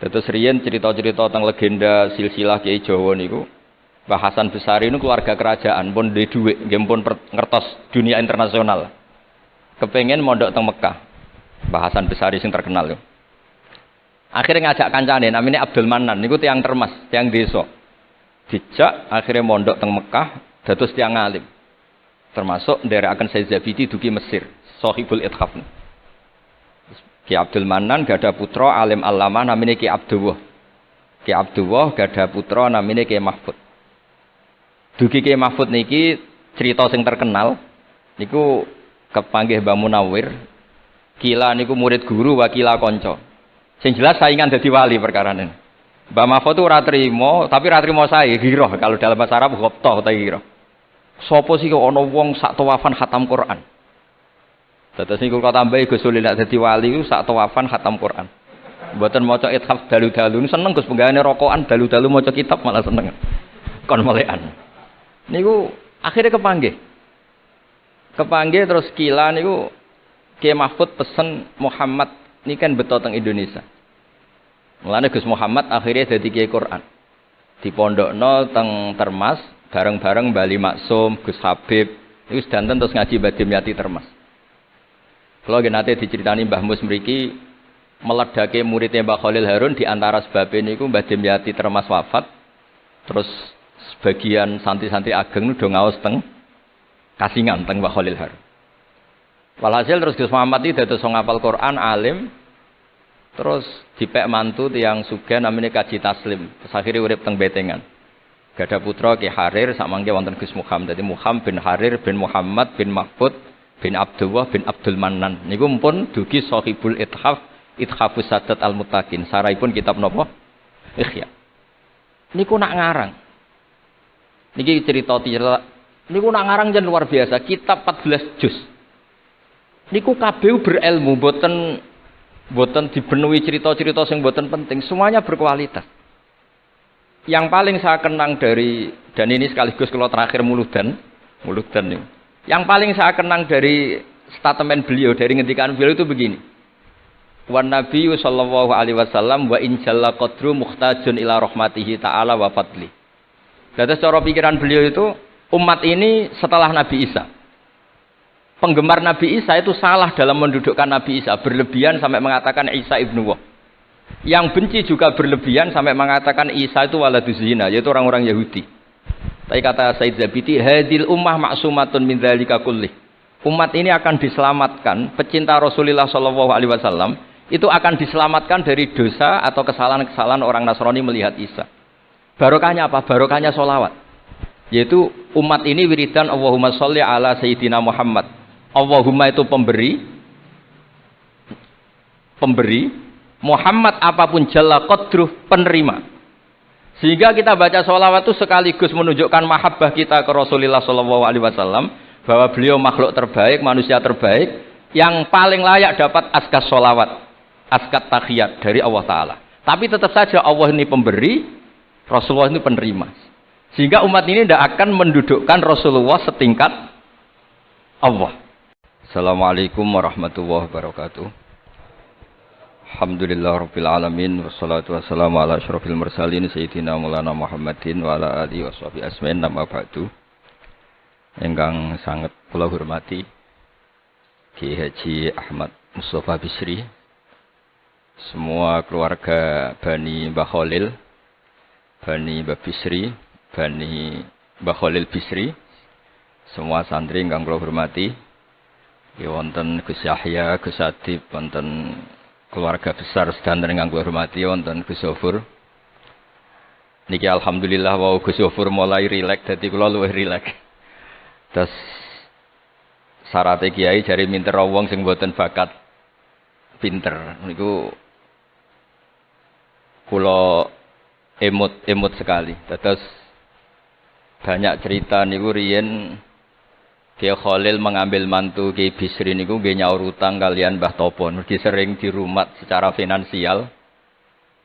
Terus riyen cerita-cerita tentang legenda silsilah Kiai Jawa niku, Mbah Hasan Besari niku keluarga kerajaan pun duwe dhuwit, nggih pun ngertos dunia internasional. Kepengen mondok teng Mekah. Mbah Hasan Besari sing terkenal yo. Akhirnya ngajak kancane namanya Abdul Manan niku tiyang Termas, tiyang desa. Dijak akhirnya mondok teng Mekah dados tiyang alim. Termasuk nderekaken Sayyid Zabidi dugi Mesir, Shahibul Ithaf. Ki Abdul Manan gada putra alim allamah namanya Ki Abdullah. Ki Abdullah gada putra namanya Ki Mahfud. Dugi Ki Mahfud niki cerita sing terkenal niku kepanggih Mbah Munawir. Kila niku murid guru wakila kanca. Sing jelas saingan dadi wali perkarane. Mbah Mahfud itu ora trimo, tapi ora trimo sae gira kalau dalam bahasa Arab ghobtoh ta gira. Sopo sih kok ana wong sak tawafan khatam Quran. Dados niku kok tambahi Gus Sulil nek dadi wali ku sak tawafan khatam Quran. Mboten maca ithaf dalu-dalu seneng Gus penggane rokokan dalu-dalu maca kitab malah seneng. Kon melekan. Niku akhirnya kepanggih. Kepanggih terus kila niku Kiai Mahfud pesen Muhammad niki kan beto teng Indonesia. Mulane Gus Muhammad akhirnya dadi Kiai Quran. Dipondokno teng Termas bareng-bareng Bali Maksum, Gus Habib, niku sedanten terus ngaji Badhe Yati Termas. Kalau nate diceritani Mbah Mus mriki meledake muridnya Mbah Khalil Harun di antara sebab niku Mbah Demyati Termas wafat. Terus sebagian santri-santri ageng nu do ngaos teng Kasingan teng Mbah Khalil Harun. Walhasil terus Gus Muhammad iki dados ngapal Quran alim. Terus dipek mantu tiyang sugih namine Kaji Taslim. Terus akhire urip teng Betengan. Gada putra Ki Harir samangke wonten Gus Muhammad. Dadi Muhammad bin Harir bin Muhammad bin Mahfud bin Abdullah bin Abdul Manan niku pun dugi Shahibul Ithaf Ithafus Sadat Al-Muttaqin saraipun kitab napa Ikhya niku nak ngarang niki cerita niku nak ngarang jan luar biasa kitab 14 juz niku kabeh berilmu boten dipenuhi cerita-cerita sing boten penting semuanya berkualitas yang paling saya kenang dari dan ini sekaligus kalau terakhir muludan niku yang paling saya kenang dari statement beliau, dari ngendikan beliau itu begini. Wan Nabi sallallahu alaihi wasallam wa in jalla qadru muhtajun ila rahmatihi ta'ala wa fadli. Jadi secara pikiran beliau itu umat ini setelah Nabi Isa. Penggemar Nabi Isa itu salah dalam mendudukkan Nabi Isa, berlebihan sampai mengatakan Isa ibnu Wah. Yang benci juga berlebihan sampai mengatakan Isa itu waladuz zina, yaitu orang-orang Yahudi. Tapi kata Sayyid Zabidi, hadil ummah maksumatun min dzalika kullih. Umat ini akan diselamatkan, pecinta Rasulullah sallallahu alaihi wasallam itu akan diselamatkan dari dosa atau kesalahan-kesalahan orang Nasrani melihat Isa. Barokahnya apa? Barokahnya sholawat. Yaitu umat ini wiridan Allahumma sholli ala sayyidina Muhammad. Allahumma itu pemberi. Muhammad apapun jalla qadruh penerima. Sehingga kita baca sholawat itu sekaligus menunjukkan mahabbah kita ke Rasulullah SAW bahwa beliau makhluk terbaik, manusia terbaik yang paling layak dapat askas sholawat, askat tahiyat dari Allah Ta'ala. Tapi tetap saja Allah ini pemberi, Rasulullah ini penerima. Sehingga umat ini tidak akan mendudukkan Rasulullah setingkat Allah. Assalamualaikum warahmatullahi wabarakatuh. Alhamdulillah rabbil alamin wassalatu wassalamu ala asyrofil mursalin sayyidina Maulana Muhammadin wa ala alihi washabihi asmain nama ba'du. Ingkang sangat kula hormati Ki Haji Ahmad Mustafa Bisri, semua keluarga Bani Mbah Khalil, Bani Mbah Bisri, Bani Mbah Khalil Bisri, semua santri ingkang kula hormati. Ya wonten Gus Yahya, Gus Adib, wonten keluarga besar sedanten ingkang kula hormati wonten Gus Zofur. Niki alhamdulillah wau Gus Zofur mulai rileks dadi kula luwih rileks. Terus syarat kiai jare minter wong sing mboten bakat pinter niku kula emot sekali. Terus banyak cerita niku riyen Kiai Khalil mengambil mantu Kiai Bisri niku nggih nyaur utang kalian Mbah Topo. Mergi sering dirumat secara finansial.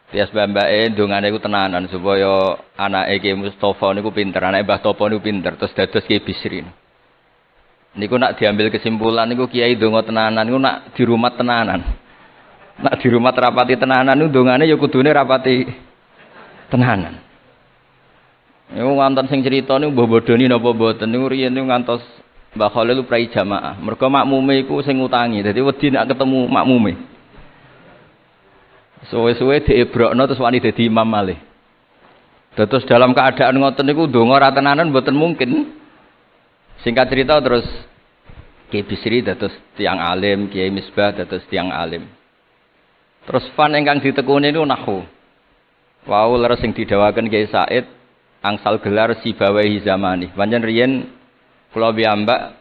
Tias mbake ndongane iku tenanan supaya anake Kiai Mustofa niku pinter, anake Mbah Topo niku pinter, terus dados Kiai Bisri. Niku nak diambil kesimpulan niku Kiai ndonga tenanan niku nak dirumat tenanan. Nak di rumah rapati tenanan niku ndongane ya kudune rapati tenanan. Niku ngantos sing crita niku mbah bodoni napa mboten niku riyen niku ngantos Mbah Khalil prai jamaah. Mergo makmume iku sing ngutangi. Dadi wedi nek ketemu makmume. Suwe-suwe diebrokno terus wani dadi imam malih. Terus dalam keadaan ngoten niku ndonga ra tenanan mboten mungkin. Singkat cerita terus Kiai Bisri dados tiyang alim, Kiai Misbah dados tiyang alim. Terus fan ingkang ditekuni niku nahwu. Wau leres sing didhawaken Kiai Said angsal gelar Sibawahi zamani. Pancen riyen kula piyambak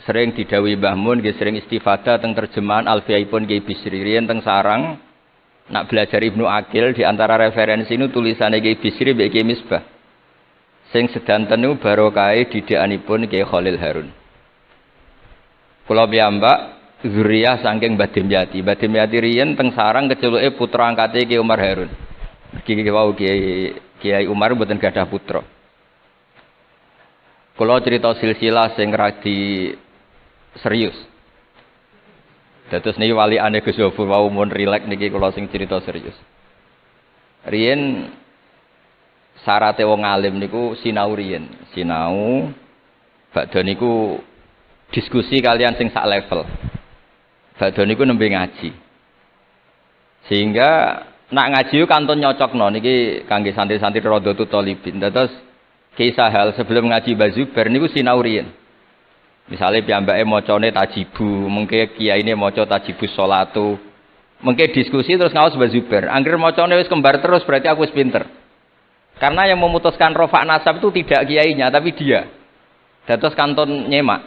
sering didhawuhi Mbah Mun nggih sering istifadah teng terjemahan Alfiyaipun Kiai Bisri. Riyen teng sarang nak belajar Ibnu Aqil di antara referensi ini tulisannya Kiai Bisri mbek Kiai Misbah. Sing sedanten niku barokahe didikanipun Kiai Khalil Harun. Kula piyambak zuriyah saking Mbah Dimyati. Mbah Dimyati riyen teng sarang keceluke putra angkate Kiai Umar Harun. Iki wau Kiai Umar mboten gadah putra. Kula cerita silsilah sing radi serius. Dados niki walikane Gus Zofur wau mun rileks niki kula sing cerita serius. Riyen syaraté wong alim niku sinau riyen. Sinau badhe niku diskusi kalian sing sak level. Badhe niku nembe ngaji. Sehingga nak ngaji ku kantun nyocokno niki kangge santri-santri Radhatul Thalibin. Dados Kiai Sahal sebelum ngaji Mbah Zubair niku sinau riyen. Misale piyambake macane tajibu, mengke kiyaine maca tajibus sholatu. Mengke diskusi terus ngaos Mbah Zubair. Angger macane wis kembar terus berarti aku wis pinter. Karena yang memutuskan rofa nasab itu tidak kiainya tapi dia. Dados kantun nyemak.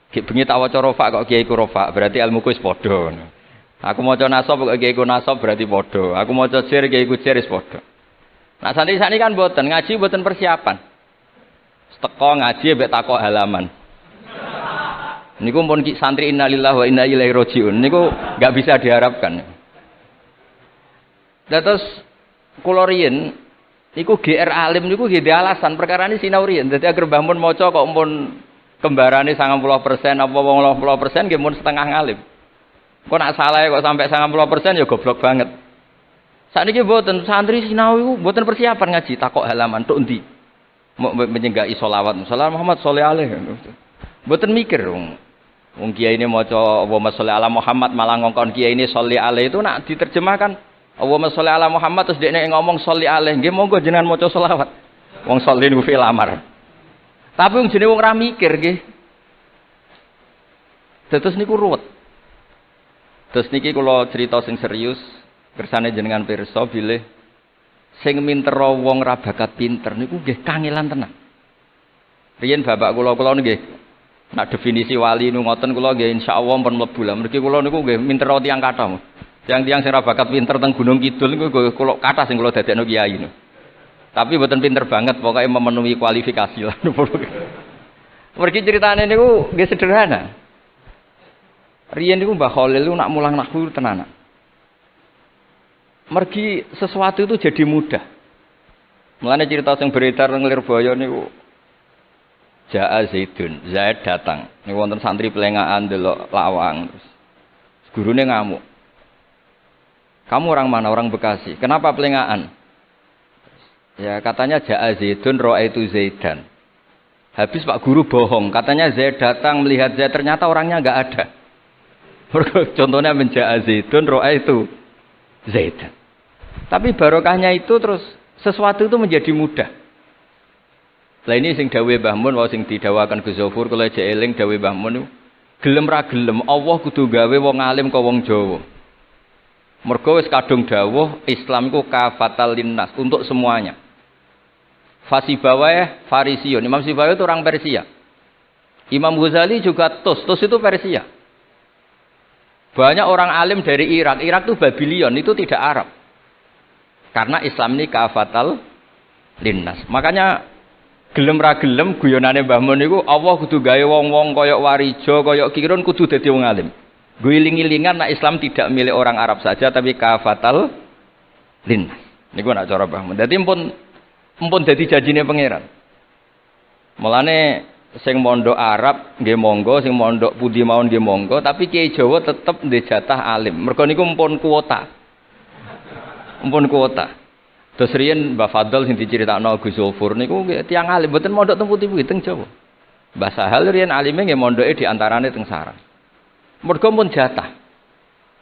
Ki bengi tak waca rofa kok kiaiku rofa, berarti ilmuku wis padha. Aku maca nasab kok kiaiku nasab berarti padha. Aku maca jer kiaiku jer wis padha. Nah santri sakniki kan mboten ngaji mboten persiapan. Teko ngaji mbek takok halaman. Niku pun santri innalillahi wa inna ilaihi rajiun. Niku enggak bisa diharapkan. Terus kula riyen niku GR alim niku nggih alasan perkara ini sinau riyen. Dadi agar Mbah Mun maca kok mun kembarane 90% apa 80% nggih mun setengah ngalim. Kok nak salah kok sampai 90% ya goblok banget. Sakniki mboten santri sinau iku mboten persiapan ngaji takok halaman tok endi. Menyenggai sholawat. Salam Muhammad sholli alaihi. Mboten mikir wong kiai ini maca Allahumma sholli ala Muhammad malah ngongkon kiai ini sholli alaihi itu nak diterjemahkan Allahumma sholli ala Muhammad terus dekne ngomong sholli alaihi nggih monggo jenengan maca sholawat. Wong sholli niku fi'il amar. Tapi wong jenenge wong ra mikir nggih. Terus niku ruwet. Terus niki kula cerita sing serius kersane jenengan pirsa bilih sing mintera wong ra bakat pinter niku nggih kangelan tenan. Riyen bapak kula nggih nak definisi wali nu ngoten kula nggih insyaallah pun mlebu lah. Mriki kula niku nggih mintera tiyang kathah. Tiang-tiang sing ra bakat pinter teng Gunung Kidul niku kula kathah sing kula dadekno kiai niku. Tapi mboten pinter banget pokoknya memenuhi kualifikasi lah. Mriki critane niku nggih sederhana. Riyen niku Mbah Khalil nak mulang nahwu tenanan. Mergi sesuatu itu jadi mudah. Mulane cerita sing beredar nang Lirboyo niku Ja'a Zaidun, Zaid datang. Niku wonten santri pelengahan delok lawang terus gurune ngamuk. Kamu orang mana? Orang Bekasi. Kenapa pelengahan? Ya katanya Ja'a Zaidun ra'aitu Zaidan. Habis Pak Guru bohong, katanya Zaid datang melihat Zaid ternyata orangnya enggak ada. Contohnya menja'a Zaidun ra'aitu Zaidan. Tapi barokahnya itu terus sesuatu itu menjadi mudah. Lah ini sing dawuhe Mbah Mun wae sing didawakan Gus Zofur kula jek eling dawuhe Mbah Mun gelem ra gelem Allah kudu gawe wong alim ka wong Jawa. Mergo wis kadung dawuh Islam iku kafatal linnas untuk semuanya. Fasibawayh Farisiun. Imam Sibawayh itu orang Persia. Imam Ghazali juga Tus itu Persia. Banyak orang alim dari Irak. Irak itu Babylon, itu tidak Arab. Karena Islam ini kafatal linnas. Makanya gelem ra gelem guyonane Mbah Mun niku Allah kudu gawe wong-wong koyok Warijo, koyok Kirun kudu dadi wong alim. Guling-ilingan nak Islam tidak milik orang Arab saja tapi kafatal linnas. Niku nak cara Mbah Mun. Dadi empun dadi janjine pangeran. Mulane sing mondok Arab nggih monggo, sing mondok pundi mawon nggih monggo, tapi Kiai Jawa tetep ndek jatah alim. Mergo niku mpun kuota. Mpun kuota. Terus riyen Mbah Fadl sing diceritakno Gus Zulfur niku tiyang alim, mboten mondok teng putih-putih teng Jawa. Mbah Sahal riyen alime nggih mondoke di antarane teng Sarang. Mergo pun jatah.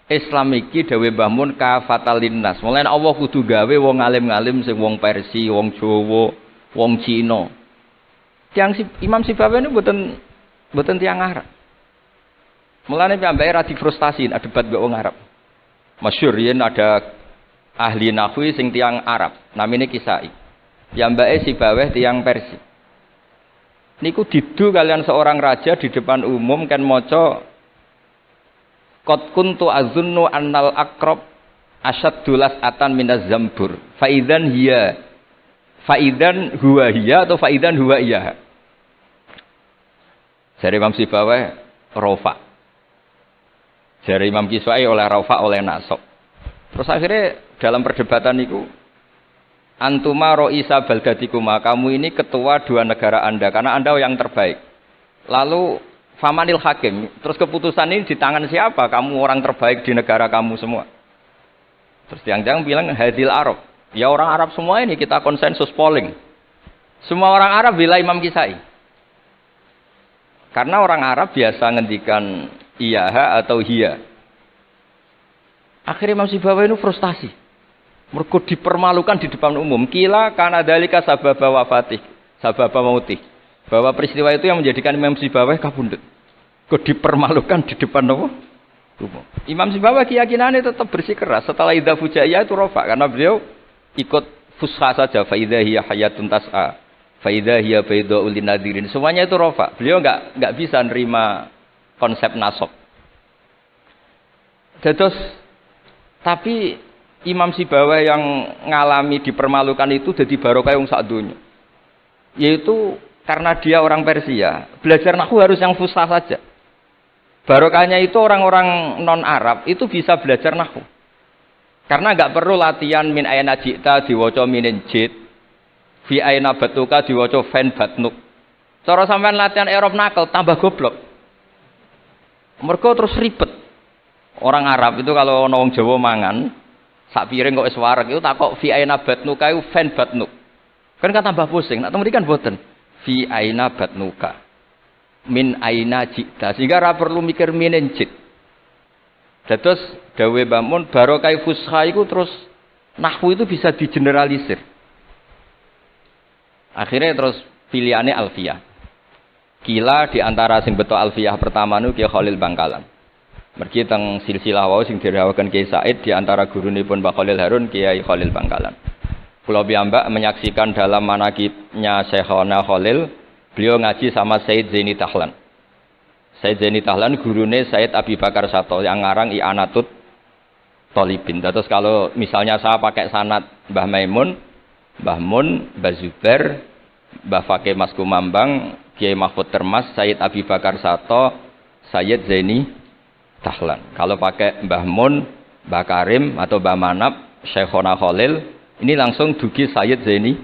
Islam iki dawuh Mbah Mun kafatal linnas. Mulane Allah kudu gawe wong alim-alim sing wong Persia, wong Jawa, wong Cina. Tiang si, Imam Sibawa ini buatan tiang Arab. Mulane piyambake ra difrustasi ada debat mbek wong Arab. Masyhur yen ada ahli nahwi sing tiang Arab, namine Kisai. Piyambake Sibawa tiang Persia. Niku didu kalian seorang raja di depan umum kan maca qad kuntu azunnu annal aqrab asyaddulas atan minaz zambur. Faidan hiya faidan huwa hiya atau faidan huwa iya. Jari Imam Sibawa rofa. Jari Imam Kiswai oleh rofa oleh nasab. Terus akhirnya dalam perdebatan itu antuma ro'isa baldatikuma, kamu ini ketua dua negara Anda karena Anda yang terbaik. Lalu famanil hakim, terus keputusan ini di tangan siapa? Kamu orang terbaik di negara kamu semua. Terus yang bilang hadil Arab. Ya orang Arab semua ini kita konsensus polling. Semua orang Arab bila Imam Kisai. Karena orang Arab biasa ngendikan iyaha atau hiya. Akhirnya Imam Sibawa ini frustasi. Mergo dipermalukan di depan umum. Kila karena dalika sababa wafatih, sababa mautih. Bahwa peristiwa itu yang menjadikan Imam Sibawa kabundut. Kok dipermalukan di depan umum. Imam Sibawa keyakinannya tetap bersikeras. Setelah idza fujaiyah itu rofa karena beliau ikut fusha saja, fa idza hiya hayatun tas'a, fa idza hiya bayda'ul linadirin. Semuanya itu rofa. Beliau enggak bisa nerima konsep nasab. Terus tapi Imam Sibawa yang ngalami dipermalukan itu jadi barokah yang sak donya. Yaitu karena dia orang Persia, belajar nahwu harus yang fusha saja. Barokahnya itu orang-orang non Arab itu bisa belajar nahwu. Karena enggak perlu latihan min aina jita diwaca minin jid, fi aina batuka diwaca fan batnuk. Cara sampean latihan Arab nakal tambah goblok. Mergo terus ribet. Orang Arab itu kalau ana wong Jawa mangan, sak piring kok wis wareg itu takok fi aina batnuka iku fan batnuk. Kan tambah pusing. Nek mriki kan boten. Fi aina batnuka. Min aina jita. Sehingga ora perlu mikir minin jid. Terus dawe bangun barokah fusha itu terus nahwu itu bisa digeneralisir. Akhirnya terus pilihannya alfiyah. Kila di antara sing beto alfiyah pertama nu Kiai Khalil Bangkalan. Mergi teng silsilah wau sing dirawaken Kiai Said di antara gurunipun Mbah Khalil Harun Kiai Khalil Bangkalan. Kula piyambak menyaksikan dalam manaqibnya Syekhona Khalil, beliau ngaji sama Said Zaini Tahlan. Said Zaini Tahlan gurune Said Abi Bakar Sato yang ngarang I'anatut Thalibin. Terus kalau misalnya saya pakai sanad Mbah Maimun, Mbah Mun, Mbah Zubair, Mbah Fakih Mas Kumambang, Kiai Mahfud Termas, Said Abi Bakar Sato, Said Zaini Tahlan. Kalau pakai Mbah Mun, Mbah Karim atau Mbah Manap, Syekhona Khalil, ini langsung dugi Said Zaini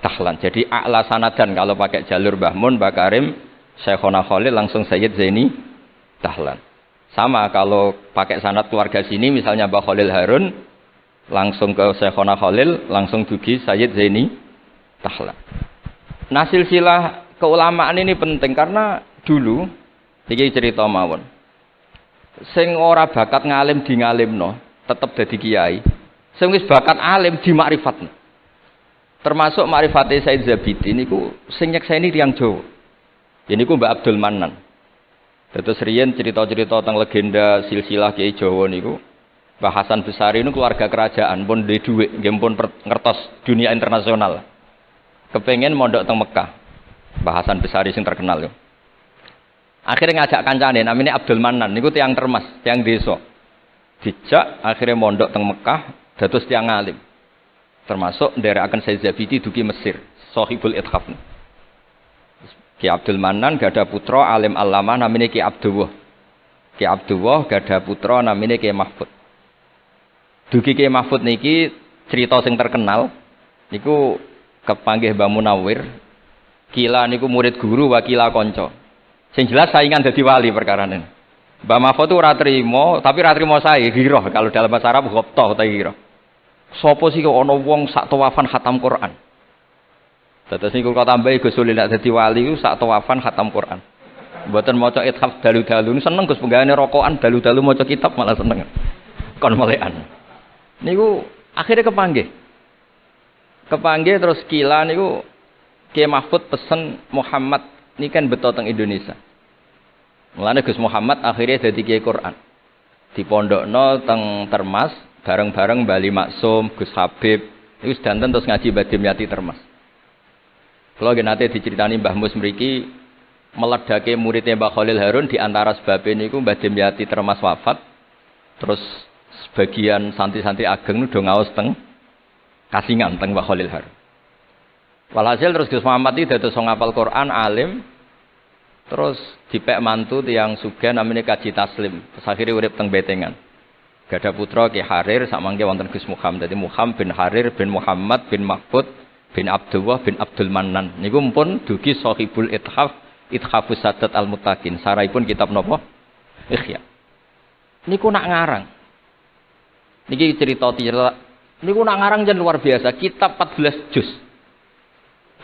Tahlan. Jadi a'la sanadan kalau pakai jalur Mbah Mun, Mbah Karim, Syekhona Khalil langsung Sayyid Zaini Tahlan. Sama kalau pakai sanad keluarga sini misalnya Mbah Khalil Harun langsung ke Syekhona Khalil langsung dugi Sayyid Zaini Tahlan. Nah silsilah keulamaan ini penting karena dulu iki cerita mawon. Sing ora bakat ngalim di ngalimno tetep dadi kiai. Sing wis bakat alim di makrifatno. Termasuk makrifate Said Zabidi niku sing nyekseni tiyang Jawa. Ya niku Mbak Abdul Manan. Terus riyen cerita-cerita tentang legenda silsilah Kiai Jawa niku Mbah Hasan Besari niku keluarga kerajaan pun duwe dhuwit, nggih pun ngertos dunia internasional. Kepengen mondok teng Mekah. Mbah Hasan Besari sing terkenal yo. Akhirnya ngajak kancane namanya Abdul Manan niku tiyang Termas, tiyang desa. Dijak akhirnya mondok teng Mekah dados tiyang alim. Termasuk nderekaken Said Zabidi dugi Mesir, Shahibul Ithaf. Ki Abdul Manan gada putra alim allamah namanya Ki Abdullah. Ki Abdullah gada putra namanya Ki Mahfud. Dugi Ki Mahfud niki cerita sing terkenal niku kepanggih Mbah Munawir. Kila niku murid guru wa kila kanca. Sing jelas saingan dadi wali perkarane. Mbah Mahfud itu ora trimo, tapi ora trimo sae ghirah kalau dalam bahasa Arab ghabtah ta ghirah. Sopo sih kok ana wong sak tawafan khatam Quran. Dados niku kok tambahi Gus Sulil nek dadi wali ku sak tawafan khatam Quran. Mboten maca ithaf dalu-dalu seneng Gus penggane rokokan dalu-dalu maca kitab malah seneng. Kon melekan. Niku akhirnya kepanggih. Kepanggih terus kila niku Kiai Mahfud pesen Muhammad ini kan beto teng Indonesia. Mulane Gus Muhammad akhirnya dadi Kiai Quran. Dipondokno teng Termas bareng-bareng Bali Maksum, Gus Habib, niku sedanten terus ngaji Badim Yati Termas. Kalau nate diceritani Mbah Mus mriki meledake muridnya Mbah Khalil Harun di antara sebabnya niku Mbah Dimyati Termas wafat. Terus sebagian santri-santri ageng nu do ngaos teng Kasingan teng Mbah Khalil Harun. Walhasil terus Gus Muhammad iki dados ngapal Quran alim. Terus dipek mantu tiyang sugih namanya Kaji Taslim. Terus akhirnya urip teng Betengan. Gada putra Ki Harir sak mangke wonten Gus Muhammad. Dadi Muhammad bin Harir bin Muhammad bin Mahfud bin Abdullah bin Abdul Manan. Niku pun dugi Shahibul Ithafus Sadat Al-Muttaqin. Saraipun kitab napa? Ikhya. Niku nak ngarang. Niki cerita niku nak ngarang jan luar biasa. Kitab 14 juz.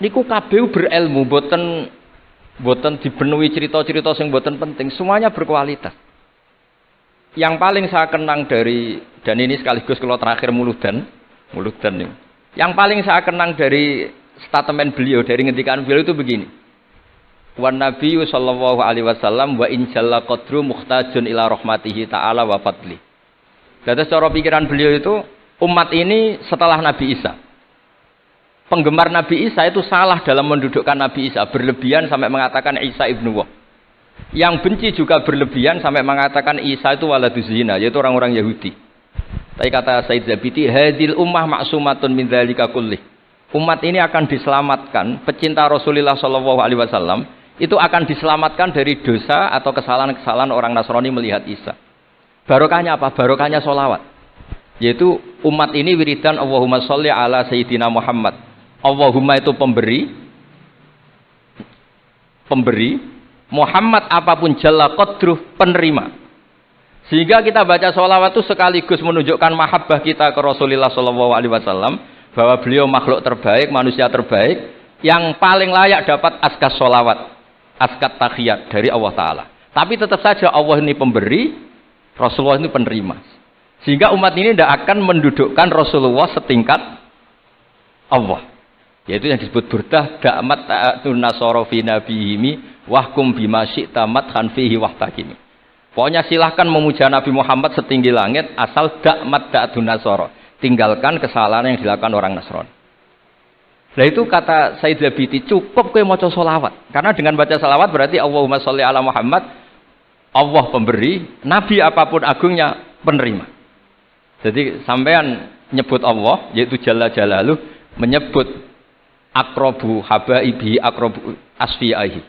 Niku kabeh berilmu, boten dipenuhi cerita-cerita sing boten penting, semuanya berkualitas. Yang paling saya kenang dari, dan ini sekaligus kalau terakhir muludan nih. Yang paling saya kenang dari statement beliau, dari ngendikan beliau itu begini. Wan Nabi sallallahu alaihi wasallam wa in jalla qadru muhtajun ila rahmatihi ta'ala wa fadli. Jadi secara pikiran beliau itu umat ini setelah Nabi Isa. Penggemar Nabi Isa itu salah dalam mendudukkan Nabi Isa, berlebihan sampai mengatakan Isa ibnu Wah. Yang benci juga berlebihan sampai mengatakan Isa itu waladuz zina, yaitu orang-orang Yahudi. Tapi kata Said Zabiti, hadil ummah maksumatun min dzalika kullih. Umat ini akan diselamatkan, pecinta Rasulullah sallallahu alaihi wasallam itu akan diselamatkan dari dosa atau kesalahan-kesalahan orang Nasrani melihat Isa. Barokahnya apa? Barokahnya sholawat. Yaitu umat ini wiridan Allahumma sholli ala Sayyidina Muhammad. Allahumma itu pemberi, Muhammad apapun jalla qadruh penerima. Sehingga kita baca sholawat itu sekaligus menunjukkan mahabbah kita ke Rasulullah sallallahu alaihi wasallam, bahwa beliau makhluk terbaik, manusia terbaik yang paling layak dapat askas sholawat, askat tahiyat dari Allah Ta'ala. Tapi tetap saja Allah ini pemberi, Rasulullah ini penerima. Sehingga umat ini tidak akan mendudukkan Rasulullah setingkat Allah. Yaitu yang disebut burdah da'mat ta'atun nasara fi nabiyimi wahkum bima syi'ta madhan fihi wahtakimi. Pokoknya silahkan memuja Nabi Muhammad setinggi langit asal da'mat ta'atun nasara. Tinggalkan kesalahan yang dilakukan orang Nasrani. Nah itu kata Said Zabiti, cukup kowe maca sholawat. Karena dengan baca sholawat berarti Allahumma sholli ala Muhammad, Allah pemberi, Nabi apapun agungnya penerima. Jadi sampean nyebut Allah, yaitu Jalla Jalaluh, menyebut akrobu habaibi akrobu asfiyahi.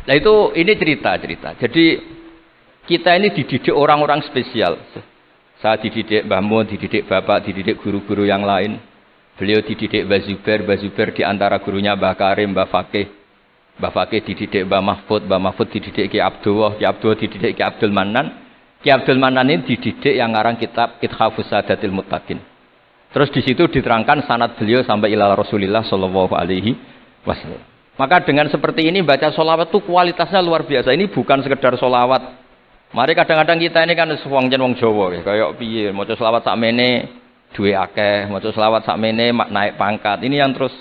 Nah itu ini cerita. Jadi kita ini dididik orang-orang spesial. Saya dididik Mbah Mun, dididik Bapak, dididik guru-guru yang lain. Beliau dididik Mbah Zubair di antara gurunya Mbah Karim, Mbah Fakih dididik Mbah Mahfud dididik Ki Abdullah dididik Ki Abdul Manan. Ki Abdul Manan ini dididik yang ngarang kitab Ithafus Sadatil Muttaqin. Terus di situ diterangkan sanad beliau sampai ila Rasulillah sallallahu alaihi wasallam. Maka dengan seperti ini baca sholawat itu kualitasnya luar biasa. Ini bukan sekedar sholawat. Mari kadang-kadang kita ini kan wong Jawa kayak piye maca sholawat sakmene duwe akeh, maca sholawat sakmene naik pangkat. Ini yang terus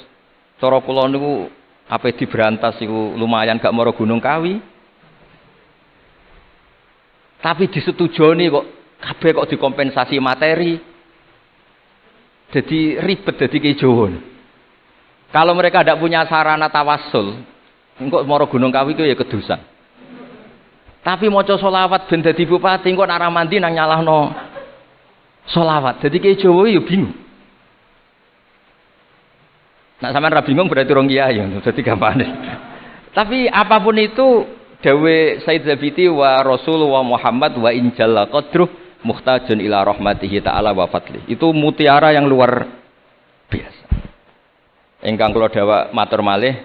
cara kula niku ape diberantas iku lumayan gak mara Gunung Kawi. Tapi disetujoni kok kabeh kok dikompensasi materi. Jadi ribet jadi kejowo. Kalau mereka tidak punya sarana tawassul, engkau moro Gunung Kawi itu ya kedusan. Tapi maca sholawat ben dadi bupati, engkau nak mandi nang nyalahno sholawat. Jadi kejowo ya bingung. Nak sampean ra bingung berarti rong kiai, jadi gampane. Tapi apapun itu dawe Said Zabiti wa Rasulullah Muhammad wa in jalla qadruh muhtajun ila rahmatihi ta'ala wa fadli. Itu mutiara yang luar biasa. Ingkang kula dawuh matur malih,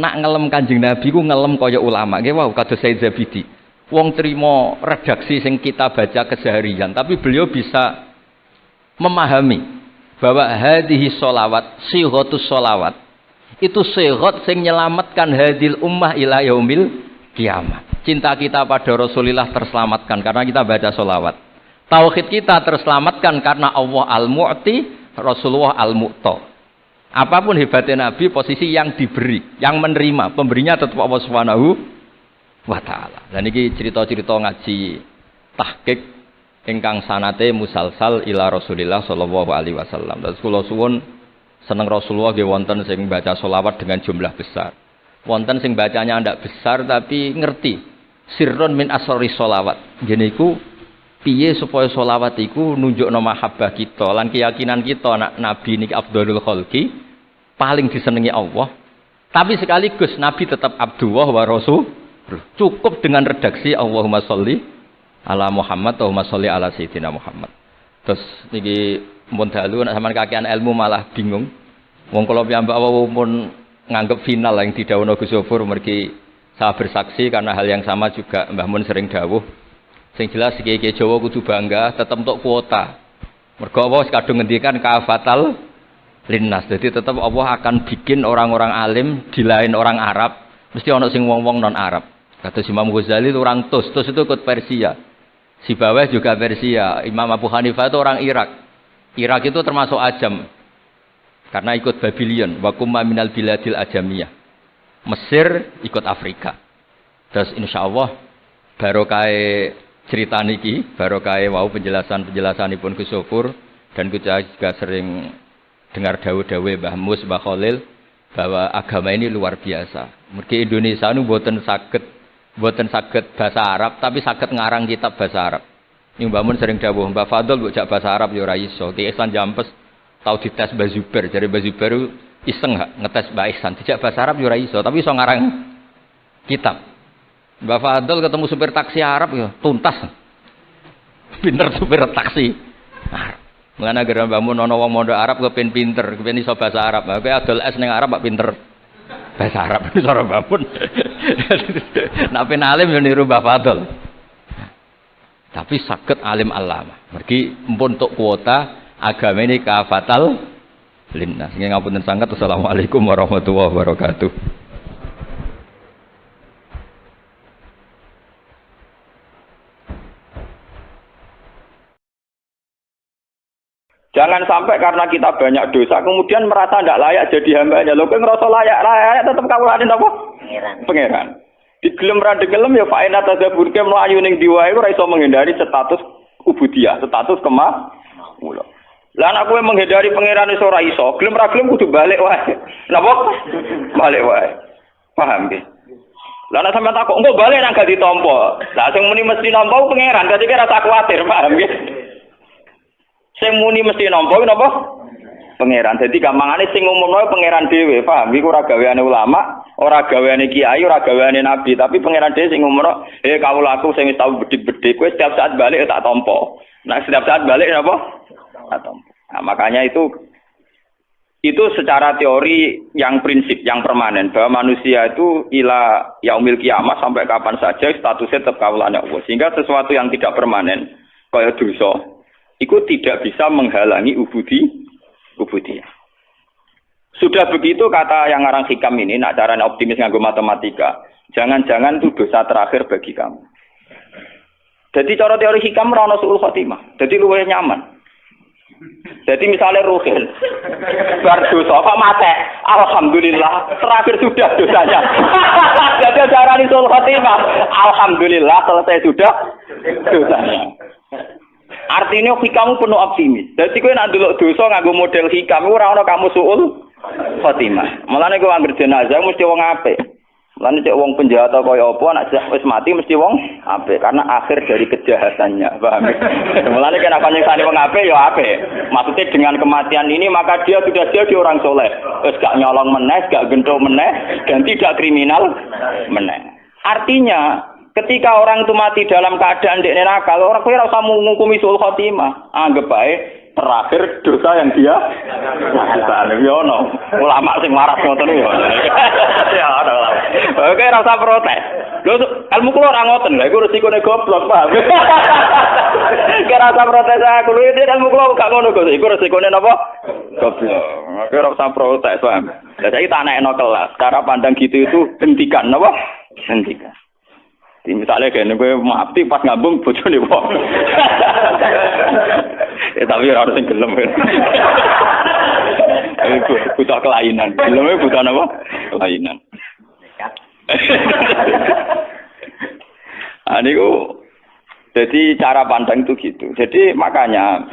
nak ngelem Kanjeng Nabi ku ngelem kaya ulama. Nggih wau kados Said Zabidi. Wong trimo redaksi sing kita baca keseharian, tapi beliau bisa memahami bahwa hadhihi sholawat, sighatus sholawat itu sighat sing nyelamatkan hadil ummah ila yaumil kiamat. Cinta kita pada Rasulullah terselamatkan karena kita baca sholawat. Tauhid kita terselamatkan karena Allah al-Mu'ti, Rasulullah al-Mu'ta. Apapun hebatnya Nabi, posisi yang diberi, yang menerima, pemberinya tetap Allah Subhanahu wa ta'ala. Dan ini cerita-cerita ngaji tahqiq ingkang sanate musalsal ila Rasulillah sallallahu alaihi wasallam. Dan kula suwun seneng Rasulullah nggih wonten sing baca selawat dengan jumlah besar. Wonten sing bacanya ndak besar tapi ngerti sirrun min asrori selawat. Ngene iku piye supaya selawat iku nunjukno mahabbah kita lan keyakinan kita nak Nabi niki afdhalul khalqi, paling disenangi Allah. Tapi sekaligus Nabi tetap Abdullah wa Rasul. Cukup dengan redaksi Allahumma sholli ala Muhammad, Allahumma sholli ala Sayyidina Muhammad. Terus niki mun dalu nek sampean kakean ilmu malah bingung. Wong kula piyambak pun nganggep final yang didhawuhna Gus Zofur mergi saya bersaksi karena hal yang sama juga Mbah Mun sering dawuh. Sing jelas kiai-kiai Jawa kudu bangga tetep entuk kuota. Mergo apa kadung ngendikan kafatal linnas. Jadi tetap Allah akan bikin orang-orang alim di lain orang Arab, mesti ana sing wong-wong non Arab. Kata Imam Ghazali itu orang Tus itu ikut Persia. Sibawayh juga Persia. Imam Abu Hanifah itu orang Irak. Irak itu termasuk Ajam. Karena ikut Babylon, wa kumma minal biladil ajamiyah. Mesir ikut Afrika. Terus insyaallah barokah cerita niki, barokah wau penjelasanipun Gus Sofur dan kita juga sering dengar dawuh-dawuh Mbah Mus, Mbah Khalil bahwa agama ini luar biasa. Mergi Indonesia nu mboten saged bahasa Arab tapi saged ngarang kitab bahasa Arab. Ini Mbah Mun sering dawuh, Mbah Fadl mbok jak bahasa Arab ya ora iso. Ki Ihsan Jampes tau dites Mbah Zubair, jare Mbah Zubair iseng gak ngetes Mbah Ihsan, dijak bahasa Arab ya ora iso, tapi iso ngarang kitab. Mbah Fadl ketemu supir taksi Arab ya tuntas. Pinter supir taksi Arab. Mengana gara Mbah Mun ana wong mondok Arab kepen pinter, kepen iso bahasa Arab. Kowe adol es ning Arab kok pinter bahasa Arab cara Mbah Mun. Nek pen alim yo niru Mbah Fadl. Tapi saged alim alama. Mergi empun tuk kuota agama ini kafatal linnas. Nggih ngapunten sanget. Assalamualaikum warahmatullahi wabarakatuh. Jangan sampai karena kita banyak dosa kemudian merasa tidak layak jadi hambanya. Lho kowe ngerasa layak tetep kawulane napa? Pangeran. Digelem ra digelem ya faina tadzabur ke mlayu ning diwae ora iso menghindari status ubudiyah, status kemula. Lah nek kowe menghindari pangeran iso ora iso, gelem ra gelem kudu balik wae. Napa? Balik wae. Paham nggih? Lah nek sampeyan takok engko balik nang gak ditampa. Lah sing muni mesti nampa pangeran, dadi kira rasa kuwatir, paham nggih? Sing muni mesti nampa napa? Pangeran. Jadi gampangane sing ngumumno pangeran dhewe, paham? Iku ora gaweane ulama, ora gaweane kiai, ora gaweane nabi, tapi pangeran dhewe sing ngumumno, kawulaku sing wis tau bedik-bedik, kowe setiap saat balik tak tampa. Nah, setiap saat balik napa? Tak tampa. Nah, makanya itu secara teori yang prinsip, yang permanen bahwa manusia itu ila yaumil kiamat sampai kapan saja statusnya tetap kawulane Allah. Sehingga sesuatu yang tidak permanen kaya dosa, itu tidak bisa menghalangi ubudiyah. Sudah begitu kata yang ngarang hikam ini, nak caranya optimis nganggo matematika, jangan-jangan itu dosa terakhir bagi kamu. Jadi cara teori hikam ora ono suul khotimah. Jadi luwih nyaman. Jadi misalnya Ruhin bar dosa kok mate, alhamdulillah terakhir sudah dosanya. Jadi caranya suul khotimah, alhamdulillah selesai sudah dosanya. Artinya hikamu penuh optimis. Jadi kowe nek ndelok dosa nganggo model hikam ora ana kamu suul khotimah. Mulane kowe anggere jenazah mesti wong apik. Mulane cek wong penjahat kaya apa nek wis mati mesti wong apik karena akhir dari kejahatannya. Paham? Mulane kena nyekani wong apik ya apik. Maksudnya dengan kematian ini maka dia sudah jadi orang soleh. Wis gak nyolong meneh, gak genthok meneh dan tidak kriminal meneh. Artinya ketika orang itu mati dalam keadaan dekne nakal, orang kowe ora usah ngukumi suul khotimah. Anggap bae terakhir dosa yang dia lakukan. Ya ono ulama sing waras ngoten ya. Ya ono ulama. Oke rasa protes. Lho ilmu kula ora ngoten. Lha iku resikone goblok, paham. Kira rasa protes aku lho ilmu kula gak ngono kok. Iku resikone napa? Goblok. Oke rasa protes, paham. Lah saiki tak anekno kelas. Cara pandang gitu itu hentikan napa? Hentikan. Misalnya kayak gue mati pas ngambung bojone wong. Tapi harus yang gelem. Butuh kelainan. Gelemnya butuh apa? Kelainan. Jadi cara pandang itu gitu. Jadi makanya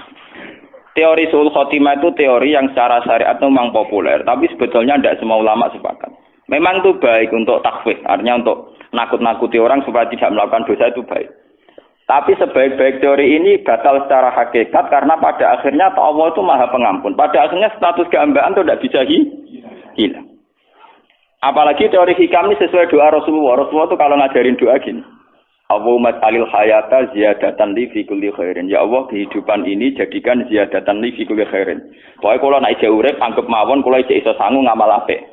teori suul khotimah itu teori yang secara syariat memang populer, tapi sebetulnya tidak semua ulama sepakat. Memang itu baik untuk takhfif, artinya untuk nakut-nakuti orang supaya tidak melakukan dosa itu baik. Tapi sebaik-baik teori ini batal secara hakikat karena pada akhirnya Allah itu Maha Pengampun. Pada akhirnya status keambaan itu tidak bisa hilang. Apalagi teori hikam ini sesuai doa Rasulullah. Rasulullah itu kalau ngajarin doa gini. Allahumma alil hayata ziyadatan li fi kulli khairin. Ya Allah, kehidupan ini jadikan ziyadatan li fi kulli khairin. Pokoknya kalau nak ijek urip anggap mawon kula ijek iso sangu ngamal apik.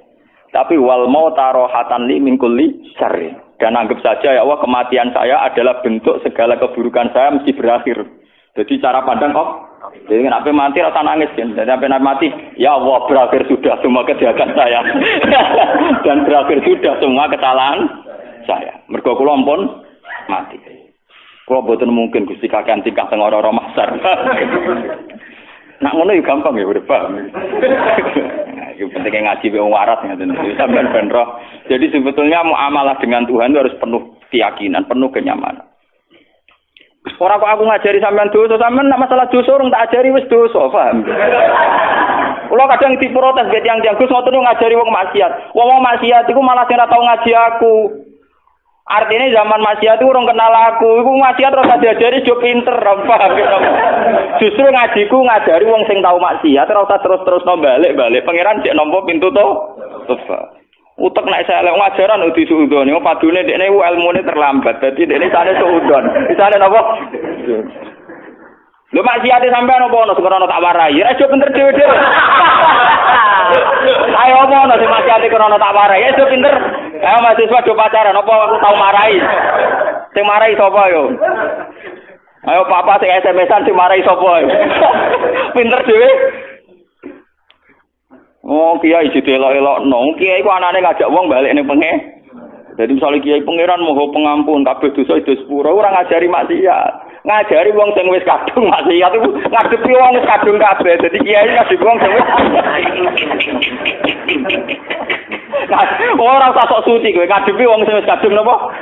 Tapi wal mauta rohatan li min kulli syarri. Dan anggap saja ya Allah kematian saya adalah bentuk segala keburukan saya mesti berakhir. Jadi cara pandang kok. Jadi kenapa mati rasa nangis kan? Jadi apa mati? Ya Allah berakhir sudah semua kejahatan saya. Dan berakhir sudah semua kesalahan saya. Mergo kula ampun mati. Kula boten mungkin Gusti kakean tingkah teng ora-ora mahsyar. Nak ngono yo gampang ya udah paham. Yang penting ngaji wong waras ngoten. Sampeyan ben roh. Jadi sebetulnya muamalah dengan Tuhan itu harus penuh keyakinan, penuh kenyamanan. Ora kok aku ngajari sampean dosa, sampean nak masalah dosa urung tak ajari wis dosa, paham? Kula kadang diprotes ge tiyang-tiyang Gus ngoten ngajari wong maksiat. Wong maksiat iku malah sing ora tau ngaji aku. Artinya zaman maksiat itu urung kenal aku. Iku maksiat ora diajari jo pinter, paham? Justru ngajiku ngajari wong sing tau maksiat ora usah terus-terus balik-balik. Pangeran cek nampa pintu to. Utek nek saya lek ngajaran uti suudon. Yo padune dekne ilmune terlambat. Dadi dekne sane suudon. Isane napa? Lho maksiate sampean opo ono sekono tak warai. Ya aja pinter dhewe-dhewe. Ayo opo ono sing maksiate krono tak warai. Ya aja pinter. Ayo mahasiswa do pacaran opo aku tau marai. Sing marai sapa yo? Ayo papa sing SMS-an sing marai sapa yo? Pinter dhewe. Oh, kiai didelok-elokno. Kiai ku anane ngajak wong balik ning pengen. Jadi misalnya kiai pangeran moho pengampun kabeh dosa itu sepuro ora ngajari maksiat. Ngajari wong sing wis kadung maksiat iku ngadepi wong wis kadung kabeh. Dadi kiai ngadepi wong sing wis ora usah sok suci kowe ngadepi wong sing wis kadung napa?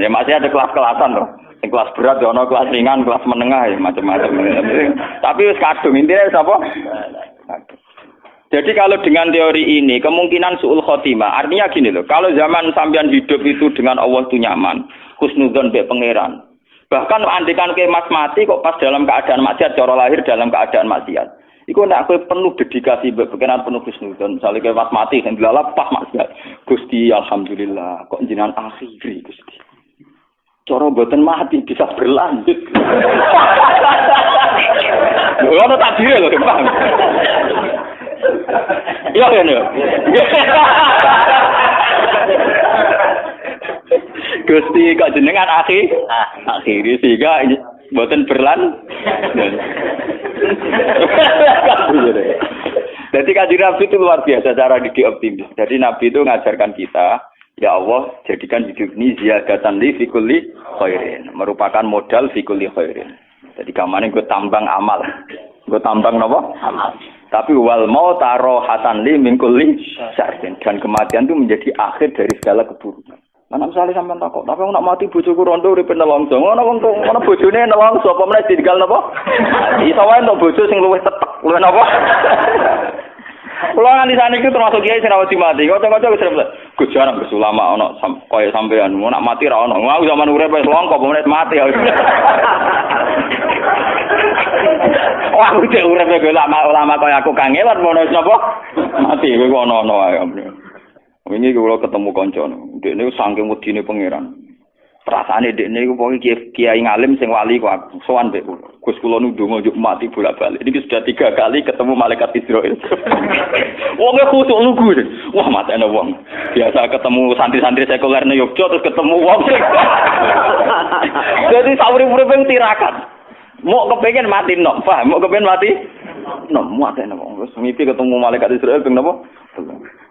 Ya maksiat ada kelas-kelasan to. Sing kelas berat ya ono, kelas ringan, kelas menengah ya macam-macam. Tapi wis kadung intine sapa? Jadi kalau dengan teori ini kemungkinan suul khotimah artinya gini loh, kalau zaman sampean hidup itu dengan Allah itu nyaman, husnudzon be pangeran. Bahkan andikan ke mas mati kok pas dalam keadaan maksiat, cara lahir dalam keadaan maksiat. Iku nek kowe penuh dedikasi be pangeran penuh husnudzon, misale ke mas mati kan dilalap pas maksiat. Gusti alhamdulillah kok jenengan akhiri Gusti. Cara mboten mati bisa berlanjut. Ono takdir lho, Pak. Iya kan ya. Gusti kok jenengan akhiri sehingga mboten berlan. Jadi kanjeng Nabi itu luar biasa cara didik optimis. Jadi Nabi itu ngajarkan kita, ya Allah jadikan hidup ini ziyadatan li fi kulli khairin, merupakan modal fi kulli khairin. Jadi kamane gue tambang amal. Gue tambang napa? Amal. Tapi wal mauta rohatan li min kulli syarrin, dan kematian itu menjadi akhir dari segala keburukan. Mana misalnya sampean takut, tapi nak mati bojoku rondo urip nelongso. Ngono wong ngono bojone nelongso apa meneh ditinggal napa? Iso wae entuk bojo sing luwih tetek, luwih napa? Kula nganti saniki termasuk kiai sing rawati mati. Kocok-kocok wis repot. Gus jarang Gus ulama ana kaya sampean, nak mati ra ono. Aku zaman urip wis longko apa meneh mati. Wah, aku cek urip kaya ulama kaya aku kangelan ngono sapa? Mati kowe ono-ono ae. Wingi kula ketemu kanca. Dekne saking wedine pangeran. Perasaane dekne iku pokoke kiai ngalim sing wali kok aku sowan mbek kula. Gus kula nu ndonga njuk mati bolak-balik. Niki sudah 3 kali ketemu malaikat Israil. Wonge khusuk lugu. Wah, matene wong. Biasa ketemu santri-santri sekuler nang Yogyakarta terus ketemu wong. Jadi sauri-uripe tirakat. Mau kepengin mati nok, paham? Mau kepengin mati nok, matene wong. Terus mimpi ketemu malaikat Israil ping napa?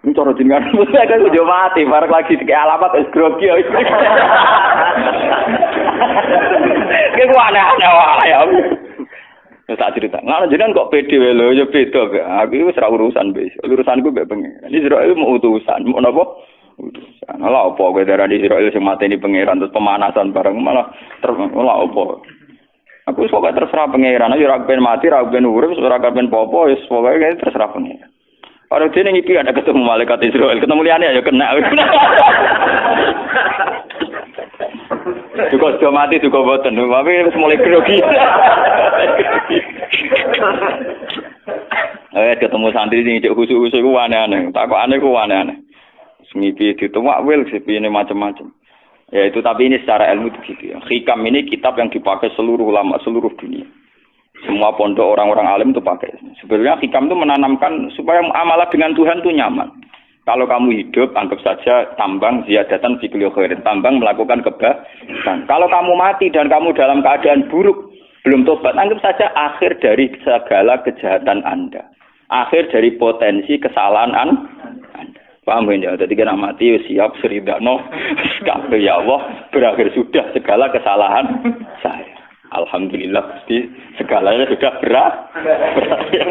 Ini cara jenengan saya kan udah mati, bareng lagi kayak alamat es grogi. Kayak gua aneh-aneh wae ya. Ya tak cerita. Ngono jenengan kok pede wae lho, ya beda gak. Aku wis ora urusan wis. Urusanku mbek pengen. Ini Israil mau utusan, mau napa? Utusan. Lah opo kowe darani Israil sing mateni pangeran terus pemanasan bareng malah lah opo. Aku wis pokoke terserah pangeran, ya ora ben mati, ora ben urip, ora ben popo, wis pokoke terserah pangeran. Kalau dia ngipi ada ketemu malaikat Israil, ketemu liane ya kena. Juga sudah mati juga boten, tapi mulai grogi. Ketemu santri ini cek khusus-khusus ku aneh-aneh, tak kok aneh ku aneh-aneh. Ngipi ditumak wil sepi ini macam-macam. Ya itu tapi ini secara ilmu begitu ya. Hikam ini kitab yang dipakai seluruh ulama seluruh dunia. Semua pondok orang-orang alim itu pakai. Sebenarnya hikam itu menanamkan supaya amalah dengan Tuhan itu nyaman. Kalau kamu hidup, anggap saja tambang ziyadatan fi kulli khairin, tambang melakukan kebaikan. Kalau kamu mati dan kamu dalam keadaan buruk, belum tobat, anggap saja akhir dari segala kejahatan Anda. Akhir dari potensi kesalahan Anda. Paham ya? Jadi kena mati siap seridano, kabeh ya Allah, berakhir sudah segala kesalahan saya. Alhamdulillah Gusti segalanya sudah berakhir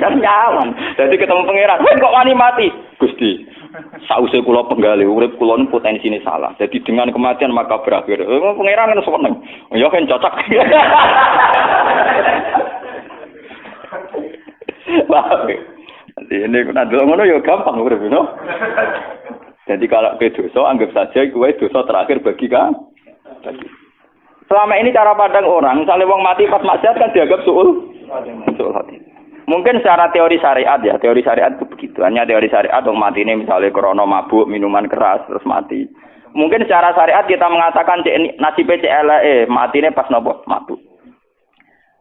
kan nyaman. Jadi ketemu pangeran, kok wani mati? Gusti, sause kula penggali urip kula nu potensine salah. Jadi dengan kematian maka berakhir. Pangeran kan seneng. Ya kan cocok. Wah. Ini kena delok ngono ya gampang urip no. Jadi kalau ke dosa anggap saja kuwi dosa terakhir bagi kamu. Selama ini cara pandang orang, misalnya wong mati pas maksiat kan dianggap suul hati. Mungkin secara teori syariat ya, teori syariat itu begitu. Hanya teori syariat wong mati ini misalnya krono mabuk, minuman keras terus mati. Mungkin secara syariat kita mengatakan nasibnya CLE, mati ini pas nopo mabuk.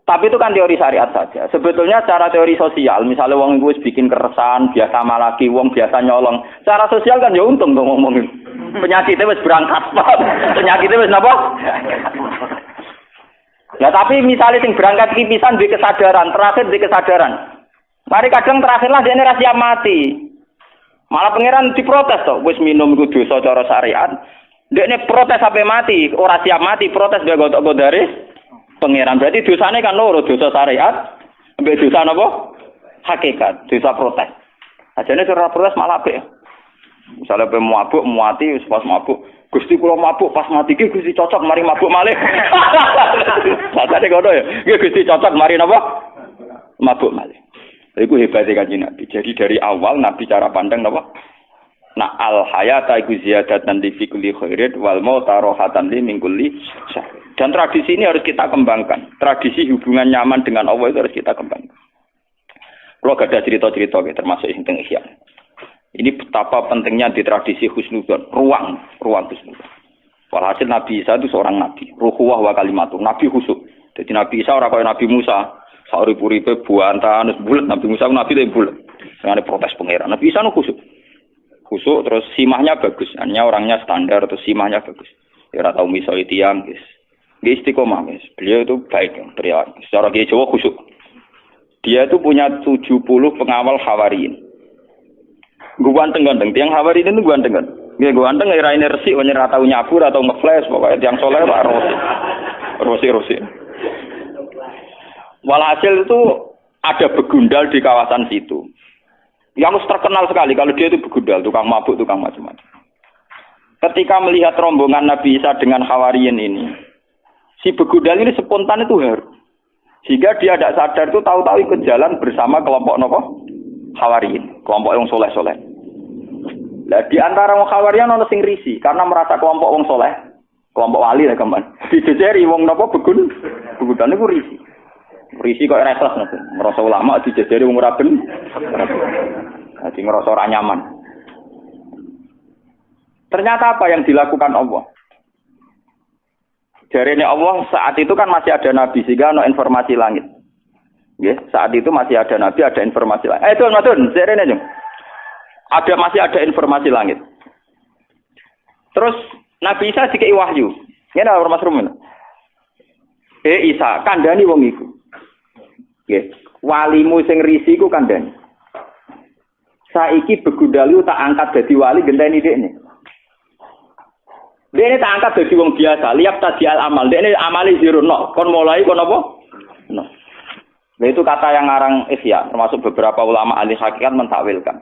Tapi itu kan teori syariat saja. Sebetulnya secara teori sosial, misalnya wong wis bikin keresahan, biasa malaki, wong biasa nyolong. Secara sosial kan ya untung tuh ngomongin. Penyakitnya wis berangkat, penyakitnya wis napa? Ya tapi misalnya sing berangkat iki pisan duwe kesadaran, terakhir duwe kesadaran. Mari kadang terakhirlah dia ini siap mati. Malah pangeran diprotes to, wis minum iku dosa cara syariat. Dekne protes sampai mati, ora siap mati, protes dia gotok dari pangeran. Berarti dosane kan loro, dosa syariat, ambek dosa napa? Hakikat, dosa protes. Ajane cara protes malah apik. Misalnya pe mabuk, muati pas mabuk. Gusti kula mabuk pas mati iki Gusti cocok mari mabuk malih. Sakjane ngono ya. Iki Gusti cocok mari napa? Mabuk malih. Iku hebate Kanjeng Nabi. Jadi dari awal Nabi cara pandang napa? Nah al hayata iku ziyadatan li fi kulli khairin wal mauta rahatan li min kulli syarr. Dan tradisi ini harus kita kembangkan. Tradisi hubungan nyaman dengan Allah itu harus kita kembangkan. Kalau ada cerita-cerita termasuk yang teng Ihya. Ini betapa pentingnya di tradisi husnudzon, ruang husnudzon. Walhasil Nabi Isa itu seorang nabi, ruhuwah wa kalimatuh, nabi khusuk. Jadi Nabi Isa ora kaya Nabi Musa, sauri-uripe buantan bulet, Nabi Musa nabi itu bulet. Dengan protes pangeran. Nabi Isa nu khusuk. Khusuk terus simahnya bagus, hanya orangnya standar terus simahnya bagus. Ya ora tau misoi tiyang, guys. Dia istiqomah, guys. Beliau itu baik, beliau secara Kiai Jawa khusuk. Dia itu punya 70 pengawal Hawariyin. Gue ganteng-ganteng, tiang Hawari itu ganteng-ganteng. Gue ganteng, ngirain resik, ora tau nyabur atau ngeflash, pokoknya tiang soleh lah, rosi. Walhasil itu ada begundal di kawasan situ. Yang terkenal sekali, kalau dia itu begundal, tukang mabuk, tukang macam-macam. Ketika melihat rombongan Nabi Isa dengan Hawariyin ini, si begundal ini spontan itu haru. Sehingga dia tidak sadar itu tahu-tahu ikut jalan bersama kelompok Hawariyin, kelompok yang soleh-soleh. Lah di antara wong Hawariyin ana sing risi karena merasa kelompok wong soleh, kelompok wali lah keman. Dijejeri wong napa begudan niku risi. Risi kok resah ngoten. Merasa ulama dijejeri wong ora ben. Dadi ngerasa ora nyaman. Ternyata apa yang dilakukan Allah? Jarene Allah saat itu kan masih ada nabi sehingga ada informasi langit. Nggih, saat itu masih ada nabi, ada informasi langit. Madun, jarene jeng. Masih ada informasi langit. Terus Nabi Isa dikei wahyu. Ngene ora Mas Rumun. Isa, kandhani wong iku. Nggih, walimu sing risi iku kandhani. Saiki begundali tak angkat dadi wali genteni dekne. Dekne tak angkat dadi wong biasa, liap tadi al amal. Dekne amali zero no. Kon mulai kon apa? No. Nah, itu kata yang ngarang Ihya, termasuk beberapa ulama ahli hakikat mentakwilkan.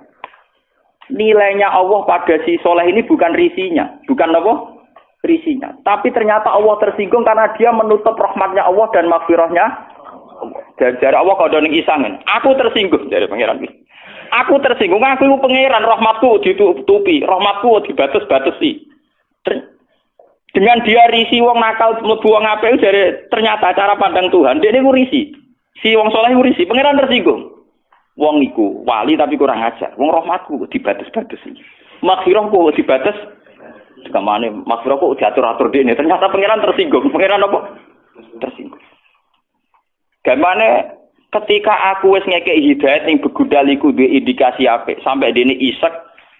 Nilainya Allah pada si soleh ini bukan risinya, bukan apa? Risinya. Tapi ternyata Allah tersinggung karena dia menutup rahmatnya Allah dan maghfirahnya. Dari Allah kau doning isangen. Aku tersinggung dari pangeran ini. Aku tersinggung, aku pangeran, rahmatku ditutupi, rahmatku dibatas-batasi. Dengan dia risi wong nakal mlebu wong apik dari ternyata cara pandang Tuhan, dia niku risi. Si wong saleh iku risi, pangeran tersinggung. Wong iku wali tapi kurang ajar. Wong rahmatku dibatas-batasi. Maghfirahku dibatas. Sekamane maghfirahku diatur-atur dene. Ternyata pangeran tersinggung. Pangeran apa? Tersinggung. Gamane ketika aku wis ngekeki hidayat ning begudal iku duwe indikasi apik, sampai dene isek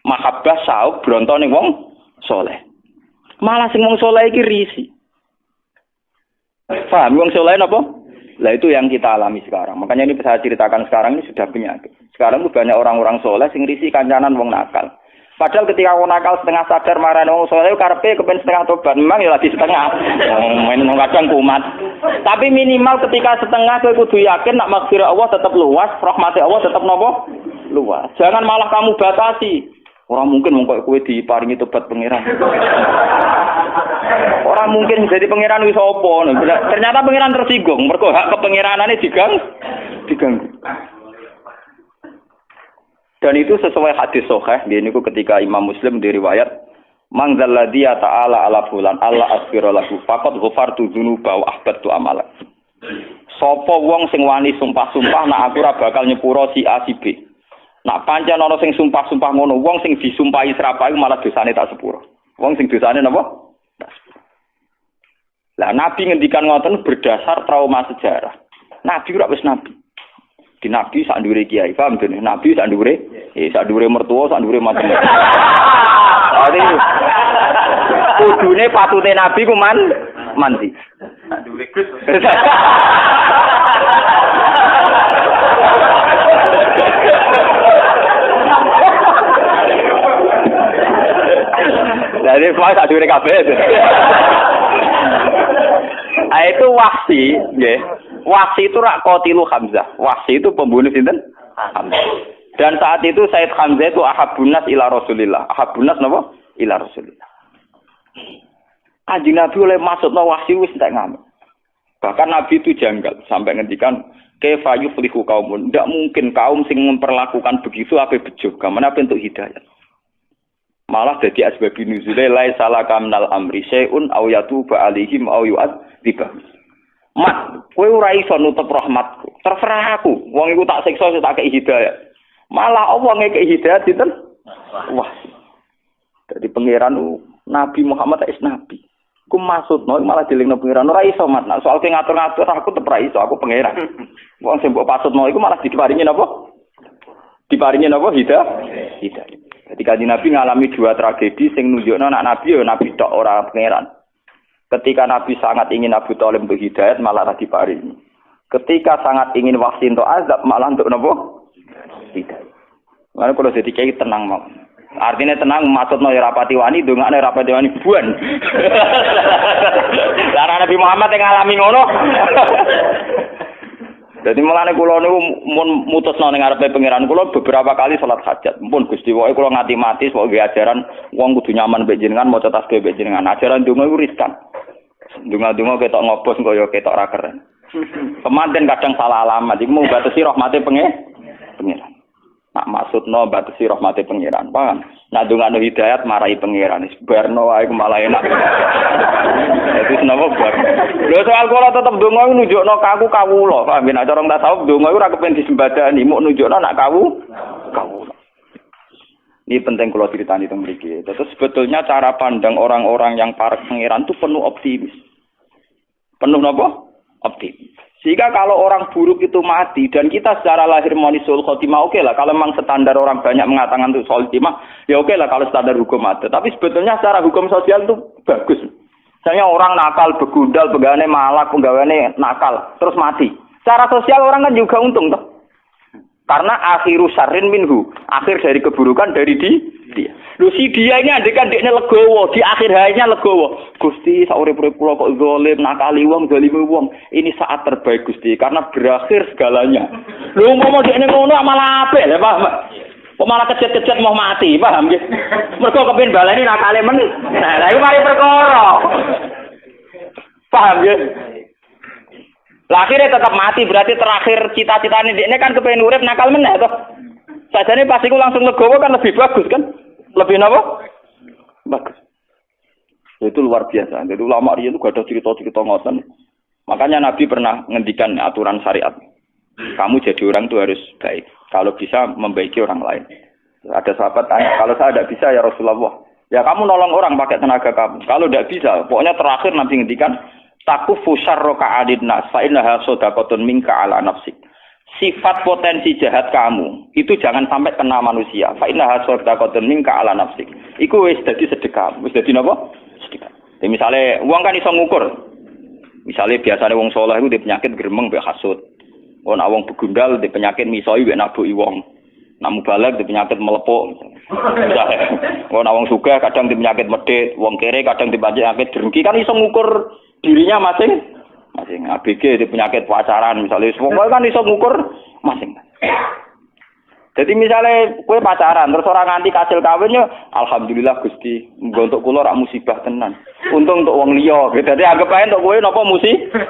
mahabbah sauk bronto ning wong saleh. Malah sing wong saleh iki risi. Paham wong saleh napa? Lah itu yang kita alami sekarang. Makanya ini saya ceritakan sekarang ini sudah penyakit. Sekarang itu banyak orang-orang soleh sing risi kancanan wong nakal. Padahal ketika wong nakal setengah sadar marani wong soleh karepe kepen setengah tobat. Memang ya lagi setengah. Main kadang kumat. Tapi minimal ketika setengah kowe kudu yakin nak maghfirah Allah tetap luas, rahmat Allah tetap nopo? Luas. Jangan malah kamu batasi. Orang mungkin wong kowe diparingi tobat pangeran. Orang mungkin jadi pangeran wis apa. Ternyata pangeran tersinggung. Mergo hak kepangeranane diganggu. Dan itu sesuai hadis sahih. Niku ketika Imam Muslim diriwayat, "Man dzalladzi ta'ala ala fulan Allah asfira lahu faqad ghafartu dzunuba wa ahbattu amala." Sapa wong sing wani sumpah-sumpah nak aku ora bakal nyepuro si A si B. Nak pancen ana sing sumpah-sumpah ngono, wong sing disumpahi serapai malah dosane tak sepuro. Wong sing dosane napa? Lah Nabi ngendikan ngoten berdasar trauma sejarah. Nabi ora wis nabi. Di Nabi sak ndure kiai, paham to? Nabi sak ndure, sak ndure mertua, sak ndure macam-macam. Ade kudune patute Nabi ku mandi. Sak ndure Gus. Jadi semua sak ndure kabeh. Itu Wahsi, nggih. Wahsi itu rak qatilu Hamzah. Wahsi itu pembunuh sinten? Hamzah. Dan saat itu Said Hamzah itu ahabbun nas ila Rasulillah. Ahabbun nas napa? Ila Rasulillah. Kanjeng Nabi oleh maksudna Wahsi wis entek ngamuk. Bahkan Nabi itu janggal sampai ngendikan kaifa yuflihu qaumun. Tidak mungkin kaum sing memperlakukan begitu apa bejo. Kamana bentuk hidayah. Malah jadi asbab nuzule la salaka minal amri syai'un aw yatuba alaihim aw yu'adzibah. Mat, kowe ora iso nutup rahmatku. Terserah aku. Wong iku tak siksa tak kei hidayah. Malah Allah ngekei hidayah sinten? Wah. Jadi pangeran Nabi Muhammad is nabi. Ku maksudno malah dilingno pangeran ora iso mat. Nah, soal ngatur-ngatur aku tetep ora iso, aku pangeran. Wong sing mbok pasutno iku malah diparingi napa? Diparingi napa? Hidayah. Ketika Nabi ngalami dua tragedi sing nunjukno anak Nabi ya Nabi tok ora pangeran. Ketika Nabi sangat ingin Abu Thalib untuk hidayat malah diparingi. Ketika sangat ingin Wahsi untuk azab malah untuk napa? Hidayat. Lalu kalau jadi kiai tenang mau. Artinya tenang maksudno ya rapati wani, dongakne rapati wani buan. Lah Nabi Muhammad yang ngalami ngono. Jadi mulane kula niku mun mutusno ning ngarepe pangeran kula beberapa kali salat hajat. Mumpun Gusti wae kula nganti mati sok nggih ajaran wong kudu nyaman mbek jenengan maca tasbih mbek jenengan. Ajaran donga iku riskan. Donga-donga ketok ngobos kok ya ketok ra keren. Kemanten kadang salah alamat iku mau batasi rahmate pangeran. Nak maksudno batasi rahmate pangeran. Paham? Nak dongano hidayat marahi pangeran. Barno wae malah enak. Itu kenapa bar? Lho soal kula tetep donga nunjukno kaku kawula. Paham nek cara tak tahu donga iku ora kepen disembadani, muk nunjukno nak kawula. Ini penting kalau ceritani teng mriki. Terus sebetulnya cara pandang orang-orang yang para pangeran itu penuh optimis. Penuh napa? Optimis. Sehingga kalau orang buruk itu mati dan kita secara lahir monisul khotimah oke lah. Kalau memang standar orang banyak mengatakan itu khotimah, ya oke lah kalau standar hukum ada. Tapi sebetulnya secara hukum sosial itu bagus. Misalnya orang nakal, begundal, pegawainya malak, pegawainya nakal, terus mati. Secara sosial orang kan juga untung toh. Karena akhiru syarrin minhu, akhir dari keburukan dari dia. Lho si dia ini andekan dekne legowo, di akhir hayatnya legowo. Gusti saurip-urip kula kok zalim, nakali wong, zalimi wong. Ini saat terbaik Gusti karena berakhir segalanya. Lho umpama dekne ngono malah apik lho, paham? Kok malah kejet-kejet mau mati, paham nggih? Mergo kepengin baleni nakale men. Nah, lha iku mari perkara. Paham nggih? Lah akhirnya tetap mati, berarti terakhir cita-citane dekne kan kepengin urip nakal meneh toh. Sajane pas iku langsung legowo kan lebih bagus kan? Lebih napa? Bagus. Itu luar biasa. Jadi ulama riyen itu gak ada cerita-cerita ngoten. Makanya Nabi pernah ngendikan aturan syariat. Kamu jadi orang itu harus baik. Kalau bisa membaiki orang lain. Ada sahabat tanya, kalau saya tidak bisa ya Rasulullah. Ya kamu nolong orang pakai tenaga kamu. Kalau tidak bisa, pokoknya terakhir Nabi ngendikan takufu syarraka 'alin nas fa innaha shadaqatun minka 'ala nafsik. Sifat potensi jahat kamu itu jangan sampai kena manusia. Fa innaha shadaqatun minka 'ala nafsik. Iku wis dadi sedekah. Wis dadi napa? Sedekah. Jadi misale wong kan iso ngukur. Misale biasane wong saleh iku di penyakit gremeng mbek hasud. Wong awong begundal di penyakit misoi mbek nabuki wong. Namu balik di penyakit melepuk. Wong awong sugih kadang di penyakit medhit, wong kere kadang di penyakit drengki kan iso ngukur dirinya masing-masing. ABG di penyakit pacaran misalnya, semua kan iso ngukur masing. Jadi misalnya kue pacaran terus orang nganti kasil kawinnya, alhamdulillah Gusti, untuk kula rak musibah tenan. Untung untuk wong liya. Jadi anggap ae untuk kue napa musibah.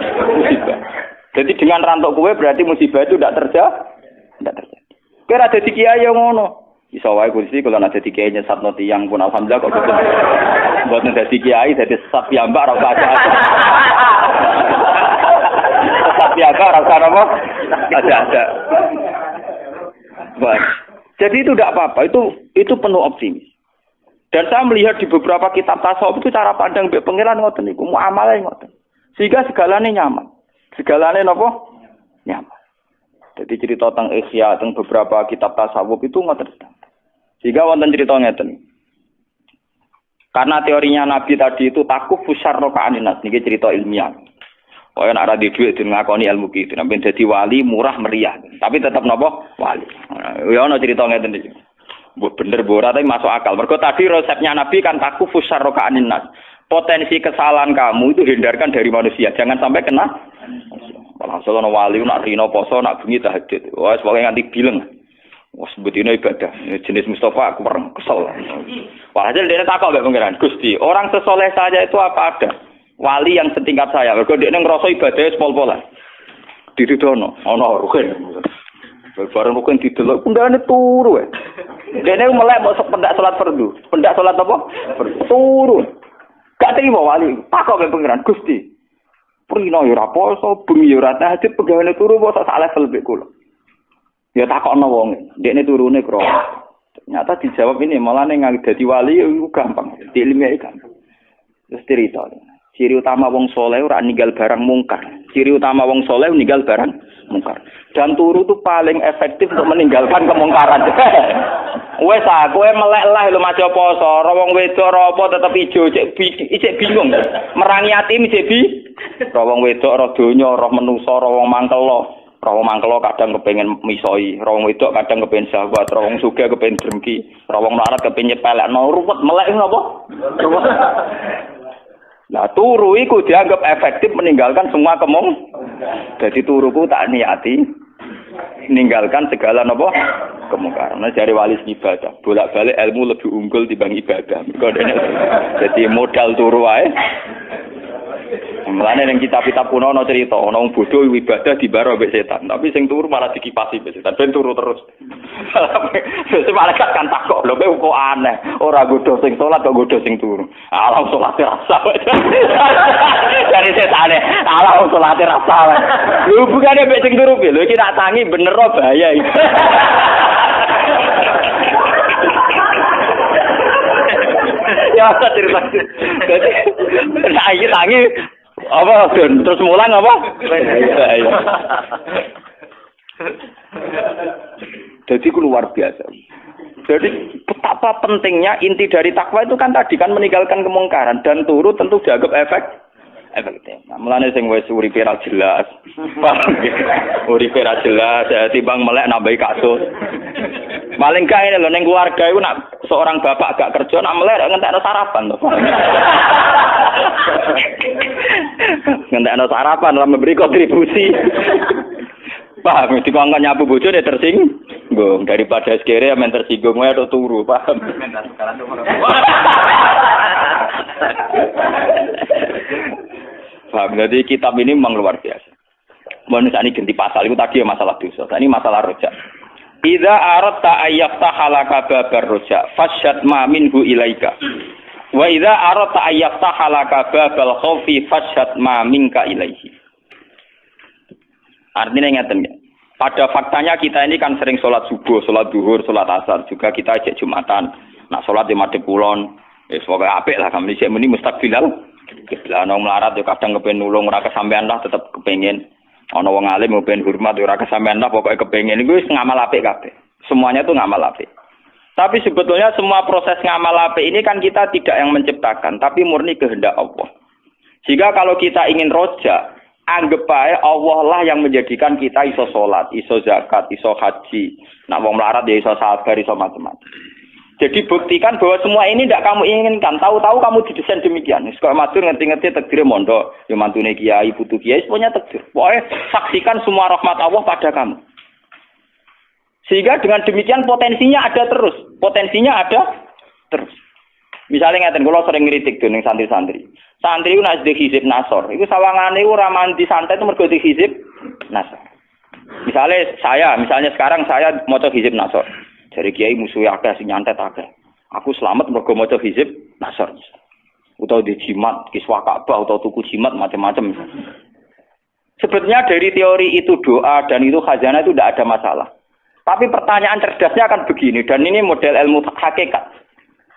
Jadi dengan rantok kue berarti musibah itu tidak terjadi. Kira dadi kiai yo ngono. Iso wae Gusti kula nek dadi kiai nyesatno tiyang pun alhamdulillah kok mboten dadi kiai dadi sesat piyambak ora usah. Sesat piyambak ora usah apa? Ada. Baik. Jadi itu tidak apa-apa, itu penuh optimis. Dan saya melihat di beberapa kitab tasawuf itu cara pandang mbek pangeran ngoten niku, muamalah ngoten. Sehingga segalanya nyaman. Segalanya napa? Nyaman. Jadi cerita tentang Ihya, tentang beberapa kitab tasawuf itu ngoten. Sehingga wonten cerita ngeten. Karena teorinya Nabi tadi itu takuf syarra ka'aninas, niki cerita ilmiah. Kaya nek ora di dhuwit ngakoni ilmu ki, sampeyan dadi wali murah meriah, tapi tetap napa? Wali. Ya ana cerita ngeten iki. Mbok bener mbok ora tapi masuk akal. Mergo tadi resepnya Nabi kan takuf syarra ka'aninas. Potensi kesalahan kamu itu hindarkan dari manusia, jangan sampai kena. Walhasil ana wali nak rino poso nak bengi tahajud. Wes pokoke nganti bileng. Wes sebetulnya ibadah. Jenis Mustafa aku perang kesel. Walhasil dia takok mbek pangeran, Gusti, orang sesoleh saja itu apa ada? Wali yang setingkat saya. Mergo dia ngrasa ibadahnya pol-polan. Ditudono, ana rugen. Bareng rugen didelok pundane turu wae. Dene melek mau pendak salat fardu. Pendak salat apa? Turu. Gak terima wali. Takok mbek pangeran, Gusti. Prino yo ora poso, bengi yo ora tahajud, pegawane turu kok sak level mbek kula. Ya takokno wong, dekne turune kro. Ternyata dijawab ini malah ning dadi wali iku gampang, diilmiahi gampang. Terus cerita. Ciri utama wong soleh ora ninggal barang mungkar. Ciri utama wong soleh ninggal barang mungkar. Dan turu itu paling efektif untuk meninggalkan kemungkaran. Wes kowe melek lah lho maca poso, ora wong wedok ora apa tetep ijo, cek bingung. Merangi yatim cek ora wong wedok ora donya, ora menungso, ora wong mangkelo. Ora wong mangkelo kadang kepengin misoi, ora wong wedok kadang kepengin sahabat, ora wong sugih kepengin drengki, ora wong melarat kepengin nyepelekno ruwet melek napa? Ruwet. Nah turu iku dianggap efektif meninggalkan semua Jadi turuku tak niati meninggalkan segala napa kemungkaran. Nah dari wali ibadah, bolak-balik ilmu lebih unggul dibanding ibadah. Jadi modal turu wae. Mulane ning kitab-kitab kuno ana cerita ana wong bodho ibadah dibaro mbek setan, tapi sing turu malah dikipasi mbek setan, ben turu terus. Sesuk malaikat kan takok, lho kok aneh, ora godho sing salat kok godho sing turu. Alah salate rasa. Dari setane, alah salate rasa. Lho bukane mbek sing turu lho iki tak tangi bener bahaya iki. Ya cerita. Jadi tangi Apa terus mulang apa? Iya. Jadi itu luar biasa. Jadi betapa pentingnya inti dari takwa itu kan tadi kan meninggalkan kemungkaran dan turu tentu dianggap efektif. Nah, mulane sing wis uripe ra jelas. Uripe ra jelas, timbang melek nambahi kasus. Paling gak ini lho ning keluarga iku nak seorang bapak gak kerja nak melek ngentekno sarapan to. Ngentekno sarapan lah memberi kontribusi. Paham, dikongkon nyapu bojone tersinggung daripada sekere men tersinggung wae tok turu, paham. Paham, jadi kitab ini memang luar biasa. Menurut ini ganti pasal itu tadi masalah dosa, ini masalah rojak. Idza aradta ayyaftaha laka babar rojak, fasyad ma minhu ilaika. Wa idza aradta ayyaftaha laka babal khaufi fasyad ma minka ilaihi. Artinya ngeten ya. Pada faktanya kita ini kan sering sholat subuh, sholat duhur, sholat asar. Juga kita ajak Jumatan. Nah sholat di madhep kulon. Semoga apik lah kami sik muni mustaqbilal. Kiblah ana melarat yo kadang kepen nulung ora kesampean lah tetep kepengin. Ana wong alim kepen hormat ora kesampean lah pokoke kepengin. Iku wis ngamal apik kabeh. Semuanya itu ngamal apik. Tapi sebetulnya semua proses ngamal apik ini kan kita tidak yang menciptakan, tapi murni kehendak Allah. Jika kalau kita ingin rojak, anggap aja Allah lah yang menjadikan kita iso sholat, iso zakat, iso haji. Nak wong melarat ya iso sabar, iso macam-macam. Jadi buktikan bahwa semua ini tidak kamu inginkan. Tahu-tahu kamu didesain demikian. Sekolah matur ngerti-ngerti takdir mondok, ya mantune kiai, putu kiai, semuanya takdir. Pokoknya saksikan semua rahmat Allah pada kamu. Sehingga dengan demikian potensinya ada terus. Potensinya ada terus. Misalnya ngeten kula sering ngritik dening santri-santri. Santri ku nek hizib nasor, iku sawangane ora mandi santai itu mergo hizib nasor. Misalnya sekarang saya maca hizib nasor. Dari kiai musuh akeh sing nyantet akeh. Aku selamat mergo maca hizib nasor. Utawa di jimat kiswa Ka'bah utawa tuku jimat macam-macam. Sebetulnya dari teori itu doa dan itu khazanah itu tidak ada masalah. Tapi pertanyaan cerdasnya akan begini dan ini model ilmu hakikat.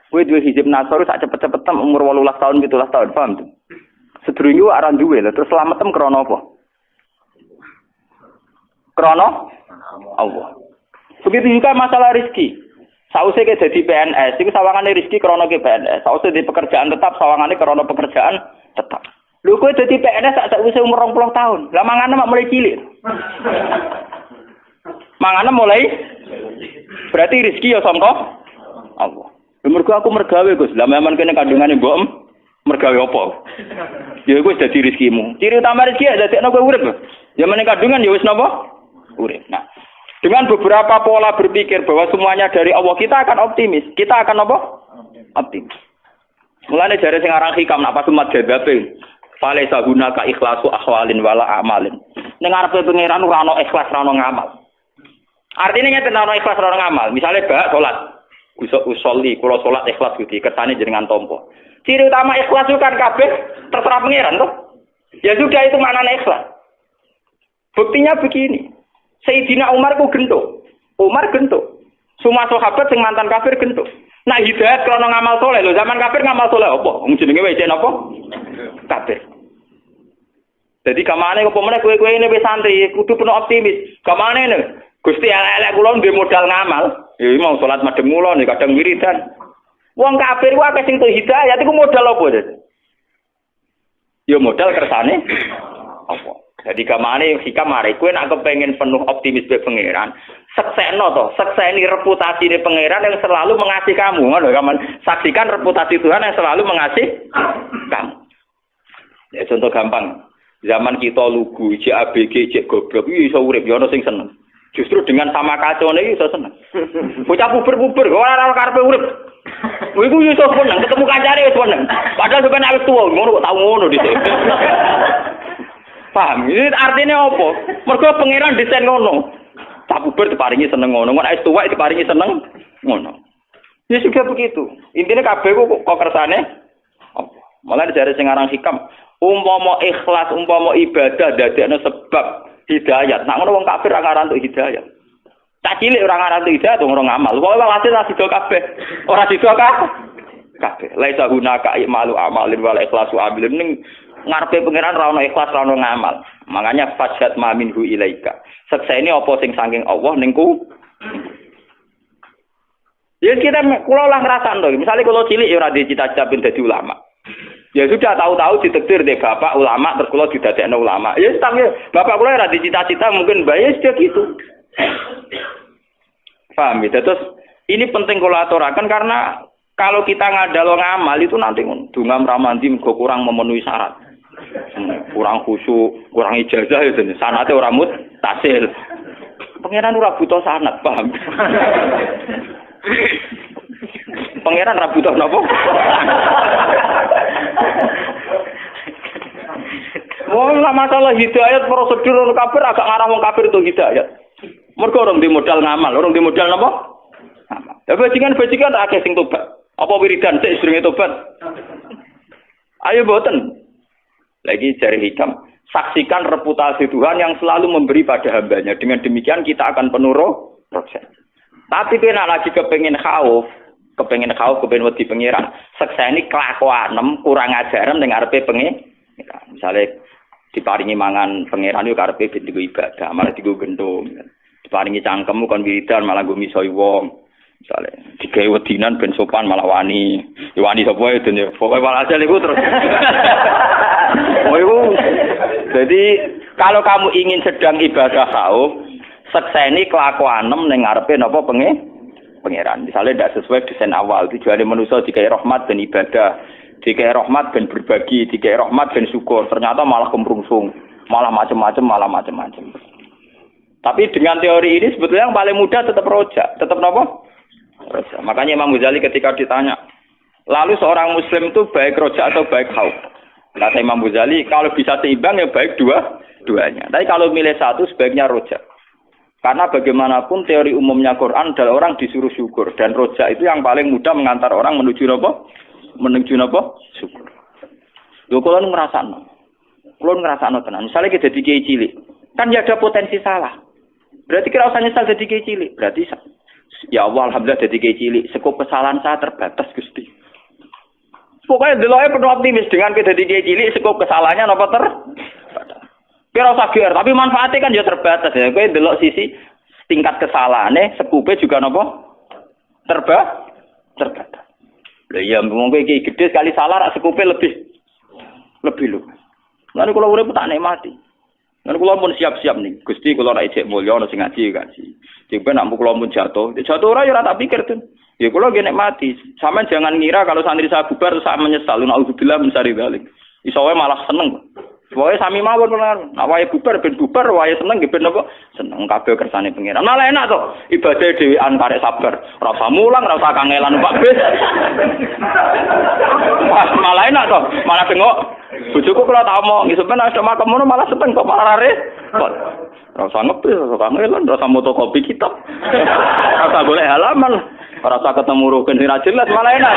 Kowe duwe hizib nasor sak cepet-cepetan umur 18 tahun 17 tahun, paham tuh? Sedurunge aran duwe lho, terus selametem krana apa? Krana Allah. Begitu juga masalah rezeki. Sausé ke dadi PNS, iku sawangane rezeki krana ke PNS. Sausé di pekerjaan tetap, sawangane krana pekerjaan tetap. Lho kowe dadi PNS sak wis umur 20 tahun. Lah mangane mak mulai cilik. Mangane mulai berarti rezeki ya sangka Allah. Mergo aku mergawe Gus. Lah memang kene kandungane mbok mergawe apa? Ya iku wis dadi rezekimu. Ciri utama rezeki ya dadekno kowe urip. Ya meneh kandungan ya wis napa? Urip. Nah, dengan beberapa pola berpikir bahwa semuanya dari Allah, kita akan optimis. Kita akan apa? Optimis. Mulane jare sing aran hikam nak pas umat jadabe. Falaisa hunaka ikhlasu ahwalin wala amalin. Ning arepe pangeran ora ana ikhlas ora ana ngamal. Artinya ngeten ana ikhlas ora ana ngamal. Misale bak salat. Usolli, kalau sholat ikhlas gitu, kersane jenengan tompo. Ciri utama ikhlas itu kan kabeh terserah pangeran tuh. Ya sudah itu maknanya ikhlas. Buktinya begini. Sayyidina Umar ku gentuk. Umar gentuk. Semua sahabat sing mantan kafir gentuk. Nah hidayat kalau ngamal soleh lho, zaman kafir ngamal soleh apa? Wong jenenge wae apa? Kafir. Jadi kamane kok pemene kowe ini wis santri, kudu penuh optimis. Kamane ne? Gusti elek kula ndek modal ngamal. Ya mau salat madhep kula nek kadang wiridan. Wong kafir ku akeh sing tuh hidayat iku modal apa, Des? Ya modal kersane apa? Jadi kamane hikam mari kowe nek kepengin penuh optimis be pangeran, seksekno to, sekseni reputasine pangeran yang selalu mengasihi kamu, ngono kan? Saksikan reputasi Tuhan yang selalu mengasihi kamu. Ya contoh gampang. Zaman kita lugu, cek ABG, cek goblok, iso urip ya ono sing seneng. Justru dengan sama kacau ini iso seneng. Bocah puber-puber, ora karepe urip. Iku iso seneng, ketemu kancane wis seneng. Padahal sampeyan wis tuwa, ngono kok tau ngono dhisik. Paham? Ini artinya apa? Mergo pangeran desain ngono. Cah puber diparingi seneng ngono, nek wis tuwa diparingi seneng ngono. Ya sudah begitu. Intinya kabeh kok kersane apa? Malah dari sing aran hikam, umpama ikhlas, umpama ibadah dadekno sebab hidayat. Nak ngono wong kafir ora ngaran untuk hidayat. Tak cilik ora ngaran untuk hidayat wong ora ngamal. Pokoke hasil ra sida kabeh. Ora sida kabeh. Laisa hunaka imalu amalin wala ikhlasu abilin ning ngarepe pangeran ra ono ikhlas ra ono ngamal. Makanya fajat ma minhu ilaika. Seksene apa sing saking Allah ning ku. Ya kita kula lah ngrasakno. Misale kula cilik ya ora dicita-cita ben dadi ulama. Ya sudah tahu-tahu ditektir deh bapak ulama terus kula didadekno ulama. Ya tapi bapak kula ora dicita-cita mungkin bae sudah gitu. Paham ya? Terus ini penting kula aturaken karena kalau kita ngadalo ngamal itu nanti dungam ramanti mergo kurang memenuhi syarat. Kurang khusyuk, kurang ijazah itu sanate ora muttasil. Pangeran ora butuh sanad, paham? Pangeran ra butuh napa? Wong masalah hidayat prosedur kafir agak ngarah wong kafir itu hidayat. Mergo orang di modal ngamal, orang di modal napa? Ngamal. Ya bajingan akeh sing tobat. Apa wiridan sik sedurunge tobat? Ayo boten. Lagi cari hikam. Saksikan reputasi Tuhan yang selalu memberi pada hambanya. Dengan demikian kita akan penuh proses. Tapi kena lagi kepengen khauf, kepengen wedi pangeran. Sekseni kelakuanem kurang ajaran ning arepe pangeran. Misale diparingi mangan pangeran yo karepe ben digo ibadah, malah digo gendong. Diparingi cangkemmu kon wiridan malah go misoi wong. Misale digawe wedinan ben sopan malah wani. Ya wani sapa ya den. Pokoke walhasil iku terus. Jadi kalau kamu ingin sedang ibadah khauf, sekseni kelakuanem ning ngarepe napa pangeran. Misalnya tidak sesuai desain awal, tujuane manusia dikai rahmat dan ibadah, dikai rahmat dan berbagi, dikai rahmat dan syukur. Ternyata malah kemrungsung, malah macam-macam. Tapi dengan teori ini sebetulnya yang paling mudah tetap roja, tetap apa? Roja. Makanya Imam Ghazali ketika ditanya, lalu seorang muslim itu baik roja atau baik khauf? Kata Imam Ghazali, kalau bisa seimbang ya baik duanya. Tapi kalau milih satu sebaiknya roja. Karena bagaimanapun teori umumnya Quran adalah orang disuruh syukur. Dan roja itu yang paling mudah mengantar orang menuju apa? Menuju apa? Syukur. Loh, kalau ngerasakno tenan. Misalnya kita jadi kiai cilik. Kan ya ada potensi salah. Berarti kira usah nyesal jadi kiai cilik. Berarti ya Allah, alhamdulillah jadi kiai cilik. Skop kesalahan saya terbatas, Gusti. Pokoknya deloknya penuh optimis dengan kita jadi kiai cilik. Skop kesalahannya apa kira usah gear, tapi manfaatnya kan ya terbatas ya. Kowe delok sisi tingkat kesalahannya, sekupe juga napa? Terbatas. Lah iya mung kowe iki gede sekali salah rak sekupe lebih lho. Lan kula urip tak nikmati. Lan kula pun siap-siap nih. Gusti kula rak ijek mulya ana sing ngaji. Jek ben nak kula pun jatuh. Jatuh ora ya ora tak pikir tuh. Ya kula nggih nikmati. Sampeyan jangan ngira kalau santri saya bubar terus saya menyesal. Nauzubillah min syarri dzalik. Iso wae malah seneng. Wae sami mawon pelan. Nek wae bubar ben bubar, wae seneng nggih ben apa? Seneng kabeh kersane pangeran. Malah enak to. Ibadah dhewean karek sabar. Ora usah mulang, ora usah kangelan numpak bis. Malah enak to. Malah tengok bojoku kula tak omong, iso ben nek makam ngono malah seneng kok malah rare. Ora usah ngepi, ora usah kangelan, ora usah motokopi kitab. Ora usah golek halaman, ora usah ketemu rukun sing jelas, malah enak.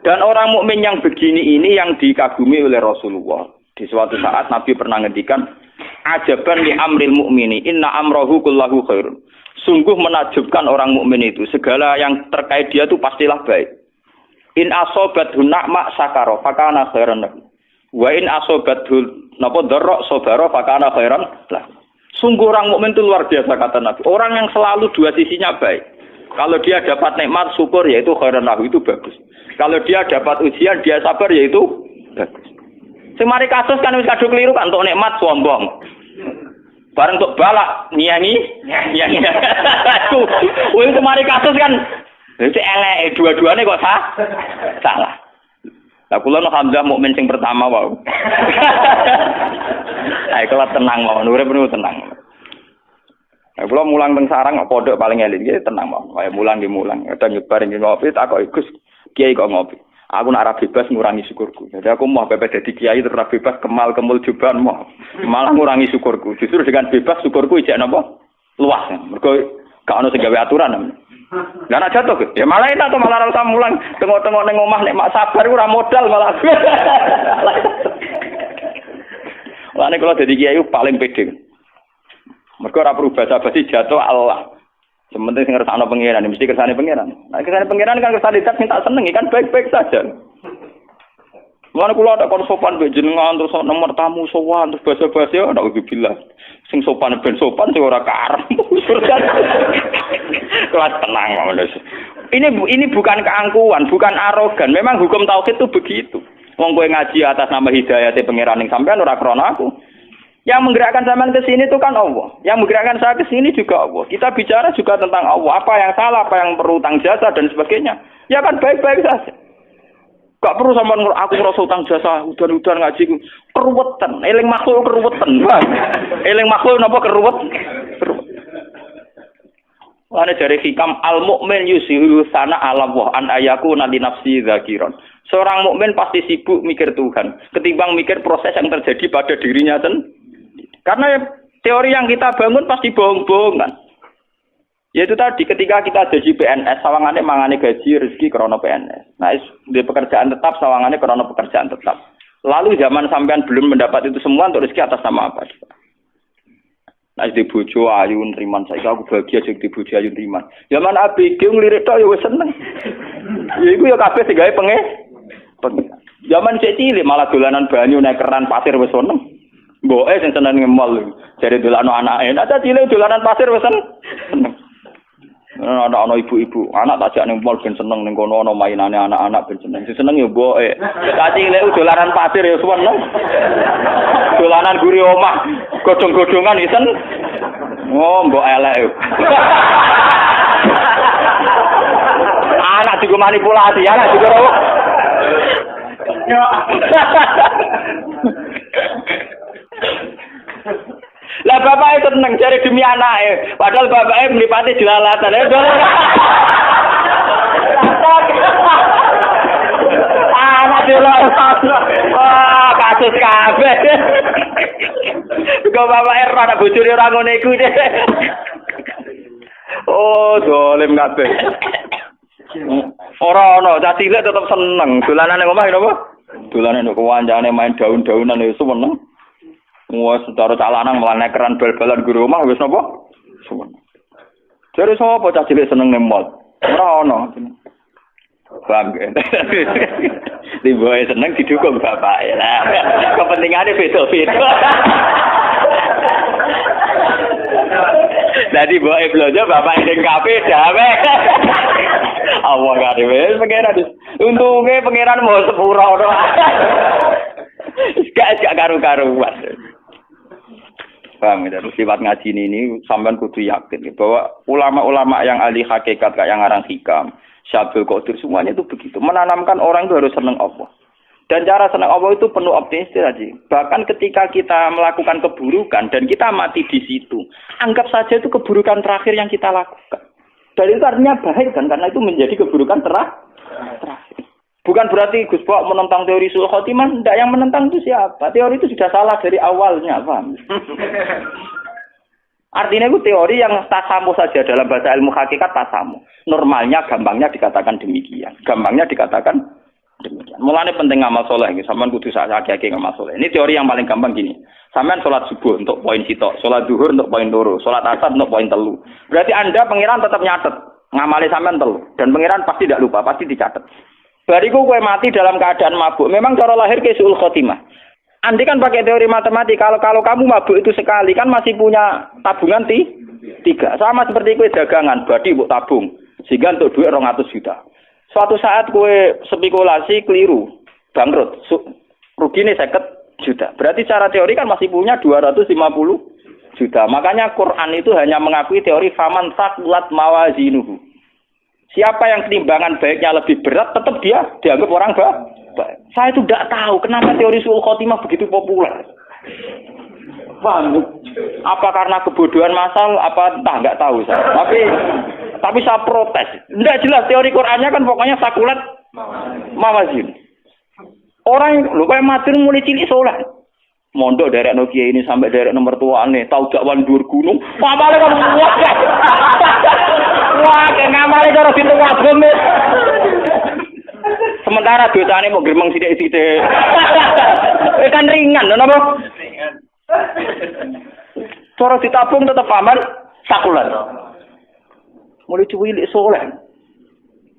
Dan orang mukmin yang begini ini yang dikagumi oleh Rasulullah. Di suatu saat Nabi pernah ngendikan, ajaban li amril mukmini, inna amrohu kullahu khairun. Sungguh menakjubkan orang mukmin itu, segala yang terkait dia itu pastilah baik. In asobathu na'ma sakara fakana khairan lahu. Wa in asobathu napa dharra sabara fakana khairan lahu. Sungguh orang mukmin itu luar biasa kata Nabi. Orang yang selalu dua sisinya baik. Kalau dia dapat nikmat syukur yaitu khairan lahu, itu bagus. Kalau dia dapat ujian dia sabar yaitu bagus. Semari kasus kan wis kadung keliru kan untuk nikmat sombong. Bareng untuk balak nyanyi. Wis semari kasus kan wis elek dua-duane kok salah. Lah kula no Hamzah mukmin sing pertama wae. Ayo kula tenang mawon, urip niku tenang. Nah, kula mulang teng sarang pondok paling eling iki tenang mawon. Kaya mulang di mulang, ada nyebar ing ngopi tak kok Gus kiai kok ngopi. Aku nak ora bebas ngurangi syukurku. Jadi aku mau bebas dadi kiai terus ora bebas kemul juban mau. Malah ngurangi syukurku. Justru dengan bebas syukurku ijek napa? Luas. Mergo gak ono sing gawe aturan. Lah nek jatuh ya malah enak to malah ora usah mulang tengok-tengok ning omah nek mak sabar ora modal malah. Lah nek kula dadi kiai paling pede. Mergo ora perlu basa-basi jatuh Allah. Sementing sing ngersakno pangeran, mesti kersane pangeran. Nah, kersane pangeran kan kersane zat sing tak senengi kan baik-baik saja. Mulane kula ada kon sopan mbek jenengan terus nomor tamu sowan terus basa-basi ya ndak ubilah. Sing sopan ben sopan sing ora karep. Kelas tenang ngono. Ini bukan keangkuhan, bukan arogan. Memang hukum tauhid itu begitu. Wong kowe ngaji atas nama hidayah pangeran ning sampean ora krana aku. Yang menggerakkan sampean ke sini itu kan Allah. Yang menggerakkan saya ke sini juga Allah. Kita bicara juga tentang Allah. Apa yang salah, apa yang perlu utang jasa dan sebagainya. Ya kan baik-baik saja. Gak perlu sampean aku ngerasa utang jasa, udan-udan ngaji keruwetan. Eling makhluk keruwetan. Eling makhluk napa keruwet? Ana jare hikam al-mukmin yusiru sana ala wa an ayakuna li nafsi zakiron. Seorang mukmin pasti sibuk mikir Tuhan ketimbang mikir proses yang terjadi pada dirinya sendiri. Karena teori yang kita bangun pasti bohong-bohongan. Yaitu tadi ketika kita jadi PNS, sawangannya mangane gaji rezeki krana PNS. Nah, di pekerjaan tetap sawangannya krana pekerjaan tetap. Lalu zaman sampean belum mendapat itu semua untuk rezeki atas nama apa? Nah, di bojo ayu nriman saiki aku bahagia jadi bojo ayu nriman. Zaman ABG nglirik tok ya wis seneng. Ya iku ya kabeh sing gawe pengen. Zaman cek cilik malah dolanan banyu nek keran pasir wis seneng. Mboke sing seneng ngemol jare dolano anake. Nek cilik dolanan pasir wis seneng. Ana ibu-ibu, anak tak jak ning mall ben seneng ning kono ana mainane anak-anak ben seneng. Sing seneng ya mboke. Tak cilik dolanan pasir ya seneng. Dolanan guri omah, godhong-godhongan isen. Oh, mbok elek. Anak juga manipulasi, anak juga ora. Lah bapake seneng jare demi anake, padahal bapake mlipate jelalatan. Anak jelalatan. Wah, kasus kabeh. Kok bapake ora ana bojone ora ngono iku. Oh, dolim kabeh. Ora ana, cah cilik tetep seneng. Dolanan ning omah napa? Dolanan kok kancane main daun-daunan ya seneng. Wes secara calanang melane keran bal-balan guru omah wis napa? Seneng. Jare sapa cah cilik seneng ning mall? Ora ana. Paham kan? Diboe seneng didukung bapake. Lah, kepentingane beda-beda. Dadi boe blojo bapak ning kafe dawe. Allah gak wis pengeran. Untunge pengeran mau sepura ora. Gak karu-karuan. Paham ya, sifat ngaji ini sampean kudu yakin bahwa ulama-ulama yang ahli hakikat kayak yang ngarang hikam, Syabul Qadir semuanya itu begitu. Menanamkan orang itu harus senang Allah. Dan cara senang Allah itu penuh optimis tadi. Bahkan ketika kita melakukan keburukan dan kita mati di situ, anggap saja itu keburukan terakhir yang kita lakukan. Dan itu artinya baik kan, karena itu menjadi keburukan terakhir. Bukan berarti Gus Bok menentang teori suul khotimah, tidak, yang menentang itu siapa? Teori itu sudah salah dari awalnya, paham? Artinya itu teori yang tasamu saja dalam bahasa ilmu hakikat tasamu. Normalnya, gampangnya dikatakan demikian. Mulanya penting ngamal soleh, sampean kudu sakit ngamal soleh. Ini teori yang paling gampang gini. Sampean sholat subuh untuk poin sitok, sholat zuhur untuk poin loro, sholat asar untuk poin 3. Berarti Anda pangeran tetap nyatet, ngamali sampean 3. Dan pangeran pasti tidak lupa, pasti dicatat. Bariku kowe mati dalam keadaan mabuk. Memang cara lahir ke suul khotimah. Andi kan pakai teori matematik, kalau kamu mabuk itu sekali kan masih punya tabungan 3. Sama seperti kowe dagangan, badi mbok tabung. Sehingga untuk duit 200 juta. Suatu saat kowe spekulasi keliru, bangkrut, rugine 50 juta. Berarti secara teori kan masih punya 250 juta. Makanya Quran itu hanya mengakui teori faman saqulat mawazinuhu. Siapa yang timbangan baiknya lebih berat, tetap dia dianggap orang baik. Saya itu tidak tahu kenapa teori suul khotimah begitu populer. Paham? Apa karena kebodohan massal? Apa entah, nggak tahu saya. Tapi saya protes. Tidak jelas teori Qurannya kan pokoknya sakulat mawazin. Orang lu kayak mati mulai cilik soleh. Mondok dari Nokia ini sampai dari nomor tuane, tahu dakwan dhuwur gunung. Pamale kan wah. Wah, ngamale cara pintu wagem. Sementara dosane mau gremeng sithik-sithik. Kan ringan lho napa? Ringan. Cara ditabung tetap aman sakulan. Mulai cuwilik soleh.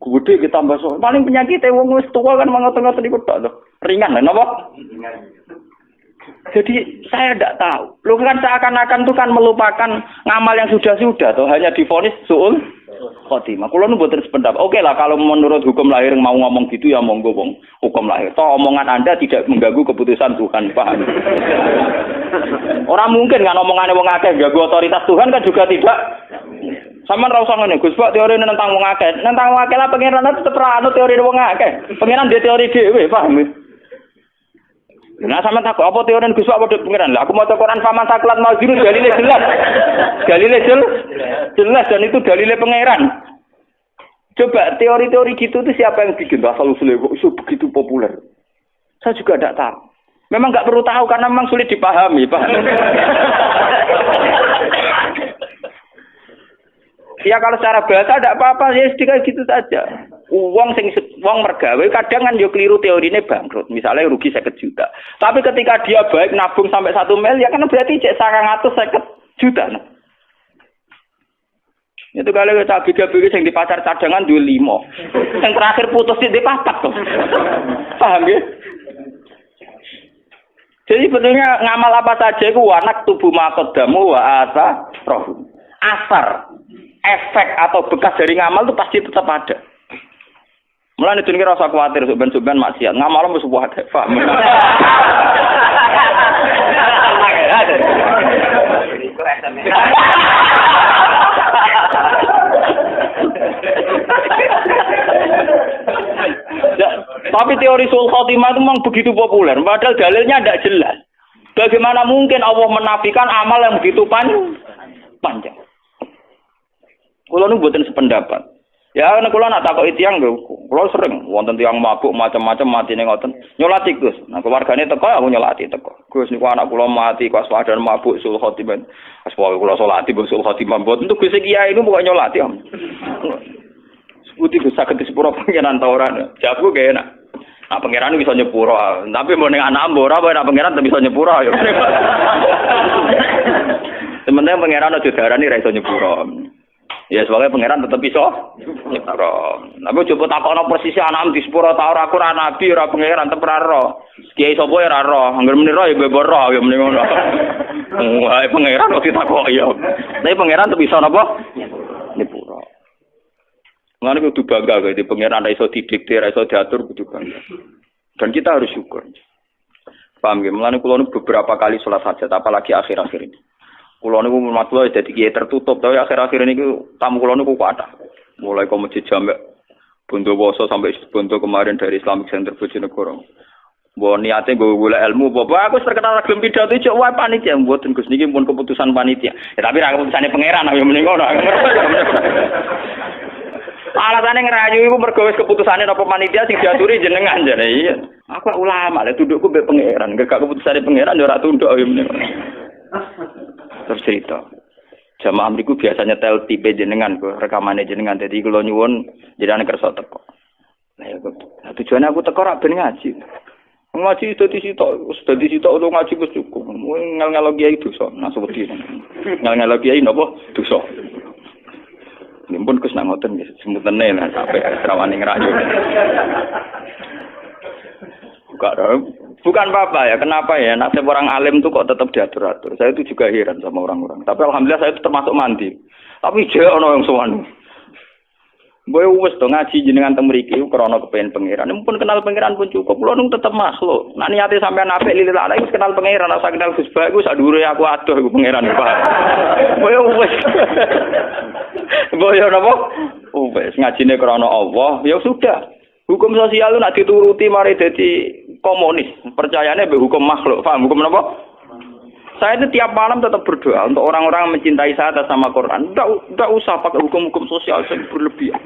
Gede kita tambah soleh. Paling penyakitnya wong wis tua kan mangot-ngoten iku tok lho. Ringan lho napa? Jadi saya tidak tahu. Lu kan seakan-akan itu kan melupakan ngamal yang sudah-sudah tuh hanya divonis suul khotimah. Kulo nu mboten sependapat. Oke lah kalau menurut hukum lahir mau ngomong gitu ya monggo wong hukum lahir. Toh omongan Anda tidak mengganggu keputusan Tuhan, paham? Orang mungkin kan omongannya wong akeh ganggu otoritas Tuhan kan juga tidak. Sama ra usah ngene, Gus Pak teori tentang wong akeh. Tentang wong akeh lah pangeran tetep ra anu teori wong akeh. Pangeran dia teori dhewe, paham? Nah sama tak apa teori Gus Pak padha pengiran. Lah aku maca Quran faman saklat mazirun dalile jelas. Dalile jelas dan itu dalile pangeran. Coba teori-teori gitu itu siapa yang bikin asal usulnya kok iso begitu populer? Saya juga tidak tahu. Memang nggak perlu tahu karena memang sulit dipahami, Pak. Ya kalau secara bahasa tidak apa-apa ya sedikit gitu saja. Wong mergawe kadang kan yo keliru teorine bangkrut. Misalnya rugi 50 juta. Tapi ketika dia baik nabung sampai 1 miliar ya kan berarti cek 150 juta. Nah. Itu kalau kita biga-biga yang di pasar cadangan 25. Yang terakhir putus di 4 tuh. Paham ya? Jadi sebetulnya ngamal apa saja itu anak tubuh makodamu wa asa roh. Asar, efek atau bekas dari ngamal itu pasti tetap ada. Mulane itu kira rasa khawatir suben-suben maksiat. Ngamal mesti buat paham. Tapi teori sul khotimah itu memang begitu populer, padahal dalilnya tidak jelas. Bagaimana mungkin Allah menafikan amal yang begitu panjang? Kulo nu mboten sependapat. Ya nek kula nak takoki tiyang lho, kula sering wonten tiyang mabuk macam-macam matine ngoten. Nyolati Gus. Nah keluargane teko aku nyolati teko. Gus niku anak kula mati pas wadan mabuk sul khotimah. Pas pokoke kula salati sul khotimah mboten tuh Gus kiai niku pokoke nyolati. Sebuti Gus saged disepuro pangeran ta ora. Jawabku gak enak. Nah pangeran bisa nyepuro, tapi mau ning anak mbok ora apa pangeran bisa nyepuro ya. Sementara pangeran aja darani ra iso nyepuro. Ya sebagai pangeran tetap bisa nyepuro. Tapi coba takokno posisi anak di sepuro ta ora aku ora nabi ora pangeran tetep ora ro. Kiai sapa ya ora ro, anggere muni ro ya bebor ro ya muni ngono. Wae pangeran kok ditakoki ya. Tapi pangeran tetep bisa napa? Nyepuro. Ngene kudu bangga kok di pangeran ra iso didikte, ra iso diatur kudu bangga. Dan kita harus syukur. Paham nggih? Mulane kula beberapa kali salat hajat apalagi akhir-akhir ini. Kulo niku matula dadi kiai tertutup, tapi akhir-akhir ini tamu kulo niku kathah. Mulai kok masjid Jamek Bondowoso sampai Bondo kemarin dari Islamic Center Bojonegoro. Mbok niate nggo golek ilmu, Bapak aku terkenal gelem pidato cek wae panitia mboten Gus niki pun keputusan panitia. Ya tapi ra keputusane pangeran ya mending ngono. Alatane ngerayu iku mergo wis keputusane napa panitia sing diaturi jenengan jane iya. Aku ulama lek tundukku mbek pangeran, gak keputusane pangeran ya ora tunduk ya mending. Terus cerita. Jamaah mriku biasanya tel tipe jenengan kok rekamane jenengan dadi kula nyuwun jenengan kersa teko. Lah ya tujuane aku teko ra ben ngaji. Ngaji dadi sitok utawa ngaji wis cukup. Ngel-ngelo kiai dosa, nang wedi. Ngel-ngelo kiai napa dosa. Nimpun Gus nang ngoten nggih semutene lah sampai srawani ngrayu. Bukan apa-apa ya, kenapa ya nasib orang alim tuh kok tetap diatur-atur. Saya itu juga heran sama orang-orang. Tapi alhamdulillah saya itu termasuk mandi. Tapi jek ono yang sowan. Boy wis to ngaji jenengan teng mriki krana kepengin pangeran. Mumpun kenal pangeran pun cukup. Kulo nung tetep makhluk. Nek niate sampean apik lilil ala wis kenal pangeran, ora kenal Gus Ba iku sak dhuwure aku adoh iku pangeran Pak. Boy wis. Boy napa? Wis ngajine krana Allah, ya sudah. Hukum sosial itu nak dituruti mari dadi komunis. Percayanya be hukum makhluk. Paham hukum apa? Saya itu tiap malam tetap berdoa untuk orang-orang yang mencintai saya atas nama Quran. Enggak usah pakai hukum-hukum sosial yang berlebihan.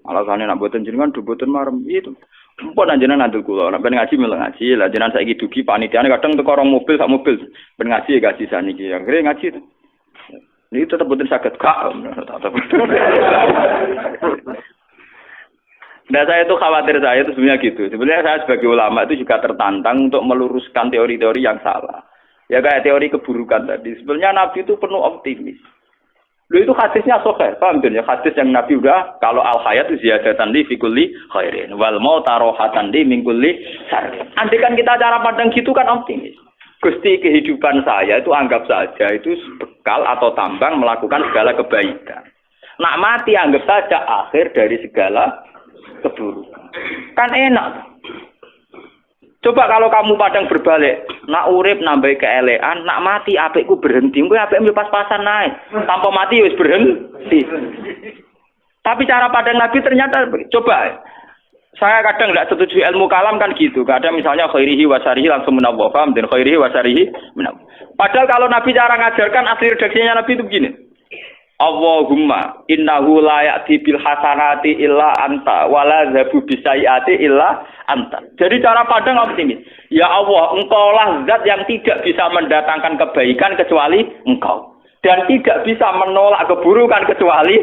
Alasannya nak buatan jenengan dubutan marem itu. Mpun jenengan nanti kula, nak ben ngaji melu ngaji. Lah jenengan saiki dugi panitiane kadang teko orang mobil sak mobil ben ngaji gaji saniki. Akhire ngaji. Ini tetap boten saged gak. Nah saya itu khawatir saya itu sebenarnya gitu. Sebenarnya saya sebagai ulama itu juga tertantang untuk meluruskan teori-teori yang salah. Ya kayak teori keburukan tadi. Sebenarnya Nabi itu penuh optimis. Lho itu hadisnya sahih, paham ya? Hadis yang Nabi udah kalau al hayat itu ziyadatan li fi kulli khairin wal maut rohatan li min kulli syarr. Andai kan kita cara pandang gitu kan optimis. Gusti kehidupan saya itu anggap saja itu bekal atau tambang melakukan segala kebaikan. Nak mati anggap saja akhir dari segala keburukan. Kan enak. Coba kalau kamu padang berbalik, nak urip nambah keelean, nak mati apikku berhenti, kowe apik pas-pasan naik. Tanpa mati wis berhenti. Tapi cara padang Nabi ternyata coba saya kadang tidak setuju ilmu kalam kan gitu. Kadang misalnya khairihi wasarihi langsung menawwah, paham? Dan khairihi wasarihi menawwah. Padahal kalau Nabi cara ngajarkan asli redaksinya Nabi itu begini. Allahumma innahu la ya'ti bil hasanati illa anta wa la zabu bisayyiati illa anta. Jadi cara pandang optimis. Ya Allah, engkaulah zat yang tidak bisa mendatangkan kebaikan kecuali engkau. Dan tidak bisa menolak keburukan kecuali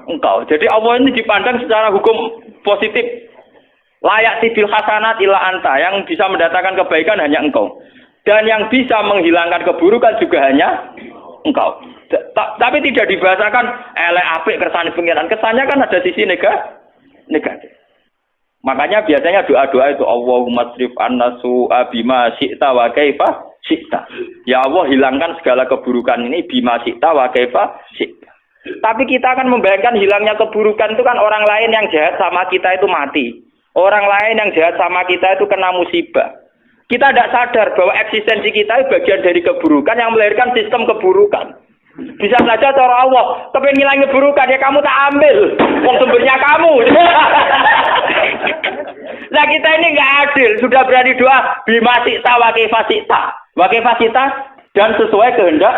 engkau. Jadi Allah ini dipandang secara hukum positif. Layak bil hasanat illa anta. Yang bisa mendatangkan kebaikan hanya engkau. Dan yang bisa menghilangkan keburukan juga hanya engkau. Tapi tidak dibahasakan elek apik kersane pengiran. Kesannya kan ada sisi negatif. Makanya biasanya doa-doa itu Allahumma srif anna su'a bima syi'ta wa kaifa syi'ta. Ya Allah hilangkan segala keburukan ini bima syi'ta wa kaifa syi'ta. Tapi kita akan membayangkan hilangnya keburukan itu kan orang lain yang jahat sama kita itu mati. Orang lain yang jahat sama kita itu kena musibah. Kita tidak sadar bahwa eksistensi kita itu bagian dari keburukan yang melahirkan sistem keburukan. Bisa saja cara Allah, tapi ngilangi keburukan ya kamu tak ambil, wong sumbernya kamu. Nah kita ini nggak adil, sudah berani doa bima syi'ta wa kaifa syi'ta dan sesuai kehendak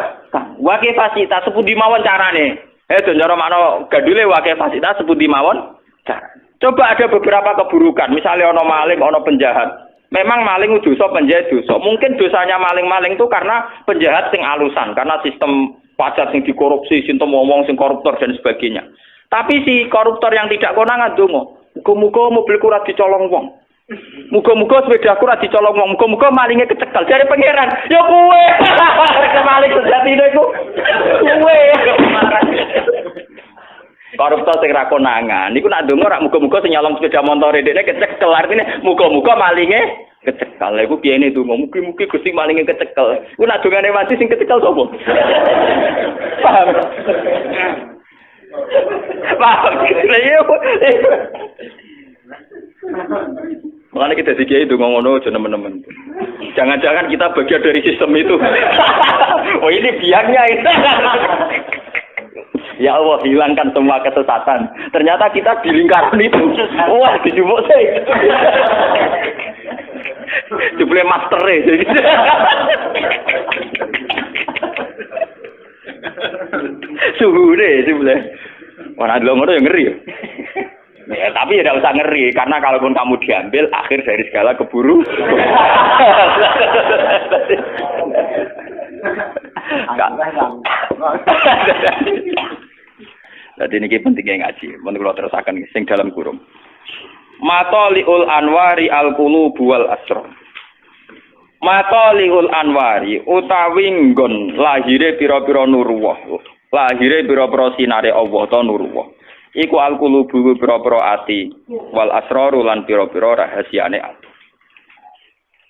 wa kaifa syi'ta sepundi mawon carane. Cara makna gadule wa kaifa syi'ta sepundi mawon carane. Coba ada beberapa keburukan, misalnya ono maling, ono penjahat. Memang maling dosa, penjahat dosa. Mungkin dosanya maling-maling itu karena penjahat sing alusan, karena sistem pajak sing dikorupsi, sinten ngomong sing koruptor dan sebagainya. Tapi si koruptor yang tidak konangan donga, muga-muga mobilku ora dicolong wong. Muga-muga sepedaku ora dicolong wong. Muga-muga malinge kecekel. Jare pangeran, ya kowe. Maling sejatine iku kowe. Koruptor sing ra konangan niku nak ndonga ora muga-muga sing nyolong sepeda motor dekne kecekel. Artine muga-muga malinge kecekel. Lha iku piyene donga mugi-mugi Gusti malinge kecekel. Iku nak dongane mati sing kecekel sapa? Paham? Paham. Makanya kita dikiai itu ngono aja teman-teman. Jangan-jangan kita bagian dari sistem itu. Oh ini biangnya itu. Ya Allah hilangkan semua kesesatan. Ternyata kita di lingkaran itu. Wah dijupuk sih. Jupuk master jadi. Suhu deh jupuk. Orang dulu ngono yang ngeri. Ya, tapi ya tidak usah ngeri karena kalaupun kamu diambil akhir dari segala keburu. Jadi ini pentingnya ngaji. Menurut kalau terusakan sing dalam kurung. Matoliul anwari al qulubu wal asrar. Matoliul anwari utawi nggon lahire pira-pira nurullah. Lahire pira-pira sinare Allah ta nurullah. Iku al qulubu pira-pira ati wal asrar lan pira-pira rahasiane ati.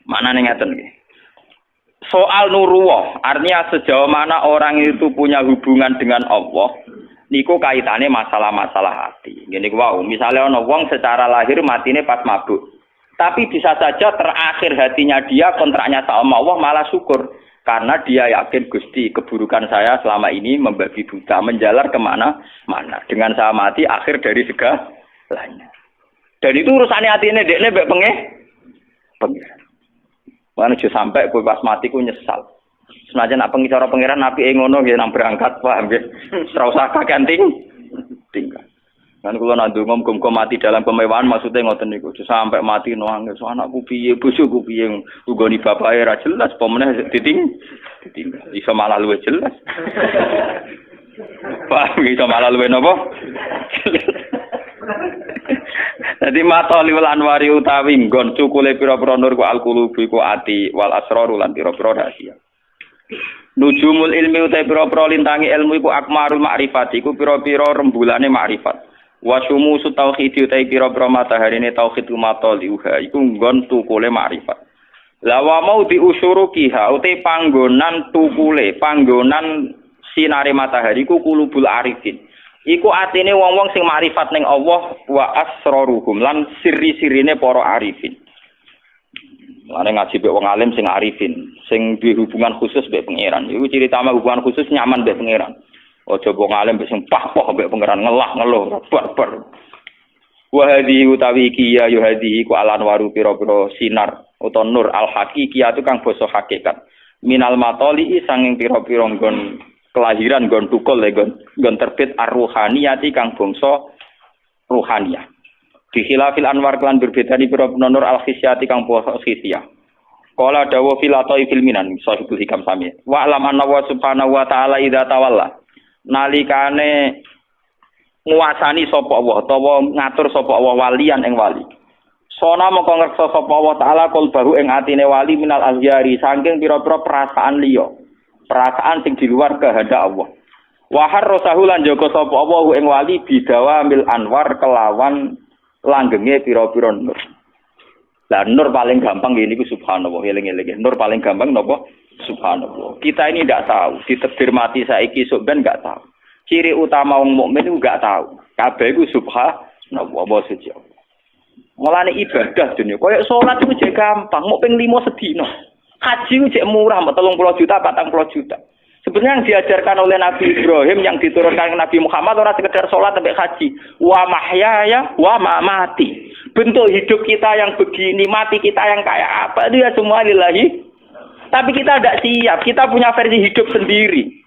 Maknane ngaten nggih. Soal nurullah, artinya sejauh mana orang itu punya hubungan dengan Allah, niku kaitannya masalah-masalah hati. Gini wow, misalnya ono wong secara lahir matine pas mabuk, tapi bisa saja terakhir hatinya dia kontraknya sama Allah malah syukur karena dia yakin Gusti keburukan saya selama ini membabi buta menjalar kemana-mana. Dengan saya mati akhir dari segalanya. Dan itu urusannya hatinya dekne mbek pengen. Mana aja sampai kowe pas mati ku nyesal. Senajan nak pengicara pangeran apike ngono nggih nang berangkat paham nggih. Ora usah kaganting tinggal. Kan kula nak ndonga muga-muga mati dalam kemewahan maksudnya ngoten niku. Sampai mati nangis anakku piye, bojoku piye, nggoni bapake ra jelas pomene ditinggal. Iso malah luwih jelas. Paham iso malah luwih napa? Jadi matoliul anwari utawi nggon cukule pira-pira nur ku al qulubi ku ati wal asraru lan pira-pira rahasia. Nujumul ilmi utai pira-pira lintangi ilmu iku akmarul ma'rifat iku pira-pira rembulane ma'rifat. Wa syumusu tauhid utai pira-pira mataharine tauhid mataliuha iku nggon tukule ma'rifat. La wa mau diusyurukiha utai panggonan tukule, panggonan sinare matahari iku kulubul arifin. Iku atine wong-wong sing ma'rifat ning Allah wa asraruhum lan siri-sirine para arifin. Mane ngaji mbek wong alim sing arifin, sing duwe hubungan khusus mbek pangeran. Iku ciri utama hubungan khusus nyaman mbek pangeran. Aja wong alim mbek sing pah-pah mbek pangeran ngelah-ngeluh barbar. Wa hadhi utawi iki ya hadhi ku alan waru pira-pira sinar utawa nur al haqiqiyah kang basa hakikat. Minal matoli sanging pira-pira nggon kelahiran nggon tukul nggon terbit ar-ruhaniyati kang bangsa ruhaniyah. Dikhilafil anwar kelan berbeda ni pira-pira nur al-khisyati kang basa khisyah. Qala dawu filatoi filminan sahibul hikam sami. Wa alam anna wa subhanahu wa ta'ala idza tawalla. Nalikane nguasani sapa Allah utawa ngatur sapa Allah walian ing wali. Sona mongko ngreksa sapa Allah taala qalbahu ing atine wali minal azhyari saking pira-pira perasaan liya. Perasaan sing di luar kehendak Allah. Wa harrasahu lan jaga sapa Allah ing wali bidawamil anwar kelawan langgenge pira-pira nur. Lah nur paling gampang ngene iku subhanallah, eling-eling. Nur paling gampang napa? Subhanallah. Kita ini ndak tahu, ditebir mati saiki sok ben ndak tahu. Ciri utama wong mukmin iku ndak tahu. Kabeh iku subhanallah wa suci. Mulane ibadah dunya, koyo salat iku jek gampang, mok ping 5 sedina. Haji ku jek murah, 30 juta, 40 juta. Sebenarnya yang diajarkan oleh Nabi Ibrahim yang diturunkan ke Nabi Muhammad orang sekedar sholat sampai haji. Wa mahyaya wa mamati. Bentuk hidup kita yang begini, mati kita yang kayak apa, itu ya semua lillahi. Tapi kita tidak siap, kita punya versi hidup sendiri.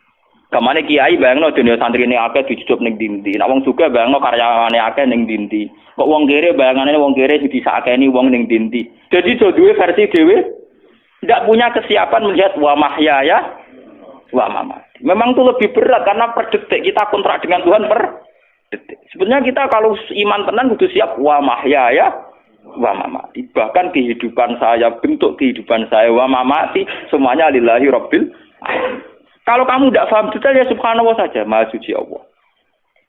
Kemana kiai bayangno dunia santri ini akeh dijujup ning dindi. Nek wong juga bayangno karyawane akeh ning dindi. Kok wong kere bayangane wong kere disakeni wong ning dindi. Jadi do duwe versi dhewe tidak punya kesiapan melihat wa mahyaya wa mamati. Memang itu lebih berat karena per detik kita kontrak dengan Tuhan per detik. Sebenarnya kita kalau iman tenan kudu siap wa mahyaya wa mamati. Bahkan kehidupan saya, bentuk kehidupan saya wa mamati semuanya lillahi rabbil alamin. Kalau kamu tidak paham detail ya subhanallah saja, maha suci Allah.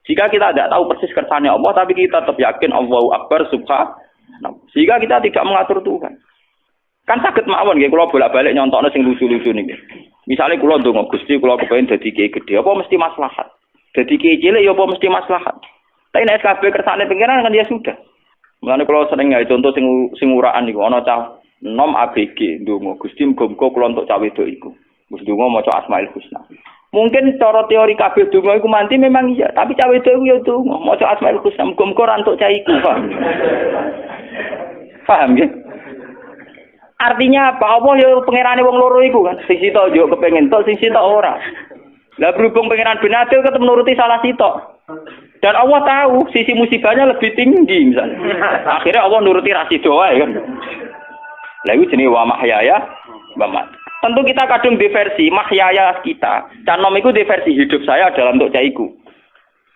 Jika kita tidak tahu persis kersane Allah tapi kita tetap yakin Allahu akbar subhanallah. Sehingga kita tidak mengatur Tuhan. Kan saged mawon nggih kula bolak-balik nyontokno sing lucu-lucu niki. Misale kula ndonga Gusti kula kepengin dadi kiai gedhe apa mesti maslahat. Dadi kiai cilik ya apa mesti maslahat. Tapi nek kabeh kersane pengiran kan ya sudah. Mulane kula sering gawe contoh sing uraan niku ana cah nom ABG ndonga Gusti muga-muga kula entuk cah wedok iku. Wis ndonga maca Asmaul Husna. Mungkin cara teori kabeh donga iku manti memang iya, tapi cah wedok iku ya donga maca Asmaul Husna muga-muga ora entuk cah iku. Paham nggih? Artinya apa? Allah ya pangerane wong loro iku kan. Sing sitok yo kepengin tok, sing sitok ora. Lah berhubung pangeran bin Adil ketemu nuruti salah sitok. Dan Allah tahu sisi musibahnya lebih tinggi misalnya. Akhirnya Allah nuruti rasido wae kan. Lah iku jenenge wa mahyaya wa mamati. Tentu kita kadung diversi mahyaya kita. Dan nom iku diversi hidup saya adalah untuk caiku.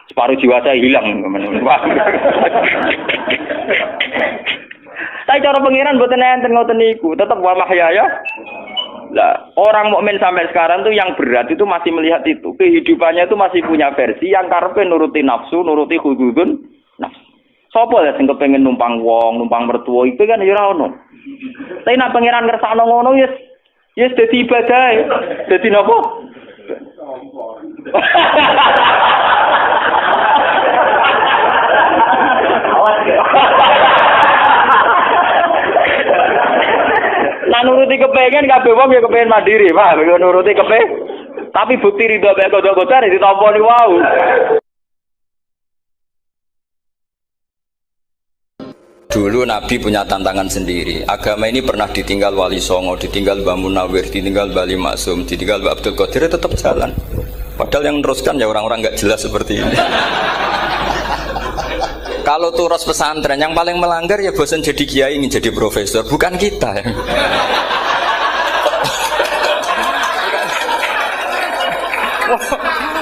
Separuh jiwa saya hilang. Tapi cara pengiran mboten enten ngoten niku, tetep wa mahyaya. Lah, orang mukmin sampai sekarang tuh yang berat itu masih melihat itu. Kehidupannya itu masih punya versi yang karepe nuruti nafsu, nuruti hududun nafsu. Sopo ya sing kepengin numpang wong, numpang mertua itu kan ya ora ono. Tapi nek pengiran ngersakno ngono ya dadi ibadah. Dadi napa? Nah nuruti kepengen kabeh wong ya kepengen mandiri, Pak. Nuruti kepengen. Tapi bukti ridho mek godho-godho ditampani wau. Dulu Nabi punya tantangan sendiri. Agama ini pernah ditinggal Wali Songo, ditinggal Mbah Munawir, ditinggal Mbah Ali Maksum, ditinggal Mbah Abdul Qadir, tetap jalan. Padahal yang meneruskan ya orang-orang nggak jelas seperti ini. Kalau turus pesantren yang paling melanggar ya bosan jadi kiai ingin jadi profesor, bukan kita ya.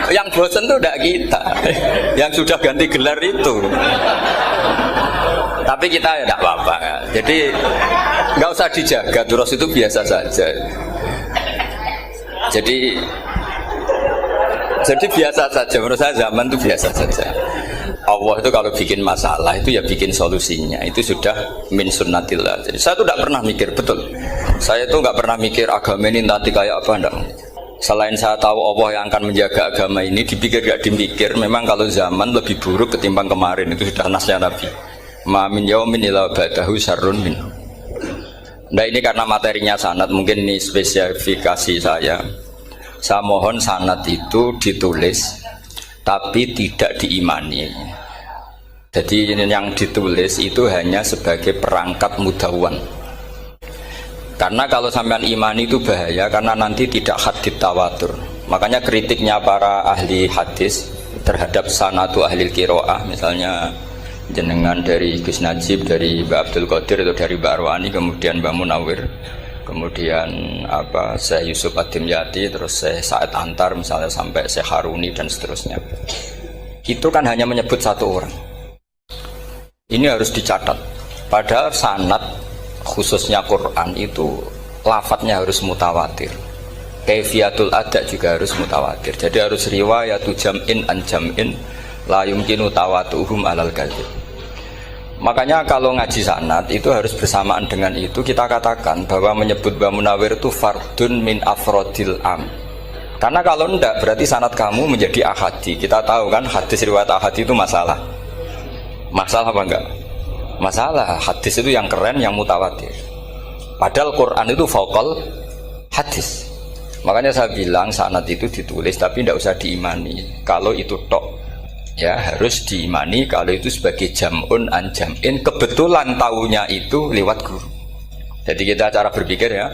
Yang bosan tuh tidak kita, yang sudah ganti gelar itu. Tapi kita ya tidak apa-apa. Jadi nggak usah dijaga, turus itu biasa saja. Jadi biasa saja, menurut saya zaman itu biasa saja. Allah itu kalau bikin masalah itu ya bikin solusinya, itu sudah min sunnatillah. Jadi saya tuh tidak pernah mikir, betul. Saya tuh nggak pernah mikir agama ini nanti kayak apa, enggak. Selain saya tahu Allah yang akan menjaga agama ini, dipikir gak dipikir, memang kalau zaman lebih buruk ketimbang kemarin, itu sudah nasnya Nabi. Ma min yaumin illa ba'dahu syarrun min. Nah ini karena materinya sanad, mungkin ini spesifikasi saya. Saya mohon sanad itu ditulis tapi tidak diimani. Jadi yang ditulis itu hanya sebagai perangkat mudawwan. Karena kalau sampean imani itu bahaya, karena nanti tidak hadits tawatur. Makanya kritiknya para ahli hadis terhadap sanadu ahli qiraah, misalnya jenengan dari Gus Najib, dari Mbak Abdul Qadir atau dari Mbak Arwani, kemudian Mbak Munawir, kemudian Syekh Yusuf Ad-Dimyati, terus Syekh Sa'id Antar, misalnya sampai Syekh Haruni dan seterusnya. Itu kan hanya menyebut satu orang. Ini harus dicatat. Padahal sanad khususnya Quran itu lafadznya harus mutawatir. Kaifiyatul ada juga harus mutawatir. Jadi harus riwayatu jam'in an jam'in la yumkinu tawatuhum alal kadzib. Makanya kalau ngaji sanad itu harus bersamaan dengan itu kita katakan bahwa menyebut Mbah Munawir itu fardun min afrodil am. Karena kalau enggak berarti sanad kamu menjadi ahadi. Kita tahu kan hadis riwayat ahadi itu masalah. Masalah apa enggak? Masalah. Hadis itu yang keren, yang mutawatir. Padahal Quran itu fauqal hadis. Makanya saya bilang sanad itu ditulis tapi tidak usah diimani. Kalau itu tok, ya harus diimani kalau itu sebagai jam'un an jam'in, kebetulan tahunya itu lewat guru. Jadi kita cara berpikir ya,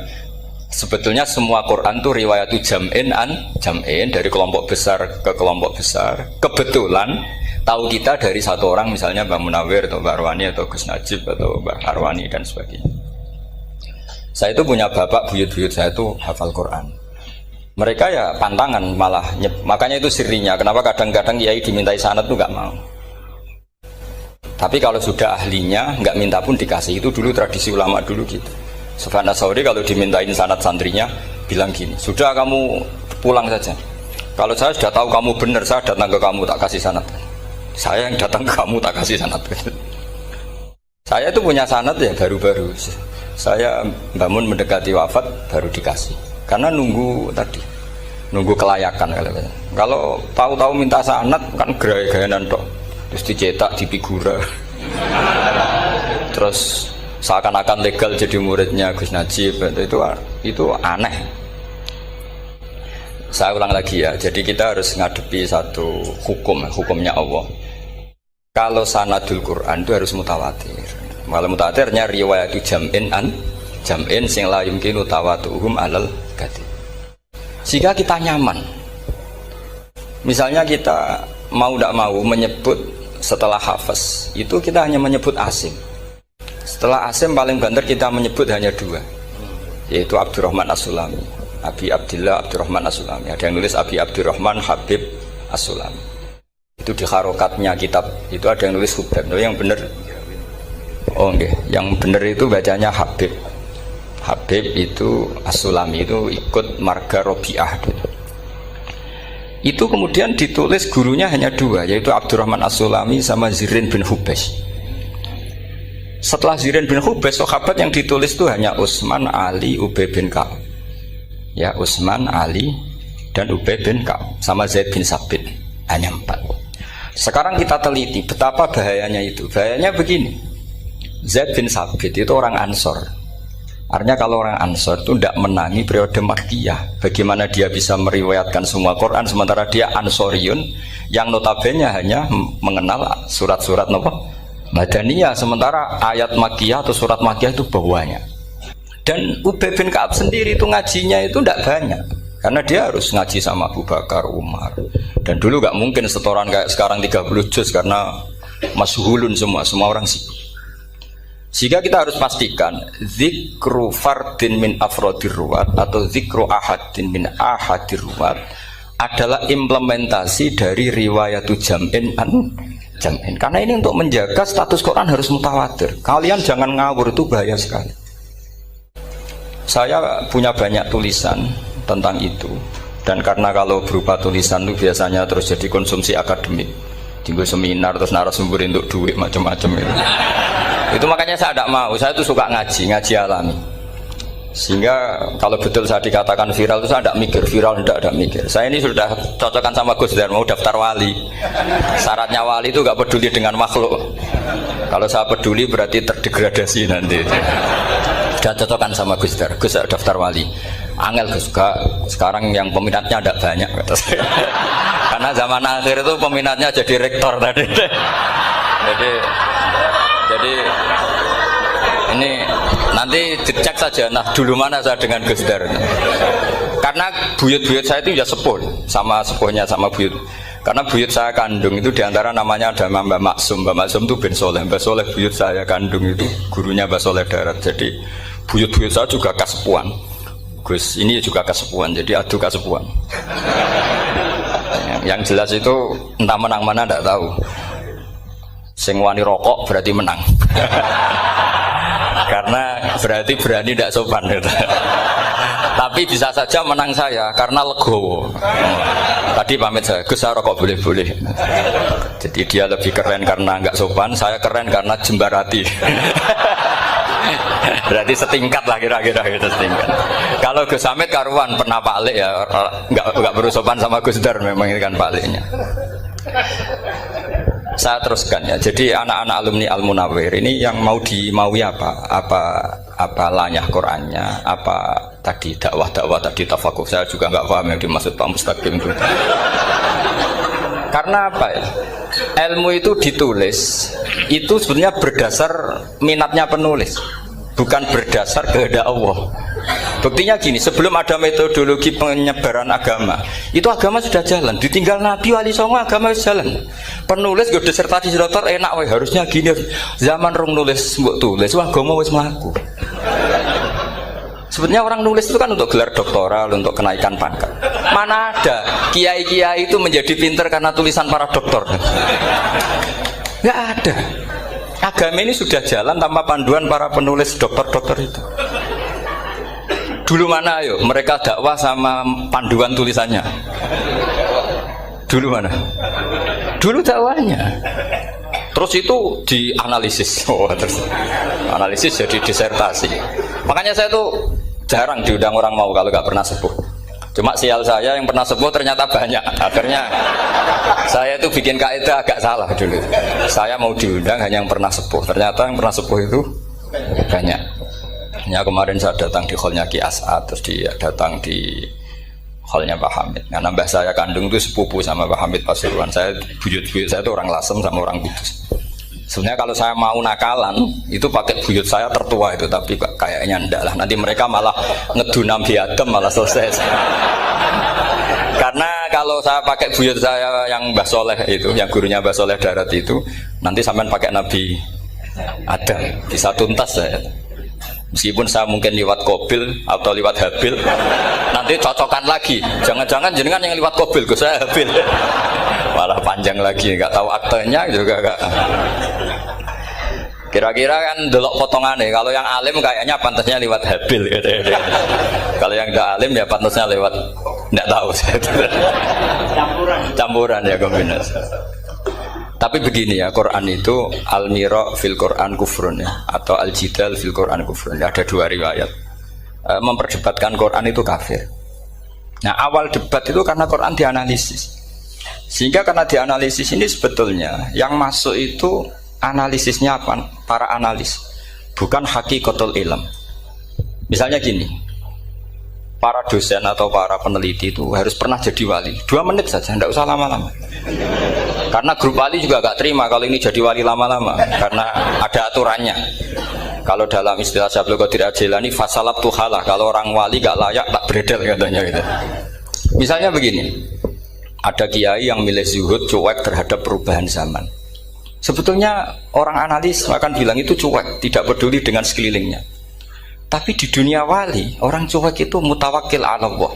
sebetulnya semua Quran itu riwayatu jam'in an jam'in, dari kelompok besar ke kelompok besar. Kebetulan tahu kita dari satu orang, misalnya Mbak Munawir atau Mbak Arwani atau Gus Najib atau Mbak Arwani dan sebagainya. Saya itu punya bapak, buyut-buyut saya itu hafal Quran. Mereka ya pantangan malah, makanya itu sirinya. Kenapa kadang-kadang kiai dimintai sanad tuh nggak mau. Tapi kalau sudah ahlinya nggak minta pun dikasih. Itu dulu tradisi ulama dulu gitu. Sufyan Ats-Tsauri kalau dimintain sanad santrinya bilang gini, sudah kamu pulang saja. Kalau saya sudah tahu kamu benar, saya datang ke kamu tak kasih sanad. Saya yang datang ke kamu tak kasih sanad. Saya itu punya sanad ya baru-baru. Saya bangun mendekati wafat baru dikasih. Karena nunggu tadi, nunggu kelayakan. Kalau tahu-tahu minta sanad kan gaya-gayanan tok, terus dicetak di figura, terus seakan-akan legal jadi muridnya Gus Najib. Itu aneh. Saya ulang lagi ya, jadi kita harus ngadepi satu hukumnya Allah. Kalau sanadul Quran itu harus mutawatir. Malah mutawatirnya riwayatu jam'in an jam'in sing la yumkinu tawatuhum alal kadzib. Jika kita nyaman, misalnya kita mau tidak mau menyebut setelah hafaz itu kita hanya menyebut asim. Setelah asim paling banter kita menyebut hanya dua, yaitu Abdurrahman As-Sulami, Abi Abdillah Abdurrahman As-Sulami. Ada yang nulis Abi Abdurrahman Habib As-Sulami. Itu di harokatnya kitab itu ada yang nulis Hubab. Yang benar, oh enggak, yang benar itu bacanya Habib. Habib itu As-Sulami itu ikut marga Robi'ah. Itu kemudian ditulis gurunya hanya dua, yaitu Abdurrahman As-Sulami sama Zirin bin Hubes. Setelah Zirin bin Hubes, sahabat yang ditulis itu hanya Utsman, Ali, Ubay bin Ka'ab. Ya, Utsman, Ali, dan Ubay bin Ka'ab sama Zaid bin Sabit. Hanya 4. Sekarang kita teliti betapa bahayanya itu. Bahayanya begini. Zaid bin Sabit itu orang Ansor. Artinya kalau orang Ansor itu tidak menangi periode Makkiyah. Bagaimana dia bisa meriwayatkan semua Quran sementara dia Ansoriun yang notabene hanya mengenal surat-surat Madaniyah, sementara ayat Makkiyah atau surat Makkiyah itu bawahnya. Dan Ubay bin Ka'ab sendiri itu ngajinya itu tidak banyak, karena dia harus ngaji sama Abu Bakar, Umar. Dan dulu gak mungkin setoran kayak sekarang 30 juz karena masyhulun semua orang sibuk. Sehingga kita harus pastikan zikru fardin min afrodir ruwat atau zikru ahadin min ahadir ruwat adalah implementasi dari riwayatu jam'in an jam'in. Karena ini untuk menjaga status Quran harus mutawatir. Kalian jangan ngawur, itu bahaya sekali. Saya punya banyak tulisan tentang itu. Dan karena kalau berupa tulisan itu biasanya terus jadi konsumsi akademik, tinggal seminar terus narasumber untuk duit macam-macam itu. Itu makanya saya tidak mau. Saya itu suka ngaji alami. Sehingga kalau betul saya dikatakan viral itu saya tidak mikir, viral tidak mikir. Saya ini sudah cocokkan sama Gus Dar, mau daftar wali. Syaratnya wali itu nggak peduli dengan makhluk. Kalau saya peduli berarti terdegradasi nanti. Sudah cocokkan sama Gus Dar, Gus daftar wali. Angel Gus, sekarang yang peminatnya tidak banyak kata saya. Karena zaman akhir itu peminatnya jadi rektor tadi. Jadi ini nanti dicek saja. Nah dulu mana saya dengan Gus Dar. Karena buyut-buyut saya itu ya sepuh sama sepuhnya sama buyut. Karena buyut saya kandung itu diantara namanya ada Mbak Maksum. Mbak Maksum itu bin Soleh. Mbak Soleh buyut saya kandung itu gurunya Mbak Soleh Darat. Jadi buyut-buyut saya juga kasepuan. Gus ini juga kasepuan, jadi adu kasepuan. Yang jelas itu entah menang mana tidak tahu. Sing wani rokok berarti menang. Karena berarti berani tidak sopan. Tapi bisa saja menang saya karena legowo. Tadi pamit saya, Gus saya rokok boleh-boleh. Jadi dia lebih keren karena nggak sopan, saya keren karena jembarati. Berarti setingkat lah kira-kira gitu setingkat. Kalau Gus Hamid karuan pernah Pak Alik ya nggak berusopan sama Gus Dar memang ini kan Pak Aliknya. Saya teruskan ya. Jadi anak-anak alumni Al Munawwir ini yang maui apa lanyah Qur'annya, apa tadi dakwah tadi tafakuh, saya juga nggak paham yang dimaksud Pak Mustaqim itu. Karena apa ya? Ilmu itu ditulis itu sebenarnya berdasar minatnya penulis, bukan berdasar kehendak Allah. Buktinya gini, sebelum ada metodologi penyebaran agama, itu agama sudah jalan. Ditinggal Nabi Wali Songo agama sudah jalan. Penulis gue disertasi dokter enak, weh harusnya gini. Zaman rong nulis mbok tulis, wah agama wis mlaku. Sebetulnya orang nulis itu kan untuk gelar doktoral, untuk kenaikan pangkat. Mana ada kiai-kiai itu menjadi pinter karena tulisan para doktor? Nggak ada. Agama ini sudah jalan tanpa panduan para penulis dokter-dokter itu. Dulu mana ayo mereka dakwah sama panduan tulisannya? Dulu mana? Dulu dakwahnya. Terus itu dianalisis. Terus analisis jadi disertasi. Makanya saya tuh jarang diundang orang mau kalau nggak pernah sepuh. Cuma sial saya yang pernah sepuh ternyata banyak. Akhirnya saya itu bikin kaidah agak salah dulu. Saya mau diundang hanya yang pernah sepuh. Ternyata yang pernah sepuh itu banyak. Ya kemarin saya datang di hallnya Ki As'ad, terus dia datang di hallnya Pak Hamid. Karena mbah saya kandung itu sepupu sama Pak Hamid Pasuruan. Saya buyut-buyut saya itu orang Lasem sama orang Kudus. Sebenarnya kalau saya mau nakalan itu pakai buyut saya tertua itu, tapi kayaknya enggak lah. Nanti mereka malah ngedunam di Adem malah selesai. Karena kalau saya pakai buyut saya yang Mbah Soleh itu, yang gurunya Mbah Soleh Darat itu, nanti sampean pakai Nabi Adam bisa tuntas saya. Meskipun saya mungkin lewat Kobil atau lewat Habil, nanti cocokkan lagi. Jangan-jangan jenengan yang lewat Kobil, saya Habil. Malah panjang lagi, nggak tahu aktenya juga nggak. Kira-kira kan delok potongannya. Kalau yang alim kayaknya pantasnya lewat Habil. Gitu. Kalau yang tidak alim ya pantasnya lewat nggak tahu. Campuran ya kombinasi. Tapi begini ya, Quran itu al-mira fil Quran kufrun ya, atau al-jidal fil Quran kufrun. Ada dua riwayat. Memperdebatkan Quran itu kafir. Nah, awal debat itu karena Quran dianalisis. Sehingga karena dianalisis ini sebetulnya yang masuk itu analisisnya apa? Para analis, bukan hakikatul ilm. Misalnya gini, para dosen atau para peneliti itu harus pernah jadi wali. 2 menit saja, tidak usah lama-lama. Karena grup wali juga gak terima kalau ini jadi wali lama-lama, karena ada aturannya. Kalau dalam istilah Syaikhul Qadir Al-Jilani, fasalab tuhalah, kalau orang wali gak layak tak beredel katanya gitu. Misalnya begini, ada kiai yang milih zuhud, cuek terhadap perubahan zaman. Sebetulnya orang analis akan bilang itu cuek, tidak peduli dengan sekelilingnya. Tapi di dunia wali, orang cuek itu mutawakkil ala Allah.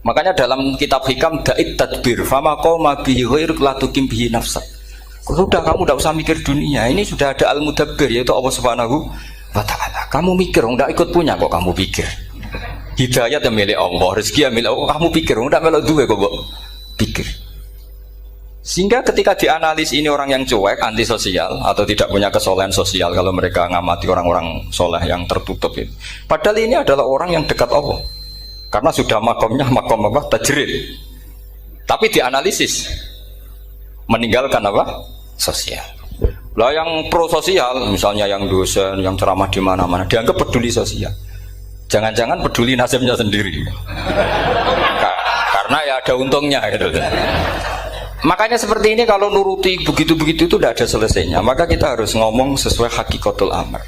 Makanya dalam kitab hikam da'id tadbir fama qawma bihi ghairuk la tukim bihi nafsak. Sudah kamu tidak usah mikir dunia, ini sudah ada al-mudabbir yaitu Allah Subhanahu wa ta'ala. Kamu mikir, tidak ikut punya kok kamu pikir. Hidayat yang milik Allah, rezeki yang milik Allah. Kamu pikir, enggak melok duwe kok, Mbok. Pikir. Sehingga ketika dianalis ini orang yang cuek, antisosial atau tidak punya kesolehan sosial kalau mereka ngamati orang-orang soleh yang tertutup itu. Padahal ini adalah orang yang dekat Allah. Karena sudah makomnya makom apa? Tajrid. Tapi dianalisis meninggalkan apa? Sosial. Lah yang pro sosial, misalnya yang dosen, yang ceramah di mana-mana, dianggap peduli sosial. Jangan-jangan peduli nasibnya sendiri. Karena ya ada untungnya gitu. Makanya seperti ini kalau nuruti begitu-begitu itu tidak ada selesainya. Maka kita harus ngomong sesuai hakikatul amr.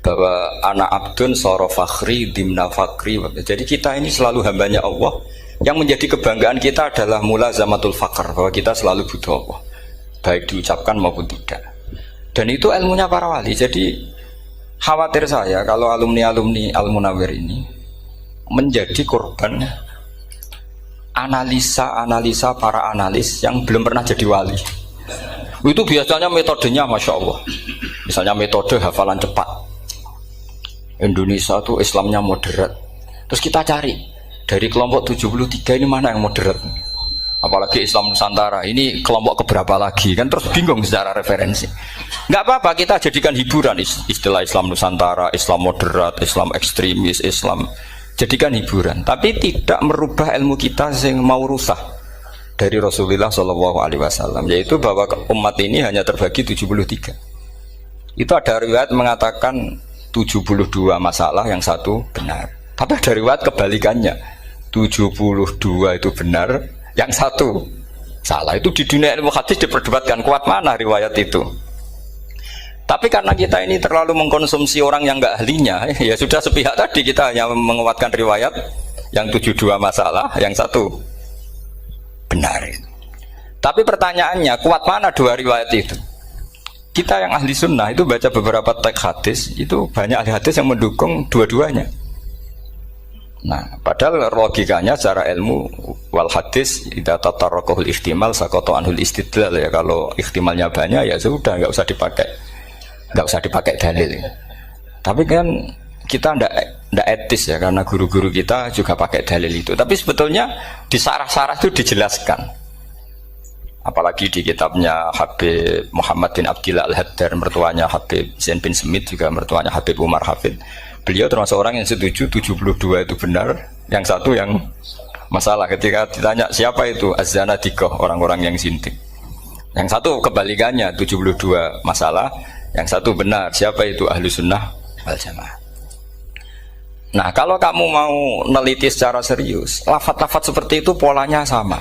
Bahwa anak abdun soro fakhri dimna fakri. Jadi kita ini selalu hambanya Allah. Yang menjadi kebanggaan kita adalah mulazamatul fakr, bahwa kita selalu butuh Allah, baik diucapkan maupun tidak. Dan itu ilmunya para wali. Jadi khawatir saya kalau alumni-alumni Al-Munawwir ini menjadi korban analisa para analis yang belum pernah jadi wali. Itu biasanya metodenya Masya Allah. Misalnya metode hafalan cepat. Indonesia tuh Islamnya moderat. Terus kita cari dari kelompok 73 ini mana yang moderat. Apalagi Islam Nusantara ini kelompok keberapa lagi, kan terus bingung secara referensi. Nggak apa-apa, kita jadikan hiburan istilah Islam Nusantara, Islam moderat, Islam ekstremis, Islam, jadikan hiburan. Tapi tidak merubah ilmu kita yang mau rusak dari Rasulullah SAW, yaitu bahwa umat ini hanya terbagi 73. Itu ada riwayat mengatakan 72 masalah, yang satu benar. Tapi ada riwayat kebalikannya, 72 itu benar, yang satu salah. Itu di dunia ilmu hadis diperdebatkan kuat mana riwayat itu. Tapi karena kita ini terlalu mengkonsumsi orang yang nggak ahlinya, ya sudah sepihak tadi, kita hanya menguatkan riwayat yang 72 masalah, yang satu benar. Tapi pertanyaannya, kuat mana dua riwayat itu? Kita yang ahli sunnah itu baca beberapa teks hadis, itu banyak ahli hadis yang mendukung dua-duanya. Nah, padahal logikanya secara ilmu wal hadis idza tatarraqahul ihtimal saqata anhul istidlal, ya kalau ihtimalnya banyak ya sudah nggak usah dipakai dalil. Tapi kan kita ndak etis ya, karena guru-guru kita juga pakai dalil itu. Tapi sebetulnya di sarah-sarah itu dijelaskan. Apalagi di kitabnya Habib Muhammad bin Abdillah Al-Haddar, mertuanya Habib Zain bin Smith, juga mertuanya Habib Umar Hafid. Beliau termasuk orang yang setuju 72 itu benar, yang satu yang masalah. Ketika ditanya siapa itu Az-Zanadiqah, orang-orang yang sintik. Yang satu kebalikannya, 72 masalah, yang satu benar, siapa itu Ahlu Sunnah wal Jamaah. Nah, kalau kamu mau neliti secara serius, lafaz-lafaz seperti itu polanya sama.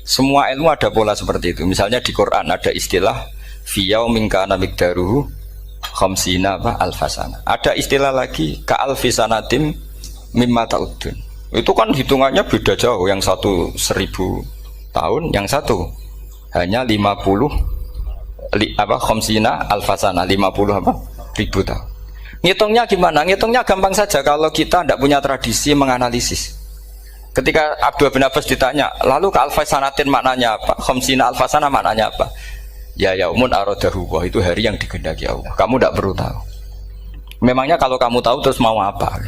Semua ilmu ada pola seperti itu. Misalnya di Quran ada istilah fi yaumin kana miqdaruhu khamsina alfasana. Ada istilah lagi ka alfisanatim mimma ta'udun. Itu kan hitungannya beda jauh. Yang satu 1000 tahun, yang satu hanya 50 khamsina alfasana, 50 ribu tahun. Ngitungnya gimana? Ngitungnya gampang saja kalau kita tidak punya tradisi menganalisis. Ketika Abdul bin Abbas ditanya, lalu ke alfasanatin maknanya apa? Khamsina alfasana maknanya apa? Ya yaumun aradahu, itu hari yang dikehendaki Allah. Kamu tidak perlu tahu. Memangnya kalau kamu tahu terus mau apa?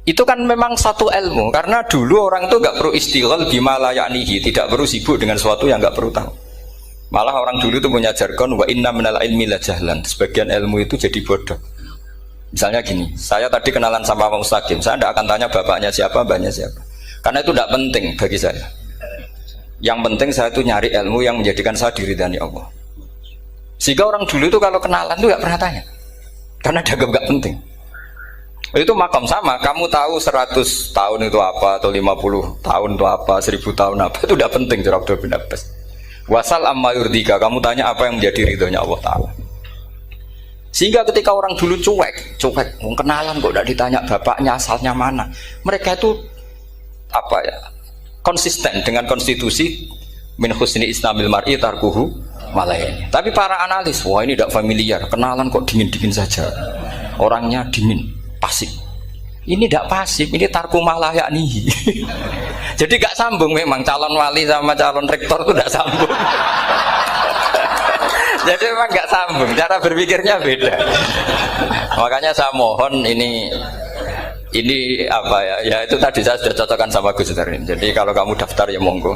Itu kan memang satu ilmu. Karena dulu orang itu nggak perlu istighal bima la ya'nihi, tidak perlu sibuk dengan sesuatu yang nggak perlu tahu. Malah orang dulu itu punya jargon wa inna minal ilmi la jahlan. Sebagian ilmu itu jadi bodoh. Misalnya gini, saya tadi kenalan sama Pak Mustaqim, saya tidak akan tanya bapaknya siapa, mbaknya siapa, karena itu tidak penting bagi saya. Yang penting saya itu nyari ilmu yang menjadikan saya diridani Allah. Sehingga orang dulu itu kalau kenalan itu nggak pernah tanya, karena dianggap nggak penting. Itu makam sama, kamu tahu 100 tahun itu apa, atau 50 tahun itu apa, 1000 tahun apa, itu tidak penting. Jawab Abdul bin Abbas. Wasal amma yurdika, kamu tanya apa yang menjadi ridhonya Allah Ta'ala. Sehingga ketika orang dulu cuek, kenalan kok tidak ditanya bapaknya asalnya mana, mereka itu apa ya, konsisten dengan konstitusi min husni islamil mar'i tarkuhu malayani. Tapi para analis, wah ini tidak familiar, kenalan kok dingin-dingin saja, orangnya dingin, pasif. Ini tidak pasif, ini tarku malayani. Jadi gak sambung memang calon wali sama calon rektor itu tidak sambung. Jadi memang nggak sambung, cara berpikirnya beda. Makanya saya mohon ini apa ya? Ya itu tadi saya sudah cocokkan sama Gus Dar ini. Jadi kalau kamu daftar ya monggo.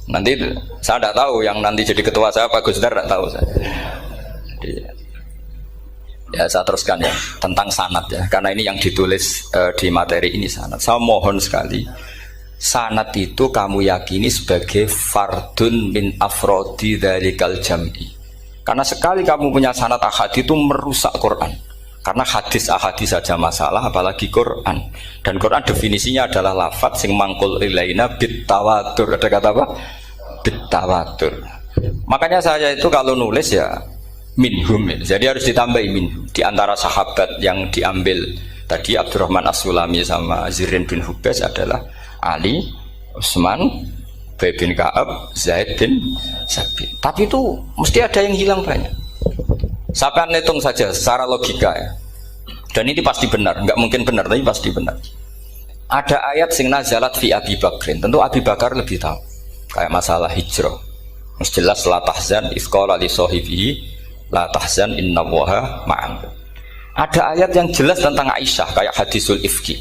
Nanti saya tidak tahu yang nanti jadi ketua saya Pak Gus Dar, tidak tahu saya. Jadi, ya saya teruskan ya tentang sanad ya, karena ini yang ditulis di materi ini sanad. Saya mohon sekali, sanad itu kamu yakini sebagai fardun min afrodi dzalikal jam'i. Karena sekali kamu punya sanad ahad itu merusak Quran. Karena hadis ahadis saja masalah, apalagi Quran. Dan Quran definisinya adalah lafadz sing mangkul ilaina bit tawatur. Ada kata apa? Bit tawatur. Makanya saya itu kalau nulis ya minhum. Jadi harus ditambahi minhum. Di antara sahabat yang diambil tadi Abdurrahman As-Sulami sama Zirin bin Hubes adalah Ali, Utsman, Ubay bin Ka'ab, Zaid bin Sabit. Tapi itu mesti ada yang hilang banyak. Saya akan hitung saja secara logika ya. Dan ini pasti benar, nggak mungkin benar tapi pasti benar. Ada ayat sing nazalat fi Abi Bakrin. Tentu Abi Bakar lebih tahu. Kayak masalah hijrah. Mesti jelas la tahzan idz qala li sahibihi la tahzan innallaha ma'ana. Ada ayat yang jelas tentang Aisyah kayak hadisul ifki.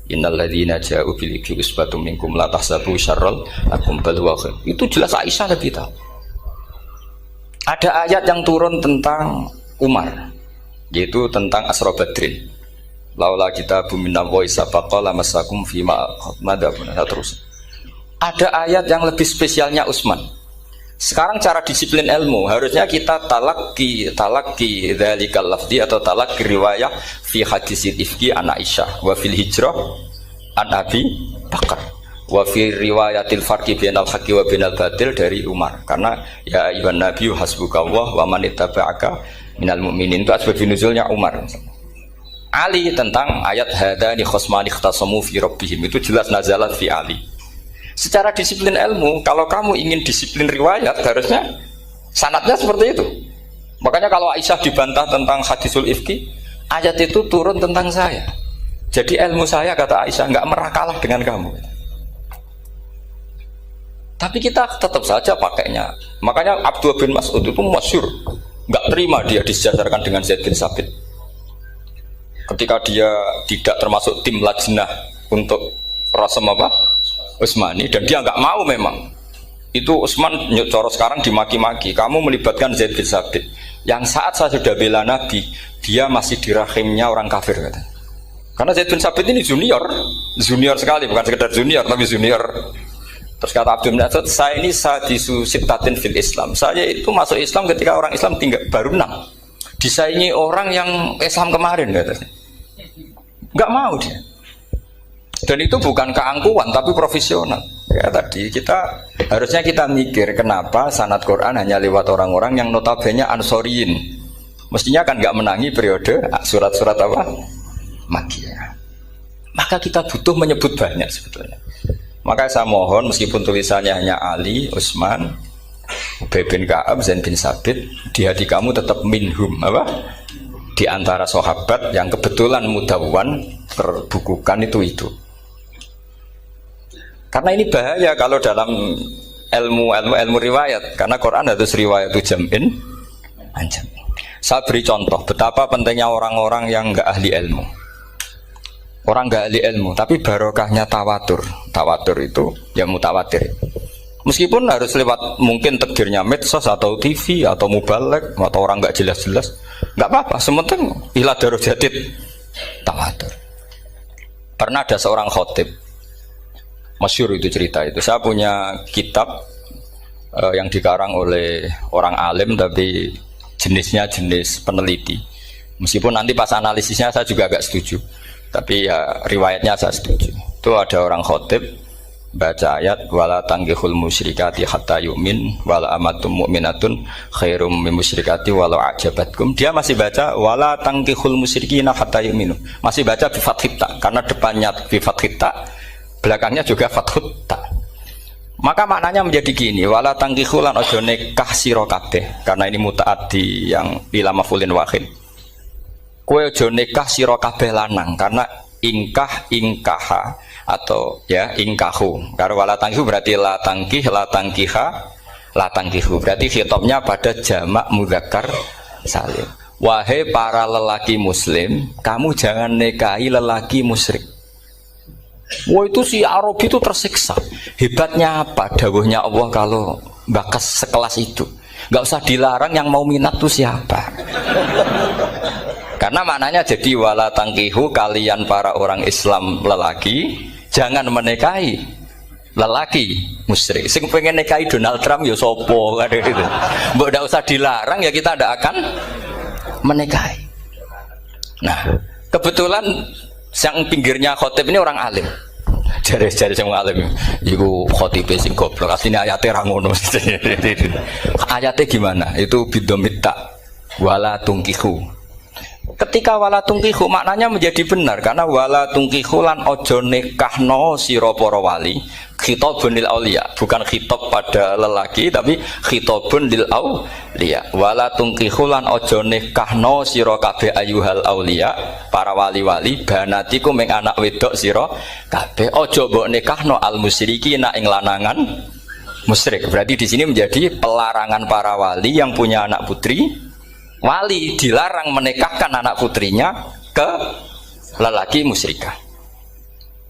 Innal ladzina ja'u bil ifki usbatum minkum la tahsabu syarral lakum bal huwa khair. Itu jelas Aisyah lebih tahu. Ada ayat yang turun tentang Umar, yaitu tentang Asra Badrin. Laula kita bumina wa isabaqa lamasakum fima madabun. Terus. Ada ayat yang lebih spesialnya Utsman. Sekarang cara disiplin ilmu harusnya kita talaqi dzalikal lafzi atau talaqi riwayah fi hadisil ifki an Aisyah wa fil hijrah an Abi Bakar. Wa fi riwayatil farqi bainal haqqi wa bainal batil dari Umar. Karena ya ayyuhan nabiyyu hasbukallah wa man ittaba'aka minal mu'minin, itu asbab nuzulnya Umar. Ali tentang ayat hadani khosmani ikhtasamu fi rabbihim, itu jelas nazalat fi Ali. Secara disiplin ilmu, kalau kamu ingin disiplin riwayat harusnya sanadnya seperti itu. Makanya kalau Aisyah dibantah tentang hadisul ifki, ayat itu turun tentang saya. Jadi ilmu saya, kata Aisyah, enggak merakalah dengan kamu. Tapi kita tetap saja pakainya. Makanya Abdullah bin Mas'ud itu masyhur, nggak terima dia disejajarkan dengan Zaid bin Sabit. Ketika dia tidak termasuk tim lajnah untuk rasam apa? Utsmani, dan dia nggak mau memang. Itu Utsman coro sekarang dimaki-maki. Kamu melibatkan Zaid bin Sabit. Yang saat saya sudah bela Nabi, dia masih di rahimnya orang kafir katanya. Karena Zaid bin Sabit ini junior sekali, bukan sekedar junior tapi junior. Terus kata Abdul Nasir, saya ini sadisu sittatin fil Islam. Saya itu masuk Islam ketika orang Islam tinggal baru 6. Disaingi orang yang Islam kemarin katanya. Enggak mau dia. Dan itu bukan keangkuhan tapi profesional. Ya tadi harusnya kita mikir kenapa sanad Quran hanya lewat orang-orang yang notabene Ansoriyin. Mestinya kan enggak menangi periode surat-surat apa? Makkiyah. Maka kita butuh menyebut banyak sebetulnya. Maka saya mohon meskipun tulisannya hanya Ali, Utsman, Ubay bin Ka'ab, Zaid bin Sabit, di hati kamu tetap minhum apa? Di antara sahabat yang kebetulan mudawwan terbukukan itu. Karena ini bahaya kalau dalam ilmu riwayat, karena Quran harus riwayat itu jam'in anjam. Saya beri contoh betapa pentingnya orang-orang yang enggak ahli ilmu. Orang nggak ahli ilmu, tapi barokahnya tawatur. Tawatur itu ya mutawatir. Meskipun harus lewat mungkin takdirnya medsos atau TV atau mubalek atau orang nggak jelas-jelas, nggak apa-apa. Sementing ila darajatid tawatur. Pernah ada seorang khotib, masyhur itu cerita itu. Saya punya kitab yang dikarang oleh orang alim tapi jenisnya jenis peneliti. Meskipun nanti pas analisisnya saya juga agak setuju. Tapi ya riwayatnya saya setuju. Itu ada orang khotib baca ayat wala tangkihul musyrikati hatta yu'min wala amatum mu'minatun khairum min musyrikati walau ajabatkum. Dia masih baca wala tangkihul musyrikina hatta yu'minu. Masih baca bi fathit ta karena depannya bi fathit ta, belakangnya juga fathut ta. Maka maknanya menjadi gini, wala tangkihul lan aja nikah sira kabeh karena ini mutaaddi yang ila maf'ulin wahid. Kowe aja nikah sira kabeh lanang karena ingkaha atau ya ingkahu. Karo wala tangkihu berarti la tangkiha latangkihu. Berarti khitabnya pada jamak mudzakkar salim. Wahai para lelaki muslim, kamu jangan nikahi lelaki musyrik. Wah, itu si Arabi itu tersiksa. Hebatnya apa? Dawuhnya Allah kalau bakas sekelas itu. Gak usah dilarang, yang mau minat tuh siapa? Karena maknanya jadi wala tangkihu, kalian para orang Islam lelaki jangan menikahi lelaki musyrik. Sing pengen nikahi Donald Trump ya sopo kan gitu. Mbok ndak usah dilarang ya kita ndak akan menikahi. Nah, kebetulan yang pinggirnya khotib ini orang alim. Jare-jare sing alim iku khotibe sing goblok. Asline ayate ra ngono. Ayate gimana? Itu bidomita wala tungkihu. Ketika wala tungkihu maknanya menjadi benar karena wala tungkihu lan ojo nikahno sira para wali, khitabun lil auliya, bukan khitab pada lelaki tapi khitabun lil auliya. Wala tungkihu lan ojo nikahno sira kabeh ayuhal auliya, para wali-wali banatiku ming anak wedok sira kabeh, ojo mbok nikahno al musyrikina ing lanangan musyrik. Berarti di sini menjadi pelarangan para wali yang punya anak putri. Wali dilarang menikahkan anak putrinya ke lelaki musyrikah.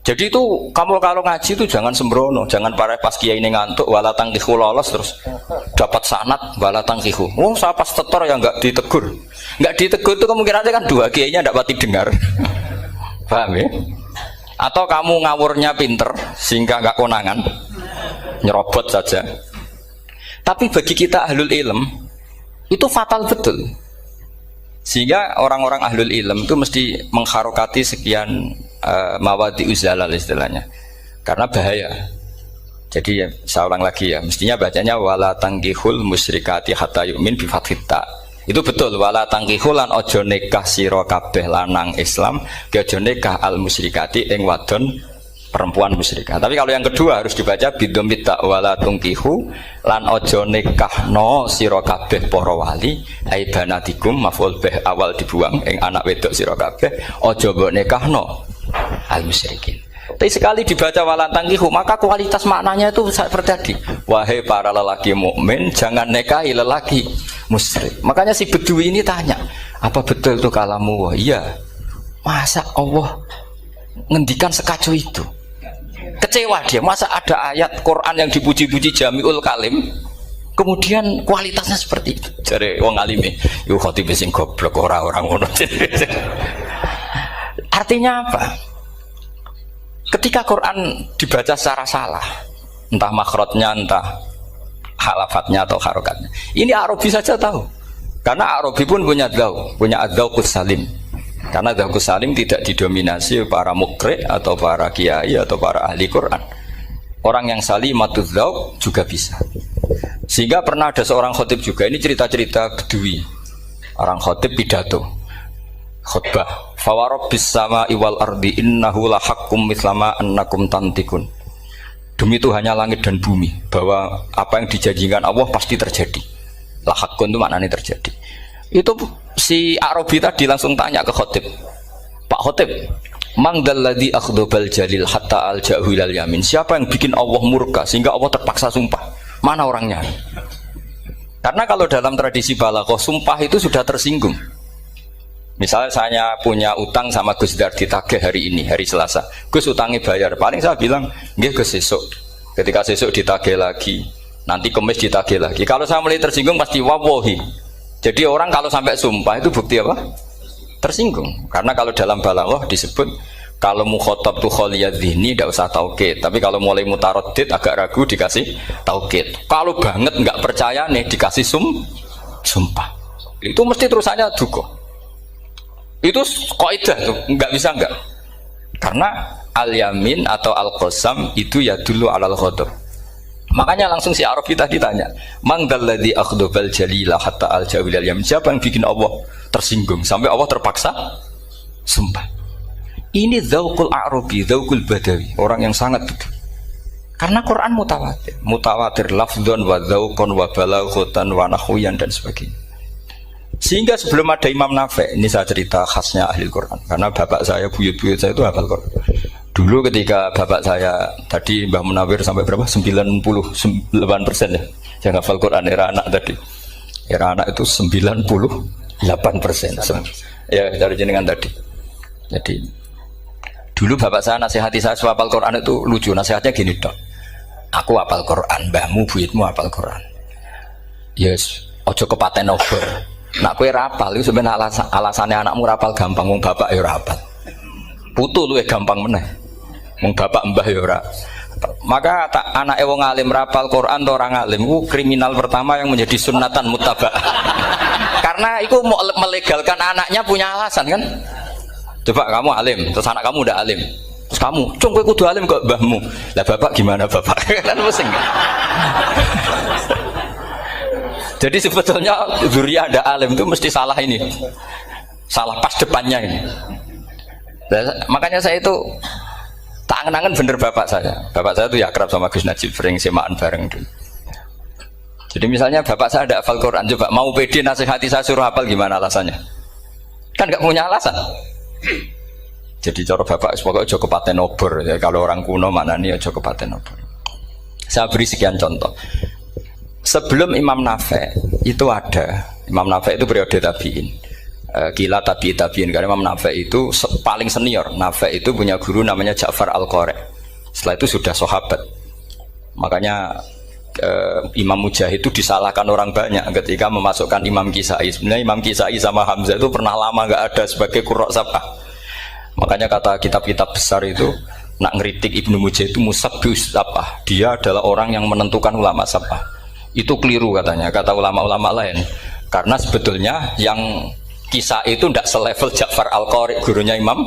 Jadi itu kamu kalau ngaji itu jangan sembrono, jangan pas kiai ini ngantuk wala tangkihu lolos terus dapat sanad wala tangkihu. Oh, saya pas tetor yang enggak ditegur. Enggak ditegur itu kemungkinannya kan dua kiainya enggak pati dengar. Paham ya? Atau kamu ngawurnya pinter sehingga enggak konangan, nyerobot saja. Tapi bagi kita ahlul ilm itu fatal betul. Sehingga orang-orang ahlul ilm itu mesti mengharokati sekian mawadi uzalal istilahnya. Karena bahaya. Jadi ya, saya ulang lagi ya, mestinya bacanya wala tangkihul musyrikati hatta yu'min bi fathita. Itu betul, wala tangkihul lan ojo nikah sira kabeh lanang Islam, ke ojo nikah al musyrikati ing wadon perempuan musyrikah. Tapi kalau yang kedua harus dibaca bidomit wala tungkihu lan ojo nikahno sira kabeh para wali ai banatikum maf'ul bih awal dibuang ing anak wedok sira kabeh ojo mbok nikahno al musyrikin. Tapi sekali dibaca wala tangkihu maka kualitas maknanya itu terjadi. Wahai para lelaki mukmin jangan nikahi lelaki musyrik. Makanya si Bedui ini tanya, apa betul itu kalamu? Iya. Masa Allah ngendikan sekacau itu? Kecewa dia, masa ada ayat Quran yang dipuji-puji Jamiul Kalim kemudian kualitasnya seperti itu. Jare wong alime yo khotibe sing goblok ora-ora ngono. Artinya apa? Ketika Quran dibaca secara salah, entah makhrajnya, entah halafatnya atau harokatnya, ini Arabi saja tahu. Karena Arabi pun punya adzauqus salim. Karena adzauqus salim tidak didominasi para mukri atau para kiai atau para ahli Quran. Orang yang salimatuz dzauq juga bisa. Sehingga pernah ada seorang khotib juga, ini cerita-cerita Bedui. Orang khotib pidato khutbah, fawarabbis samaa'i wal ardi innahu lahaqqum mithlama annakum tantikun. Demi Tuhannya langit dan bumi, bahwa apa yang dijanjikan Allah pasti terjadi. Lahaqqun itu maknanya terjadi. Itu si Arabi tadi langsung tanya ke khotib, Pak khotib, mangdalladzi akhdobal jalil hatta al-ja'hu ilal yamin. Siapa yang bikin Allah murka sehingga Allah terpaksa sumpah? Mana orangnya? Karena kalau dalam tradisi balaghah sumpah itu sudah tersinggung. Misalnya saya punya utang sama Gus Dar ditagih hari ini, hari Selasa. Gus utangnya bayar. Paling saya bilang, nggih Gus sesuk. Ketika sesuk ditagih lagi, nanti Kamis ditagih lagi. Kalau saya mulai tersinggung pasti wawahi. Jadi orang kalau sampai sumpah itu bukti apa? Tersinggung. Karena kalau dalam balaghah disebut kalau mukhatab tuh khaliyadz dzihni tidak usah taukid. Tapi kalau mulai mutaraddid agak ragu dikasih taukid. Kalau banget nggak percaya nih dikasih sumpah. Itu mesti terusannya duga. Itu kaidah tuh, nggak bisa nggak. Karena al-yamin atau al-qasam itu ya dulu alal ghadab. Makanya langsung si Arabi tadi tanya, mangdalladzi akhdobal jalila hatta al-ja'u ilal yamin. Siapa yang bikin Allah tersinggung sampai Allah terpaksa sumpah? Ini dzauqul Arabi, dzauqul Badawi, orang yang sangat betul. Karena Quran mutawatir lafdzon wa dzauqon wa balaghatan wa nahwiyan dan sebagainya. Sehingga sebelum ada Imam Nafi', ini saya cerita khasnya ahli Quran. Karena bapak saya, buyut-buyut saya itu hafal Quran. Dulu ketika bapak saya tadi Mbah Munawir sampai berapa? 98% ya. Jangan hafal Quran era anak tadi. Era anak itu 98%. Ya dari jenengan tadi. Jadi dulu bapak saya nasihati saya hafal Quran itu lucu. Nasihatnya gini dok. Aku hafal Quran, mbahmu buyutmu hafal Quran. Yes, ojo kepaten obor. Nak kowe rapal itu sebenarnya alasannya anakmu rapal gampang, wong bapak ya rapal. Putu luwih gampang meneh. Wong bapak mbah ya ora. Maka anak wong alim rapal Quran atau orang alim itu kriminal pertama yang menjadi sunnatan muttaba. Karena itu melegalkan anaknya punya alasan kan. Coba kamu alim, terus anak kamu udah alim. Terus kamu, cung kowe kudu alim kok mbahmu. Lah bapak gimana bapak? Kan pusing. Jadi sebetulnya zuriat ada alim itu mesti salah ini. Salah pas depannya ini. Makanya saya itu tak angen-angen bener bapak saya. Bapak saya itu ya akrab sama Gus Najib, sering semaan bareng dulu. Jadi misalnya bapak saya ada hafal Quran, coba mau pede nasihati saya suruh hafal gimana alasannya? Kan nggak punya alasan. Jadi cara bapak pokoknya ojo kepaten obor. Ya, kalau orang kuno mana nih ojo kepaten obor. Saya beri sekian contoh. Sebelum Imam Nafi itu ada. Imam Nafi itu periode tabiin. Gila tabiin karena Imam Nafi itu paling senior. Nafi itu punya guru namanya Ja'far Al-Qari. Setelah itu sudah sahabat. Makanya Imam Mujahid itu disalahkan orang banyak ketika memasukkan Imam Kisai. Sebenarnya Imam Kisai sama Hamzah itu pernah lama nggak ada sebagai qurra' sab'ah. Makanya kata kitab-kitab besar itu nak ngeritik Ibnu Mujahid itu musabbius sab'ah. Dia adalah orang yang menentukan ulama sab'ah. Itu keliru katanya, kata ulama-ulama lain. Karena sebetulnya yang Kisah itu tidak selevel Ja'far Al-Qari, gurunya Imam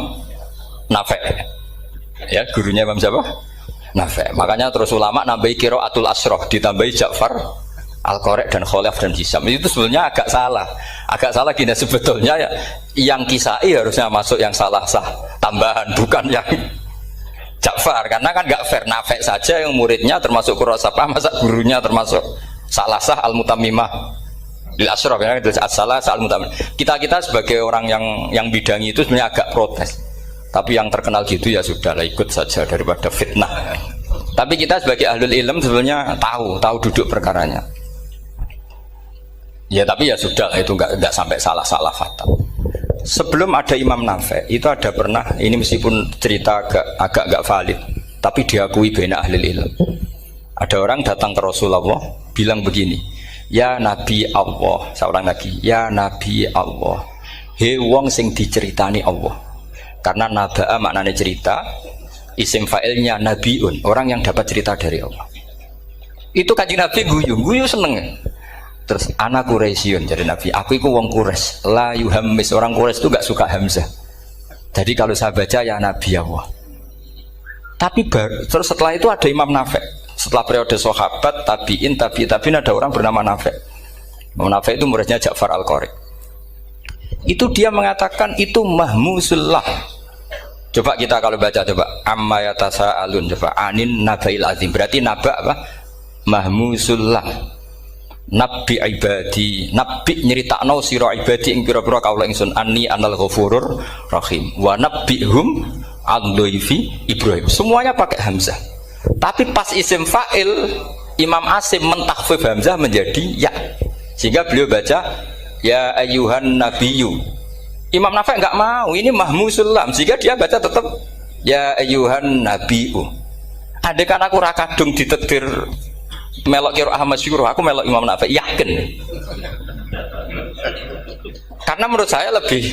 Nafi. Ya, gurunya Imam siapa? Nafi. Makanya terus ulama nambahi qiraatul asroh, ditambahi Ja'far Al-Qari dan Khalaf dan Hisam. Itu sebenarnya agak salah. Agak salah gini sebetulnya ya, yang Kisah harusnya masuk yang salah sah tambahan, bukan yang Ja'far. Karena kan nggak fair, Nafi saja yang muridnya termasuk qurra' sab'ah, masa gurunya termasuk salah sah al-mutammimah. Di asrof ya, as-salah al-mutammim. Kita sebagai orang yang bidangi itu sebenarnya agak protes. Tapi yang terkenal gitu ya sudahlah, ikut saja daripada fitnah. Tapi kita sebagai ahlul ilm sebenarnya tahu duduk perkaranya. Ya tapi ya sudah, itu enggak sampai salah fatal. Sebelum ada Imam Nafi itu ada pernah, ini meskipun cerita agak enggak valid, tapi diakui baina ahlul ilm. Ada orang datang ke Rasulullah bilang begini. Ya Nabi Allah, seorang lagi. Ya Nabi Allah, he wong sing diceritani Allah. Karena naba'a maknanya cerita, isim fa'ilnya nabiun, orang yang dapat cerita dari Allah. Itu kanjeng Nabi guyu seneng. Terus anak Quraisyun, jadi Nabi, aku itu wong Quraisy, la yuhammis, orang Quraisy itu gak suka hamzah. Jadi kalau saya baca ya Nabi Allah. Tapi terus setelah itu ada Imam Nafi. Setelah periode sahabat, tabiin ada orang bernama Nafi. Nafi itu muridnya Ja'far Al-Qari. Itu dia mengatakan itu mahmusullah. Coba kita kalau baca coba amma yatasaalun, coba anin nabail azim. Berarti naba apa? Mahmusullah. Nabi ibadi, nabi nyeritakno sira ibadi ing pira-pira kaula ingsun anni anal ghafurur rahim. Wa nabbihum al-dhaifi Ibrahim. Semuanya pakai hamzah. Tapi pas isim fa'il Imam Asim mentakhfif hamzah menjadi ya, sehingga beliau baca ya ayyuhan nabiyyu. Imam Nafi enggak mau, ini mahmusul lam, sehingga dia baca tetap ya ayyuhan nabiyyu. Andai kan aku ra kadung ditetir melok qiraah masyhur, aku melok Imam Nafi, yakin. Karena menurut saya lebih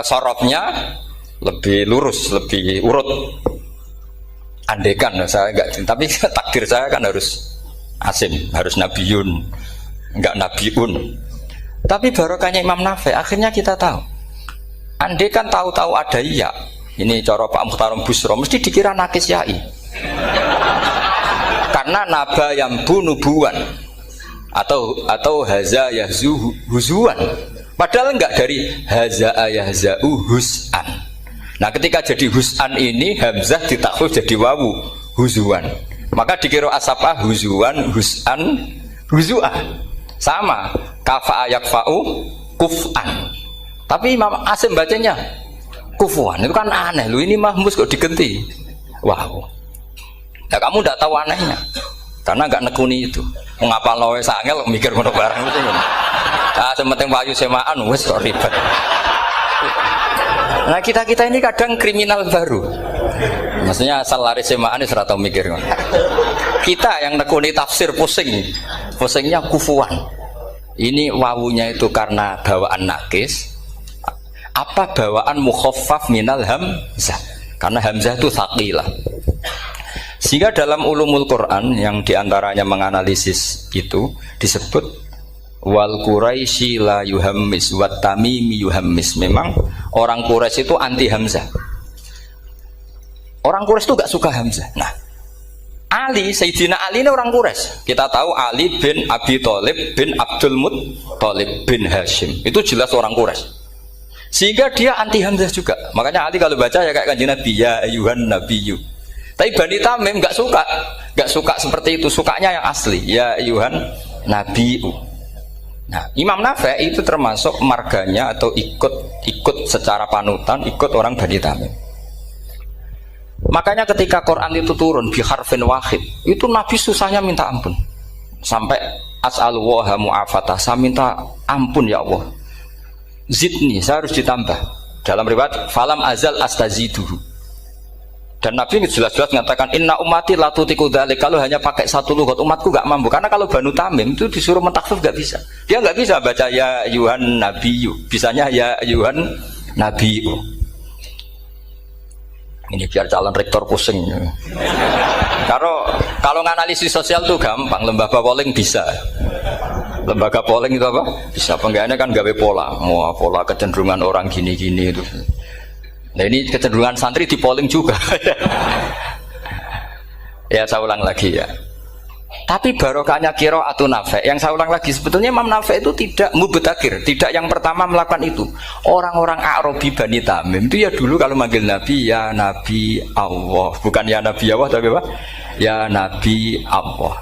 sorofnya lebih lurus, lebih urut. Andekan saya enggak, tapi takdir saya kan harus Asim, harus Nabiyun, enggak Nabiun. Tapi barokahnya Imam Nafi, akhirnya kita tahu. Andekan tahu-tahu ada iya, ini cara Pak Mukhtarom Busro, mesti dikira nakis yai. Karena naba yang bunubuan atau haza yahzu huzuan. Padahal enggak dari haza yahzau hus'an. Nah ketika jadi hus'an ini hamzah ditakhfif jadi wawu huzuan. Maka dikira asapah huzuan, hus'an, huzu'ah. Sama kafa'a yakfa'u kuf'an. Tapi Imam Asim bacanya kufuan. Itu kan aneh lu, ini mahmus kok digenti. Wow. Nah kamu tidak tahu anehnya. Karena nggak nekuni itu. Ngapal nawe sangel mikir ngono barang itu. Ah, sementing payu semaan wis kok ribet. Nah, kita ini kadang kriminal baru. Maksudnya asal lari semaan wis ora tau mikir ngono. Kita yang nekuni tafsir pusing. Pusingnya kufuan. Ini wawunya itu karena bawaan nakis. Apa bawaan mukhaffaf minal hamzah? Karena hamzah itu tsaqilah. Sehingga dalam ulumul Quran yang diantaranya menganalisis itu disebut wal Quraisy la yuhammis wat tamimi yuhammis. Memang orang Quraisy itu anti hamzah. Orang Quraisy itu gak suka hamzah. Nah, Ali, Sayyidina Ali ini orang Quraisy. Kita tahu Ali bin Abi Thalib bin Abdul Muttalib bin Hashim. Itu jelas orang Quraisy. Sehingga dia anti hamzah juga. Makanya Ali kalau baca ya kayak Kanjeng Nabi, ya ayyuhan nabiyyu. Tapi Bani Tamim nggak suka seperti itu. Sukanya yang asli, ya ayyuhan nabiyyu. Nah, Imam Nafi' itu termasuk marganya atau ikut secara panutan, ikut orang Bani Tamim. Makanya ketika Quran itu turun bi harfin wahid, itu Nabi susahnya minta ampun. Sampai as'alullaha mu'afatah, saya minta ampun ya Allah. Zidni, saya harus ditambah. Dalam riwayat falam azal astaziduhu. Dan Nabi jelas-jelas mengatakan inna ummati la tutiku dzalik. Kalau hanya pakai satu lughat umatku enggak mampu. Karena kalau Banu Tamim itu disuruh mentakhfif enggak bisa. Dia enggak bisa baca ya ayyuhan nabiyyu. Bisanya ya ayyuhan nabiyyu. Ini biar calon rektor pusing. Kalau nganalisis sosial tuh gampang, lembaga polling bisa. Lembaga polling itu apa? Bisa penggawaannya kan gawe pola, pola kecenderungan orang gini-gini itu. Nah ini kecenderungan santri di polling juga. Ya saya ulang lagi ya. Tapi barokahnya qiraatun Nafi'. Yang saya ulang lagi sebetulnya Imam Nafi' itu tidak mubtagir, tidak yang pertama melakukan itu. Orang-orang Arabi Bani Tamim itu ya dulu kalau manggil Nabi ya Nabi Allah, bukan ya Nabi Allah tapi apa? Ya Nabi Allah.